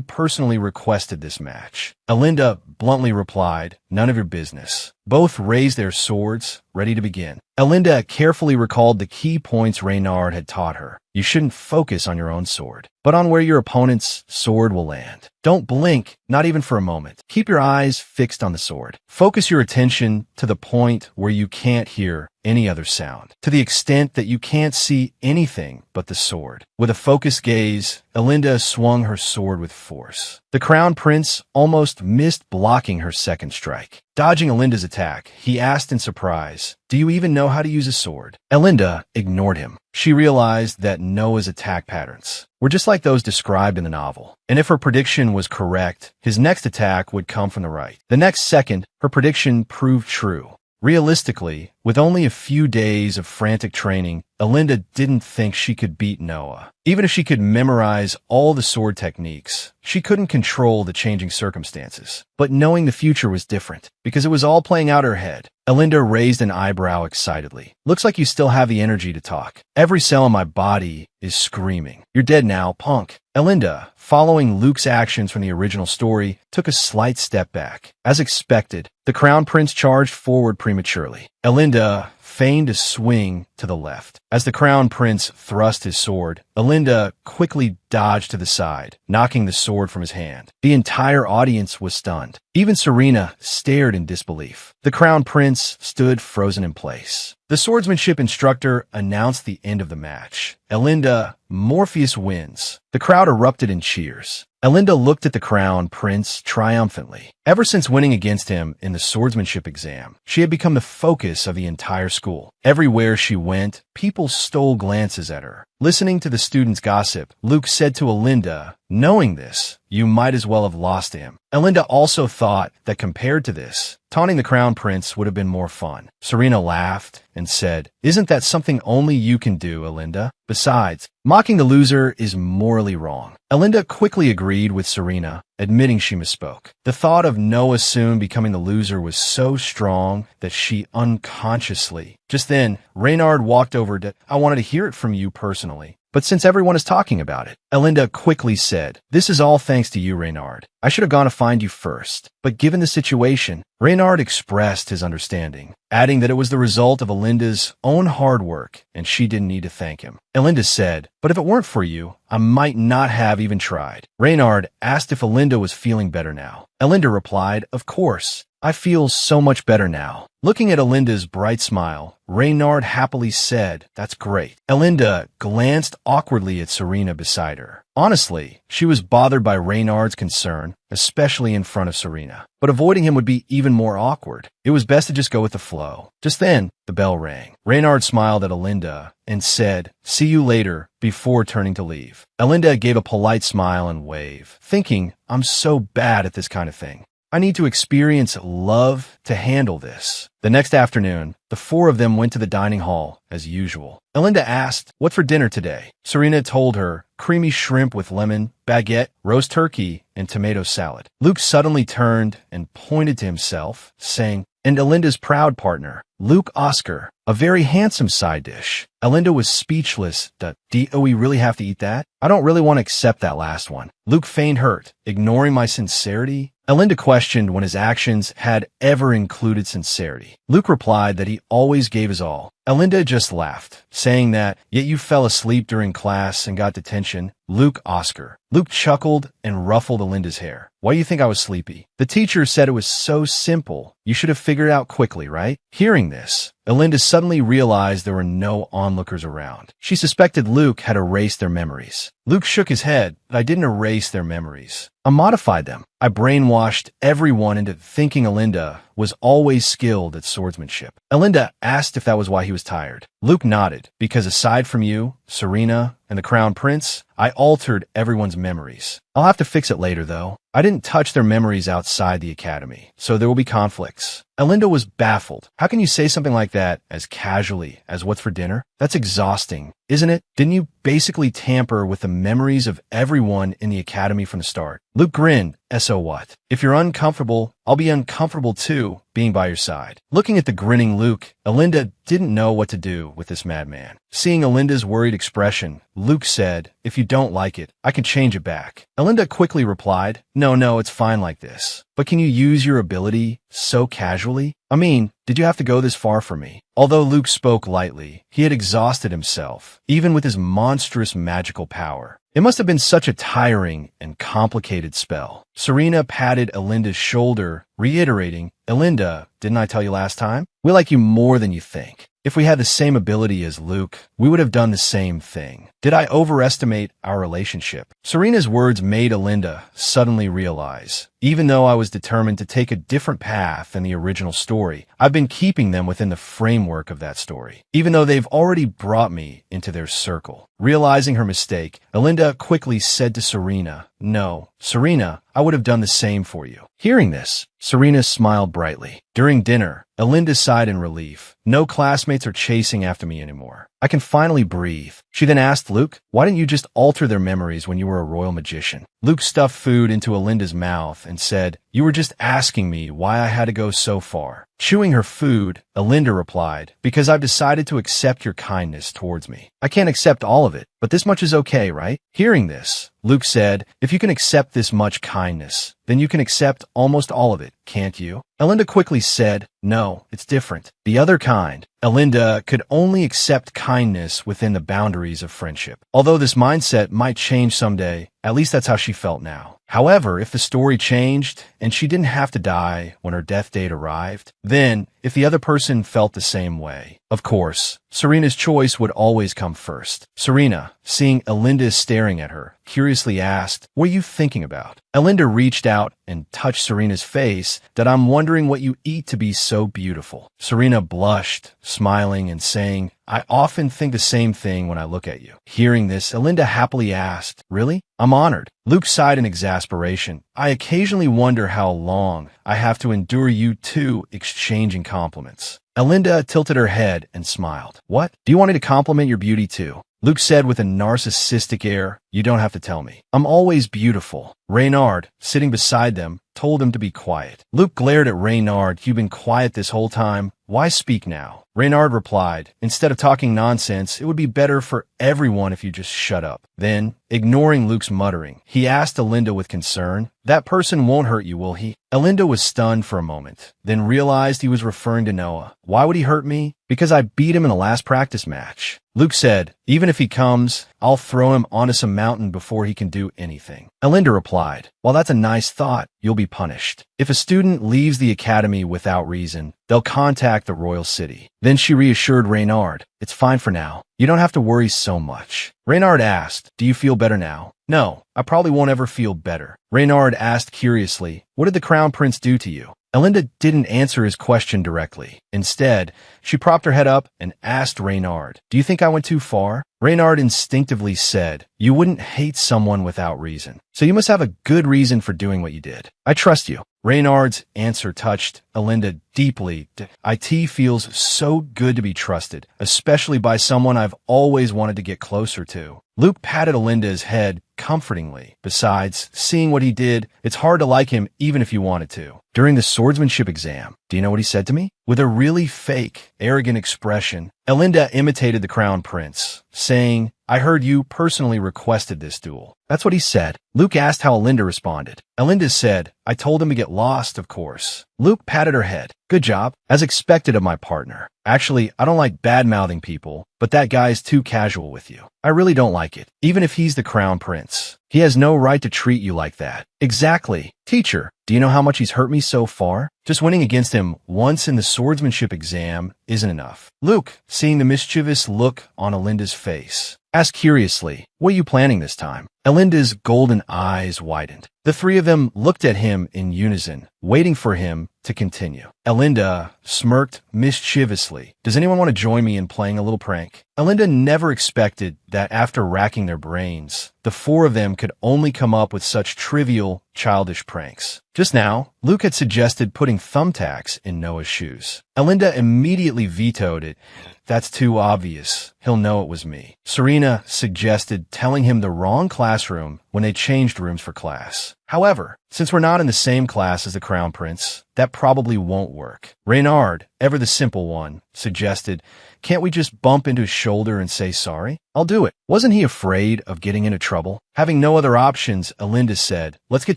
personally requested this match." Alinda bluntly replied, "None of your business." Both raised their swords, ready to begin. Alinda carefully recalled the key points Reynard had taught her. You shouldn't focus on your own sword, but on where your opponent's sword will land. Don't blink, not even for a moment. Keep your eyes fixed on the sword. Focus your attention to the point where you can't hear any other sound, to the extent that you can't see anything but the sword. With a focused gaze, Alinda swung her sword with force. The Crown Prince almost missed blocking her second strike. Dodging Alinda's attack, he asked in surprise, "Do you even know how to use a sword?" Alinda ignored him. She realized that Noah's attack patterns were just like those described in the novel. And if her prediction was correct, his next attack would come from the right. The next second, her prediction proved true. Realistically, with only a few days of frantic training, Alinda didn't think she could beat Noah. Even if she could memorize all the sword techniques, she couldn't control the changing circumstances. But knowing the future was different, because it was all playing out her head. Alinda raised an eyebrow excitedly. "Looks like you still have the energy to talk. Every cell in my body is screaming. You're dead now, punk." Alinda, following Luke's actions from the original story, took a slight step back. As expected, the Crown Prince charged forward prematurely. Alinda feigned a swing to the left. As the crown prince thrust his sword, Alinda quickly dodged to the side, knocking the sword from his hand. The entire audience was stunned. Even Serena stared in disbelief. The crown prince stood frozen in place. The swordsmanship instructor announced the end of the match. Alinda, Morpheus wins. The crowd erupted in cheers. Alinda looked at the crown prince triumphantly. Ever since winning against him in the swordsmanship exam, she had become the focus of the entire school. Everywhere she went, people stole glances at her. Listening to the students' gossip, Luke said to Alinda, "Knowing this, you might as well have lost to him." Alinda also thought that compared to this, taunting the crown prince would have been more fun. Serena laughed and said, "Isn't that something only you can do, Alinda? Besides, mocking the loser is morally wrong." Alinda quickly agreed with Serena, admitting she misspoke. The thought of Noah soon becoming the loser was so strong that she unconsciously. Just then, Reynard walked over to, "I wanted to hear it from you personally. But since everyone is talking about it," Alinda quickly said, "This is all thanks to you, Reynard. I should have gone to find you first." But given the situation, Reynard expressed his understanding, adding that it was the result of Alinda's own hard work and she didn't need to thank him. Alinda said, "But if it weren't for you, I might not have even tried." Reynard asked if Alinda was feeling better now. Alinda replied, "Of course. I feel so much better now." Looking at Alinda's bright smile, Reynard happily said, "That's great." Alinda glanced awkwardly at Serena beside her. Honestly, she was bothered by Reynard's concern, especially in front of Serena. But avoiding him would be even more awkward. It was best to just go with the flow. Just then, the bell rang. Reynard smiled at Alinda and said, "See you later," before turning to leave. Alinda gave a polite smile and wave, thinking, "I'm so bad at this kind of thing. I need to experience love to handle this." The next afternoon, the four of them went to the dining hall, as usual. Alinda asked, "What for dinner today?" Serena told her, creamy shrimp with lemon, baguette, roast turkey, and tomato salad. Luke suddenly turned and pointed to himself, saying, "And Alinda's proud partner, Luke Oscar, a very handsome side dish." Alinda was speechless. Do we really have to eat that? I don't really want to accept that last one." Luke feigned hurt, ignoring my sincerity. Alinda questioned when his actions had ever included sincerity. Luke replied that he always gave his all. Alinda just laughed, saying that, "Yet you fell asleep during class and got detention." Luke Oscar. Luke chuckled and ruffled Alinda's hair. "Why do you think I was sleepy? The teacher said it was so simple. You should have figured it out quickly, right?" Hearing this, Alinda suddenly realized there were no onlookers around. She suspected Luke had erased their memories. Luke shook his head, but I didn't erase their memories. I modified them. I brainwashed everyone into thinking Alinda was always skilled at swordsmanship. Alinda asked if that was why he was tired. Luke nodded, because aside from you, Serena, and the Crown Prince, I altered everyone's memories. I'll have to fix it later, though. I didn't touch their memories outside the academy, so there will be conflicts. Alinda was baffled. How can you say something like that as casually as "what's for dinner"? That's exhausting, isn't it? Didn't you basically tamper with the memories of everyone in the academy from the start? Luke grinned. So what? If you're uncomfortable, I'll be uncomfortable too, being by your side. Looking at the grinning Luke, Alinda didn't know what to do with this madman. Seeing Alinda's worried expression, Luke said, "If you don't like it, I can change it back." Alinda quickly replied, No, it's fine like this. But can you use your ability so casually? I mean, did you have to go this far for me?" Although Luke spoke lightly, he had exhausted himself, even with his monstrous magical power. It must have been such a tiring and complicated spell. Serena patted Alinda's shoulder, reiterating, "Alinda, didn't I tell you last time? We like you more than you think. If we had the same ability as Luke, we would have done the same thing. Did I overestimate our relationship?" Serena's words made Alinda suddenly realize, even though I was determined to take a different path than the original story, I've been keeping them within the framework of that story, even though they've already brought me into their circle. Realizing her mistake, Alinda quickly said to Serena, "No, Serena, I would have done the same for you." Hearing this, Serena smiled brightly. During dinner, Alinda sighed in relief. No classmates are chasing after me anymore. I can finally breathe. She then asked Luke, "Why didn't you just alter their memories when you were a royal magician?" Luke stuffed food into Alinda's mouth and said, You were just asking me why I had to go so far. Chewing her food, Alinda replied, because I've decided to accept your kindness towards me. I can't accept all of it, but this much is okay, right? Hearing this, Luke said, if you can accept this much kindness, then you can accept almost all of it, can't you? Alinda quickly said, no, it's different. The other kind. Alinda could only accept kindness within the boundaries of friendship. Although this mindset might change someday, at least that's how she felt now. However, if the story changed and she didn't have to die when her death date arrived, then if the other person felt the same way, of course, Serena's choice would always come first. Serena, seeing Alinda staring at her, curiously asked, what are you thinking about? Alinda reached out and touched Serena's face. That I'm wondering what you eat to be so beautiful. Serena blushed, smiling and saying, I often think the same thing when I look at you. Hearing this, Alinda happily asked, really? I'm honored. Luke sighed in exasperation. I occasionally wonder how long I have to endure you two exchanging compliments. Alinda tilted her head and smiled. What? Do you want me to compliment your beauty too? Luke said with a narcissistic air, you don't have to tell me. I'm always beautiful. Reynard, sitting beside them, told him to be quiet. Luke glared at Reynard. You've been quiet this whole time. Why speak now? Reynard replied, instead of talking nonsense, it would be better for everyone if you just shut up. Then, ignoring Luke's muttering, he asked Alinda with concern, that person won't hurt you, will he? Alinda was stunned for a moment, then realized he was referring to Noah. Why would he hurt me? Because I beat him in the last practice match. Luke said, even if he comes, I'll throw him onto some mountain before he can do anything. Alinda replied, while that's a nice thought, you'll be punished. If a student leaves the academy without reason, they'll contact the royal city. Then she reassured Reynard, it's fine for now. You don't have to worry so much. Reynard asked, do you feel better now? No, I probably won't ever feel better. Reynard asked curiously, what did the crown prince do to you? Alinda didn't answer his question directly. Instead, she propped her head up and asked Reynard, do you think I went too far? Reynard instinctively said, you wouldn't hate someone without reason. So you must have a good reason for doing what you did. I trust you. Reynard's answer touched Alinda deeply. It feels so good to be trusted, especially by someone I've always wanted to get closer to. Luke patted Alinda's head comfortingly. Besides, seeing what he did, it's hard to like him even if you wanted to. During the swordsmanship exam, do you know what he said to me? With a really fake, arrogant expression, Alinda imitated the crown prince, saying, I heard you personally requested this duel. That's what he said. Luke asked how Alinda responded. Alinda said, I told him to get lost, of course. Luke patted her head. Good job, as expected of my partner. Actually, I don't like bad-mouthing people, but that guy's too casual with you. I really don't like it, even if he's the crown prince. He has no right to treat you like that. Exactly. Teacher, do you know how much he's hurt me so far? Just winning against him once in the swordsmanship exam isn't enough. Luke, seeing the mischievous look on Alinda's face, asked curiously, what are you planning this time? Alinda's golden eyes widened. The three of them looked at him in unison, waiting for him to continue. Alinda smirked mischievously. Does anyone want to join me in playing a little prank? Alinda never expected that after racking their brains, the four of them could only come up with such trivial, childish pranks. Just now, Luke had suggested putting thumbtacks in Noah's shoes. Alinda immediately vetoed it. That's too obvious. He'll know it was me. Serena suggested telling him the wrong classroom when they changed rooms for class. However, since we're not in the same class as the crown prince, that probably won't work. Reynard, ever the simple one, suggested, can't we just bump into his shoulder and say sorry? I'll do it. Wasn't he afraid of getting into trouble? Having no other options, Alinda said, let's get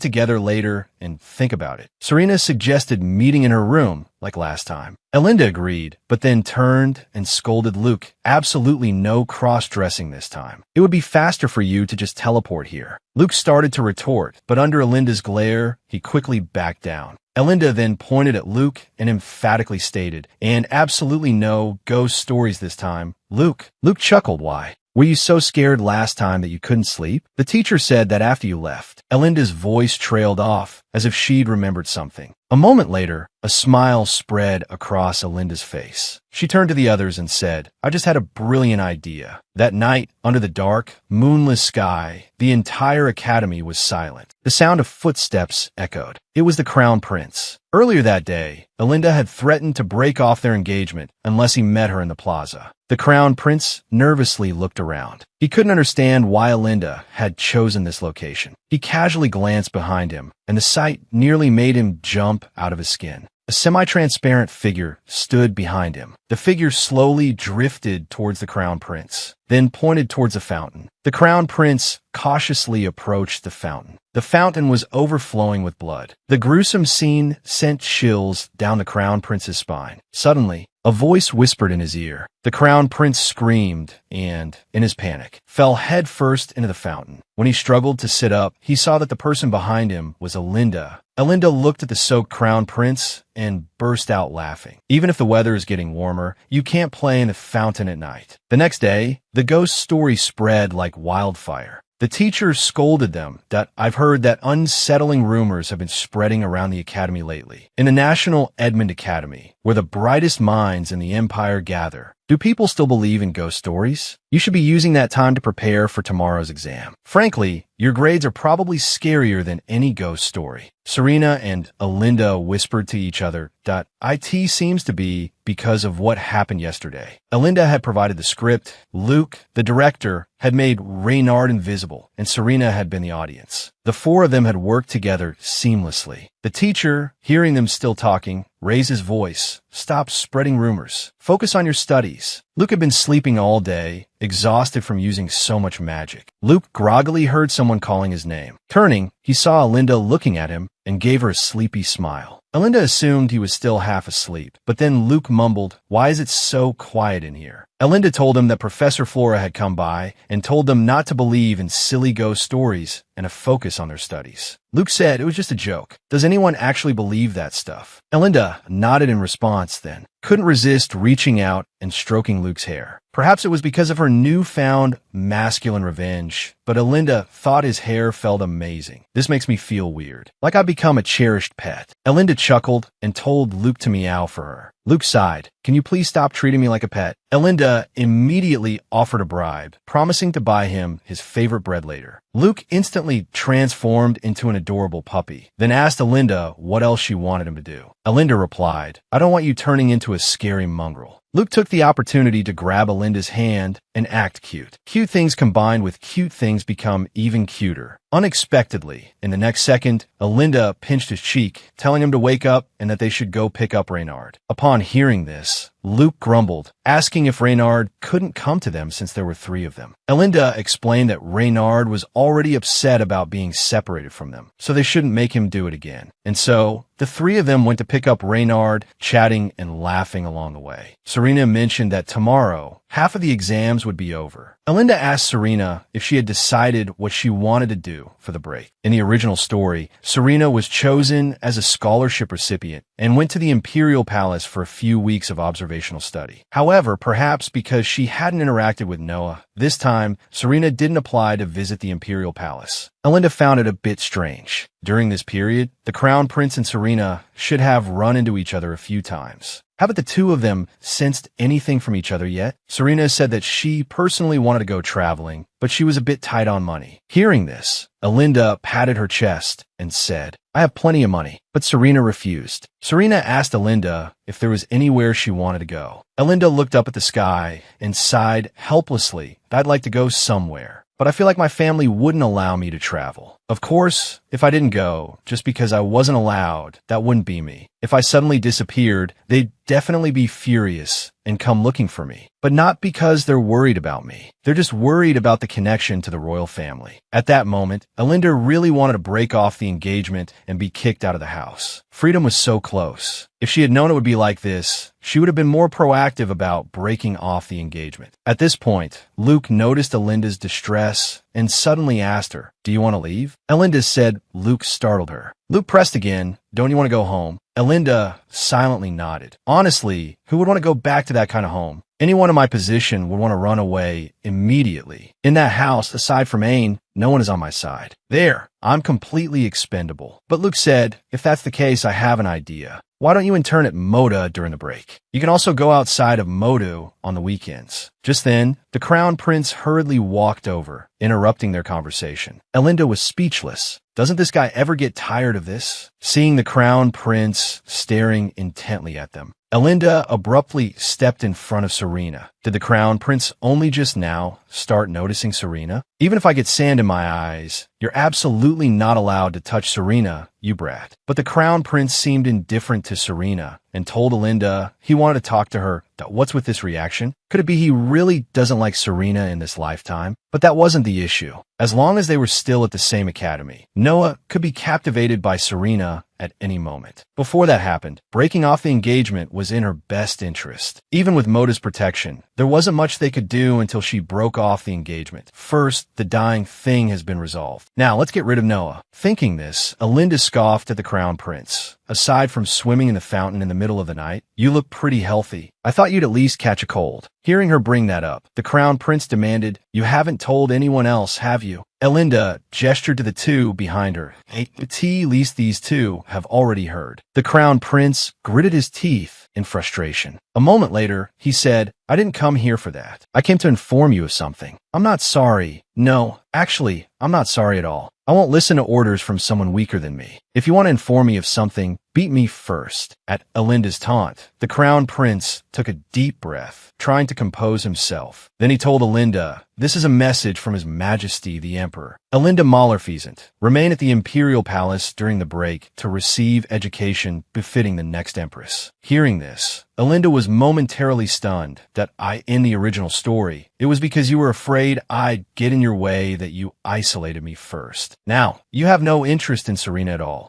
together later and think about it. Serena suggested meeting in her room, like last time. Alinda agreed, but then turned and scolded Luke. Absolutely no cross-dressing this time. It would be faster for you to just teleport here. Luke started to retort, but under Alinda's glare, he quickly backed down. Alinda then pointed at Luke and emphatically stated, and absolutely no ghost stories this time. Luke chuckled. Why? Were you so scared last time that you couldn't sleep? The teacher said that after you left. Alinda's voice trailed off, as if she'd remembered something. A moment later, A smile spread across Alinda's face. She turned to the others and said, I just had a brilliant idea. That night, under the dark, moonless sky, the entire academy was silent. The sound of footsteps echoed. It was the Crown Prince. Earlier that day, Alinda had threatened to break off their engagement unless he met her in the plaza. The Crown Prince nervously looked around. He couldn't understand why Alinda had chosen this location. He casually glanced behind him, and the sight nearly made him jump out of his skin. A semi-transparent figure stood behind him. The figure slowly drifted towards the Crown Prince, then pointed towards a fountain. The Crown Prince cautiously approached the fountain. The fountain was overflowing with blood. The gruesome scene sent chills down the Crown Prince's spine. Suddenly, a voice whispered in his ear. The Crown Prince screamed and, in his panic, fell headfirst into the fountain. When he struggled to sit up, he saw that the person behind him was Alinda. Alinda looked at the soaked Crown Prince and burst out laughing. Even if the weather is getting warmer, you can't play in the fountain at night. The next day, the ghost story spread like wildfire. The teacher scolded them that I've heard that unsettling rumors have been spreading around the academy lately. In the National Edmund Academy, where the brightest minds in the empire gather, do people still believe in ghost stories? You should be using that time to prepare for tomorrow's exam. Frankly, your grades are probably scarier than any ghost story. Serena and Alinda whispered to each other that it seems to be because of what happened yesterday. Alinda had provided the script, Luke, the director, had made Reynard invisible, and Serena had been the audience. The four of them had worked together seamlessly. The teacher, hearing them still talking, raised his voice. Stop spreading rumors. Focus on your studies. Luke had been sleeping all day, exhausted from using so much magic. Luke groggily heard someone calling his name. Turning, he saw Alinda looking at him and gave her a sleepy smile. Alinda assumed he was still half asleep, but then Luke mumbled, "Why is it so quiet in here?" Alinda told him that Professor Flora had come by and told them not to believe in silly ghost stories and to focus on their studies. Luke said it was just a joke. Does anyone actually believe that stuff? Alinda nodded in response then, couldn't resist reaching out and stroking Luke's hair. Perhaps it was because of her newfound masculine revenge, but Alinda thought his hair felt amazing. This makes me feel weird, like I've become a cherished pet. Alinda chuckled and told Luke to meow for her. Luke sighed. Can you please stop treating me like a pet? Alinda immediately offered a bribe, promising to buy him his favorite bread later. Luke instantly transformed into an adorable puppy, then asked Alinda what else she wanted him to do. Alinda replied, I don't want you turning into a scary mongrel. Luke took the opportunity to grab Alinda's hand and act cute. Cute things combined with cute things become even cuter. Unexpectedly, in the next second, Alinda pinched his cheek, telling him to wake up and that they should go pick up Reynard. Upon hearing this, Luke grumbled, asking if Reynard couldn't come to them since there were three of them. Alinda explained that Reynard was already upset about being separated from them, so they shouldn't make him do it again. And so, the three of them went to pick up Reynard, chatting and laughing along the way. Serena mentioned that tomorrow, half of the exams would be over. Alinda asked Serena if she had decided what she wanted to do for the break. In the original story, Serena was chosen as a scholarship recipient and went to the Imperial Palace for a few weeks of observational study. However, perhaps because she hadn't interacted with Noah, this time, Serena didn't apply to visit the Imperial Palace. Alinda found it a bit strange. During this period, the Crown Prince and Serena should have run into each other a few times. Haven't the two of them sensed anything from each other yet? Serena said that she personally wanted to go traveling, but she was a bit tight on money. Hearing this, Alinda patted her chest and said, I have plenty of money, but Serena refused. Serena asked Alinda if there was anywhere she wanted to go. Alinda looked up at the sky and sighed helplessly. I'd like to go somewhere, but I feel like my family wouldn't allow me to travel. Of course, if I didn't go, just because I wasn't allowed, that wouldn't be me. If I suddenly disappeared, they'd definitely be furious and come looking for me. But not because they're worried about me. They're just worried about the connection to the royal family. At that moment, Alinda really wanted to break off the engagement and be kicked out of the house. Freedom was so close. If she had known it would be like this, she would have been more proactive about breaking off the engagement. At this point, Luke noticed Alinda's distress and suddenly asked her, do you want to leave? Alinda said Luke startled her. Luke pressed again, don't you want to go home? Alinda silently nodded. Honestly, who would want to go back to that kind of home? Anyone in my position would want to run away immediately. In that house, aside from Ain, no one is on my side. There, I'm completely expendable. But Luke said, if that's the case, I have an idea. Why don't you intern at Moda during the break? You can also go outside of Modu on the weekends. Just then, the Crown Prince hurriedly walked over, interrupting their conversation. Elinda was speechless. Doesn't this guy ever get tired of this? Seeing the Crown Prince staring intently at them, Elinda abruptly stepped in front of Serena. Did the Crown Prince only just now start noticing Serena? Even if I get sand in my eyes, you're absolutely not allowed to touch Serena, you brat. But the Crown Prince seemed indifferent to Serena and told Elinda he wanted to talk to her. What's with this reaction? Could it be he really doesn't like Serena in this lifetime? But that wasn't the issue. As long as they were still at the same academy, Noah could be captivated by Serena at any moment. Before that happened, breaking off the engagement was in her best interest. Even with Moda's protection, there wasn't much they could do until she broke off the engagement. First, the dying thing has been resolved. Now, let's get rid of Noah. Thinking this, Elinda scoffed at the Crown Prince. Aside from swimming in the fountain in the middle of the night, you look pretty healthy. I thought you'd at least catch a cold. Hearing her bring that up, the Crown Prince demanded, you haven't told anyone else, have you? Elinda gestured to the two behind her. At least these two have already heard. The Crown Prince gritted his teeth in frustration. A moment later, he said, I didn't come here for that. I came to inform you of something. I'm not sorry. No, actually, I'm not sorry at all. I won't listen to orders from someone weaker than me. If you want to inform me of something, beat me first. At Elinda's taunt, the Crown Prince took a deep breath, trying to compose himself. Then he told Elinda, this is a message from His Majesty the Emperor. Elinda Mallerfeasant, remain at the Imperial Palace during the break to receive education befitting the next Empress. Hearing this, Elinda was momentarily stunned that in the original story, it was because you were afraid I'd get in your way that you isolated me first. Now, you have no interest in Serena at all.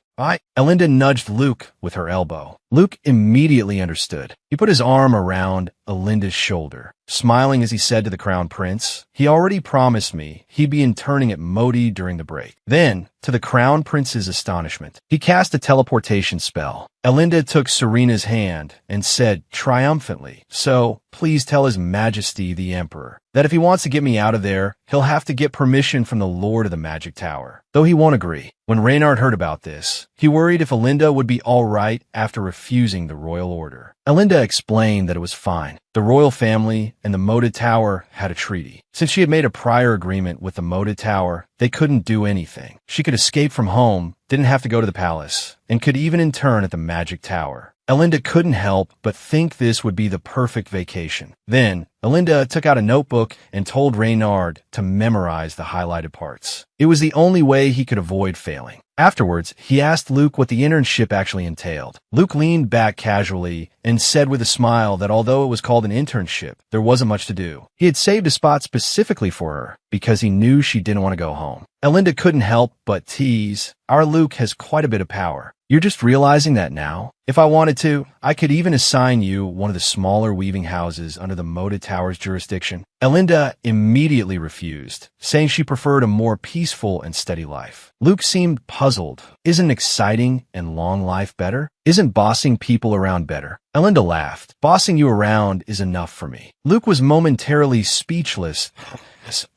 Elinda nudged Luke with her elbow. Luke immediately understood. He put his arm around Elinda's shoulder, smiling as he said to the Crown Prince, he already promised me he'd be interning at Modi during the break. Then, to the Crown Prince's astonishment, he cast a teleportation spell. Elinda took Serena's hand and said triumphantly, so please tell His Majesty the Emperor that if he wants to get me out of there, he'll have to get permission from the Lord of the Magic Tower, though he won't agree. When Reynard heard about this, he worried if Elinda would be all right after refusing the royal order. Elinda explained that it was fine. The royal family and the Moda Tower had a treaty. Since she had made a prior agreement with the Moda Tower, they couldn't do anything. She could escape from home, didn't have to go to the palace, and could even intern at the Magic Tower. Elinda couldn't help but think this would be the perfect vacation. Then, Elinda took out a notebook and told Reynard to memorize the highlighted parts. It was the only way he could avoid failing. Afterwards, he asked Luke what the internship actually entailed. Luke leaned back casually and said with a smile that although it was called an internship, there wasn't much to do. He had saved a spot specifically for her because he knew she didn't want to go home. Elinda couldn't help but tease, our Luke has quite a bit of power. You're just realizing that now? If I wanted to, I could even assign you one of the smaller weaving houses under the Moda Tower's jurisdiction. Elinda immediately refused, saying she preferred a more peaceful and steady life. Luke seemed puzzled. Isn't exciting and long life better? Isn't bossing people around better? Elinda laughed. Bossing you around is enough for me. Luke was momentarily speechless.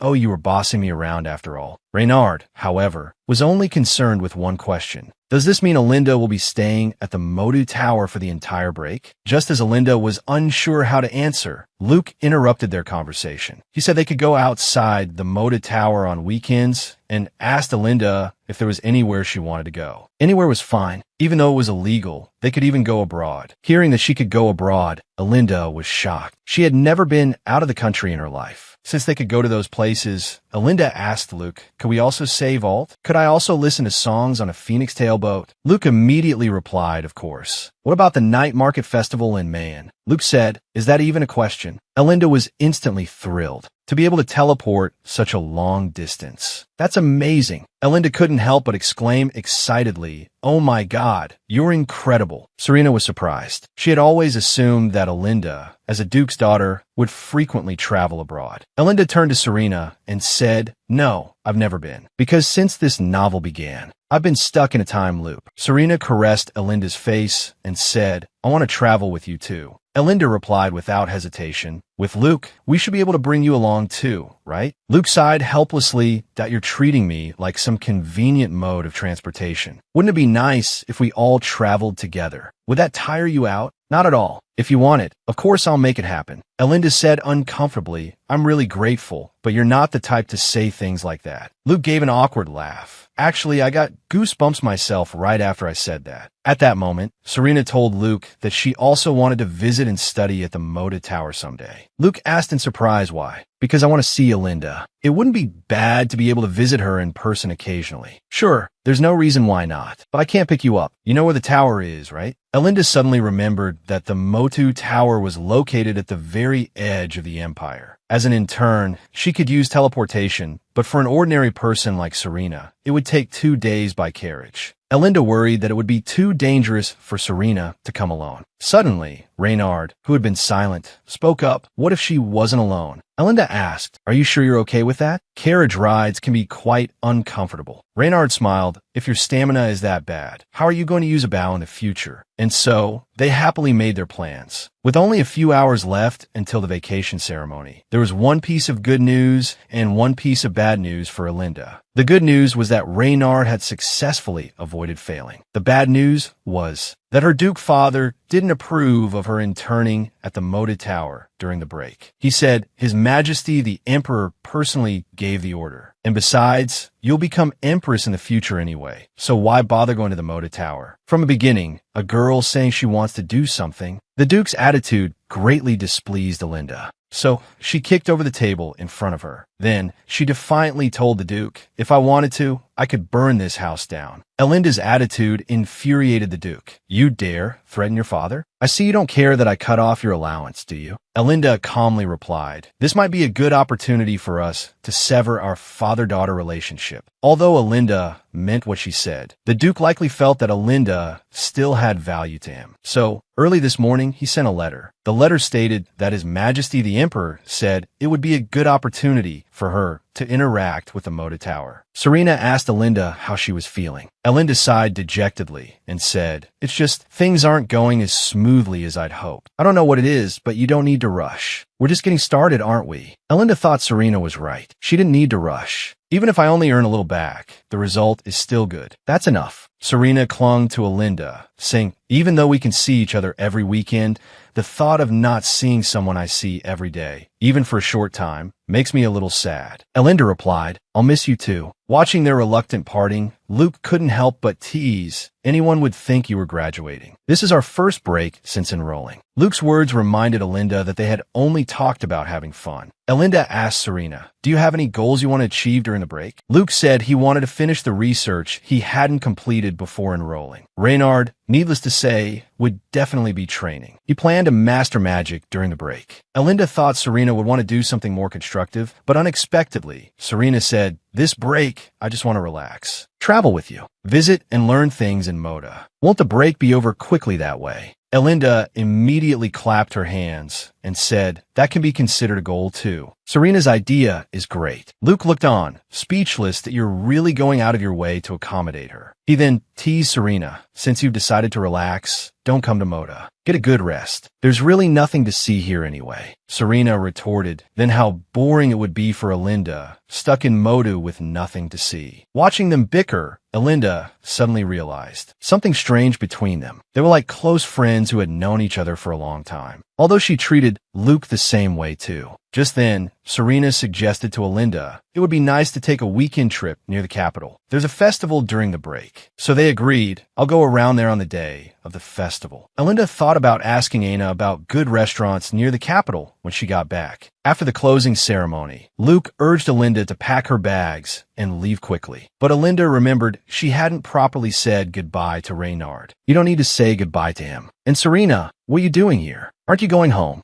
Oh, you were bossing me around after all. Reynard, however, was only concerned with one question. Does this mean Elinda will be staying at the Modu Tower for the entire break? Just as Elinda was unsure how to answer, Luke interrupted their conversation. He said they could go outside the Moda Tower on weekends and asked Elinda if there was anywhere she wanted to go. Anywhere was fine. Even though it was illegal, they could even go abroad. Hearing that she could go abroad, Elinda was shocked. She had never been out of the country in her life. Since they could go to those places, Elinda asked Luke, could we also save Alt? Could I also listen to songs on a Phoenix Tail boat? Luke immediately replied, of course. What about the night market festival in Mayan? Luke said, is that even a question? Elinda was instantly thrilled to be able to teleport such a long distance. That's amazing. Elinda couldn't help but exclaim excitedly, oh my God, you're incredible. Serena was surprised. She had always assumed that Elinda, as a duke's daughter, would frequently travel abroad. Elinda turned to Serena and said, "No, I've never been. Because since this novel began, I've been stuck in a time loop." Serena caressed Elinda's face and said, "I want to travel with you too." Elinda replied without hesitation, "With Luke, we should be able to bring you along too, right?" Luke sighed helplessly that you're treating me like some convenient mode of transportation. Wouldn't it be nice if we all traveled together? Would that tire you out? Not at all. If you want it, of course I'll make it happen. Elinda said uncomfortably, "I'm really grateful, but you're not the type to say things like that." Luke gave an awkward laugh. "Actually, I got goosebumps myself right after I said that." At that moment, Serena told Luke that she also wanted to visit and study at the Moda Tower someday. Luke asked in surprise why. "Because I want to see Elinda. It wouldn't be bad to be able to visit her in person occasionally." "Sure, there's no reason why not, but I can't pick you up. You know where the tower is, right?" Elinda suddenly remembered that the Motu Tower was located at the very edge of the Empire. As an intern, she could use teleportation, but for an ordinary person like Serena, it would take 2 days by carriage. Elinda worried that it would be too dangerous for Serena to come alone. Suddenly, Reynard, who had been silent, spoke up. What if she wasn't alone? Elinda asked, "Are you sure you're okay with that? Carriage rides can be quite uncomfortable." Reynard smiled. "If your stamina is that bad, how are you going to use a bow in the future?" And so, they happily made their plans. With only a few hours left until the vacation ceremony, there was one piece of good news and one piece of bad news for Elinda. The good news was that Reynard had successfully avoided failing. The bad news was that her Duke father didn't approve of her interning at the Moda Tower during the break. He said, "His Majesty the Emperor personally gave the order. And besides, you'll become Empress in the future anyway, so why bother going to the Moda Tower?" From the beginning, a girl saying she wants to do something, the Duke's attitude greatly displeased Elinda. So she kicked over the table in front of her. Then she defiantly told the Duke, "If I wanted to, I could burn this house down." Elinda's attitude infuriated the Duke. "You dare threaten your father? I see you don't care that I cut off your allowance, do you?" Elinda calmly replied, "This might be a good opportunity for us to sever our father-daughter relationship." Although Elinda meant what she said, the Duke likely felt that Elinda still had value to him. So, early this morning, he sent a letter. The letter stated that His Majesty the Emperor said it would be a good opportunity for her to interact with the Moda Tower. Serena asked Elinda how she was feeling. Elinda sighed dejectedly and said, "It's just things aren't going as smoothly as I'd hoped. I don't know what it is, but you don't need to rush. We're just getting started, aren't we?" Elinda thought Serena was right. She didn't need to rush. Even if I only earn a little back, the result is still good. That's enough. Serena clung to Elinda, saying, "Even though we can see each other every weekend, the thought of not seeing someone I see every day, even for a short time, makes me a little sad." Elinda replied, "I'll miss you too." Watching their reluctant parting, Luke couldn't help but tease, "Anyone would think you were graduating. This is our first break since enrolling." Luke's words reminded Elinda that they had only talked about having fun. Elinda asked Serena, "Do you have any goals you want to achieve during the break?" Luke said he wanted to finish the research he hadn't completed before enrolling. Reynard, needless to say, would definitely be training. He planned to master magic during the break. Elinda thought Serena would want to do something more constructive, but unexpectedly, Serena said, "This break, I just want to relax. Travel with you. Visit and learn things in Moda. Won't the break be over quickly that way?" Elinda immediately clapped her hands and said, "That can be considered a goal too. Serena's idea is great." Luke looked on, speechless that you're really going out of your way to accommodate her. He then teased Serena, "Since you've decided to relax, don't come to Moda. Get a good rest. There's really nothing to see here anyway." Serena retorted, then how boring it would be for Elinda, stuck in Modu with nothing to see. Watching them bicker, Elinda suddenly realized something strange between them. They were like close friends who had known each other for a long time. Although she treated Luke the same way too. Just then, Serena suggested to Elinda it would be nice to take a weekend trip near the capital. There's a festival during the break. So they agreed, "I'll go around there on the day of the festival." Elinda thought about asking Aina about good restaurants near the capital when she got back. After the closing ceremony, Luke urged Elinda to pack her bags and leave quickly. But Elinda remembered she hadn't properly said goodbye to Reynard. You don't need to say goodbye to him. And Serena, what are you doing here? Aren't you going home?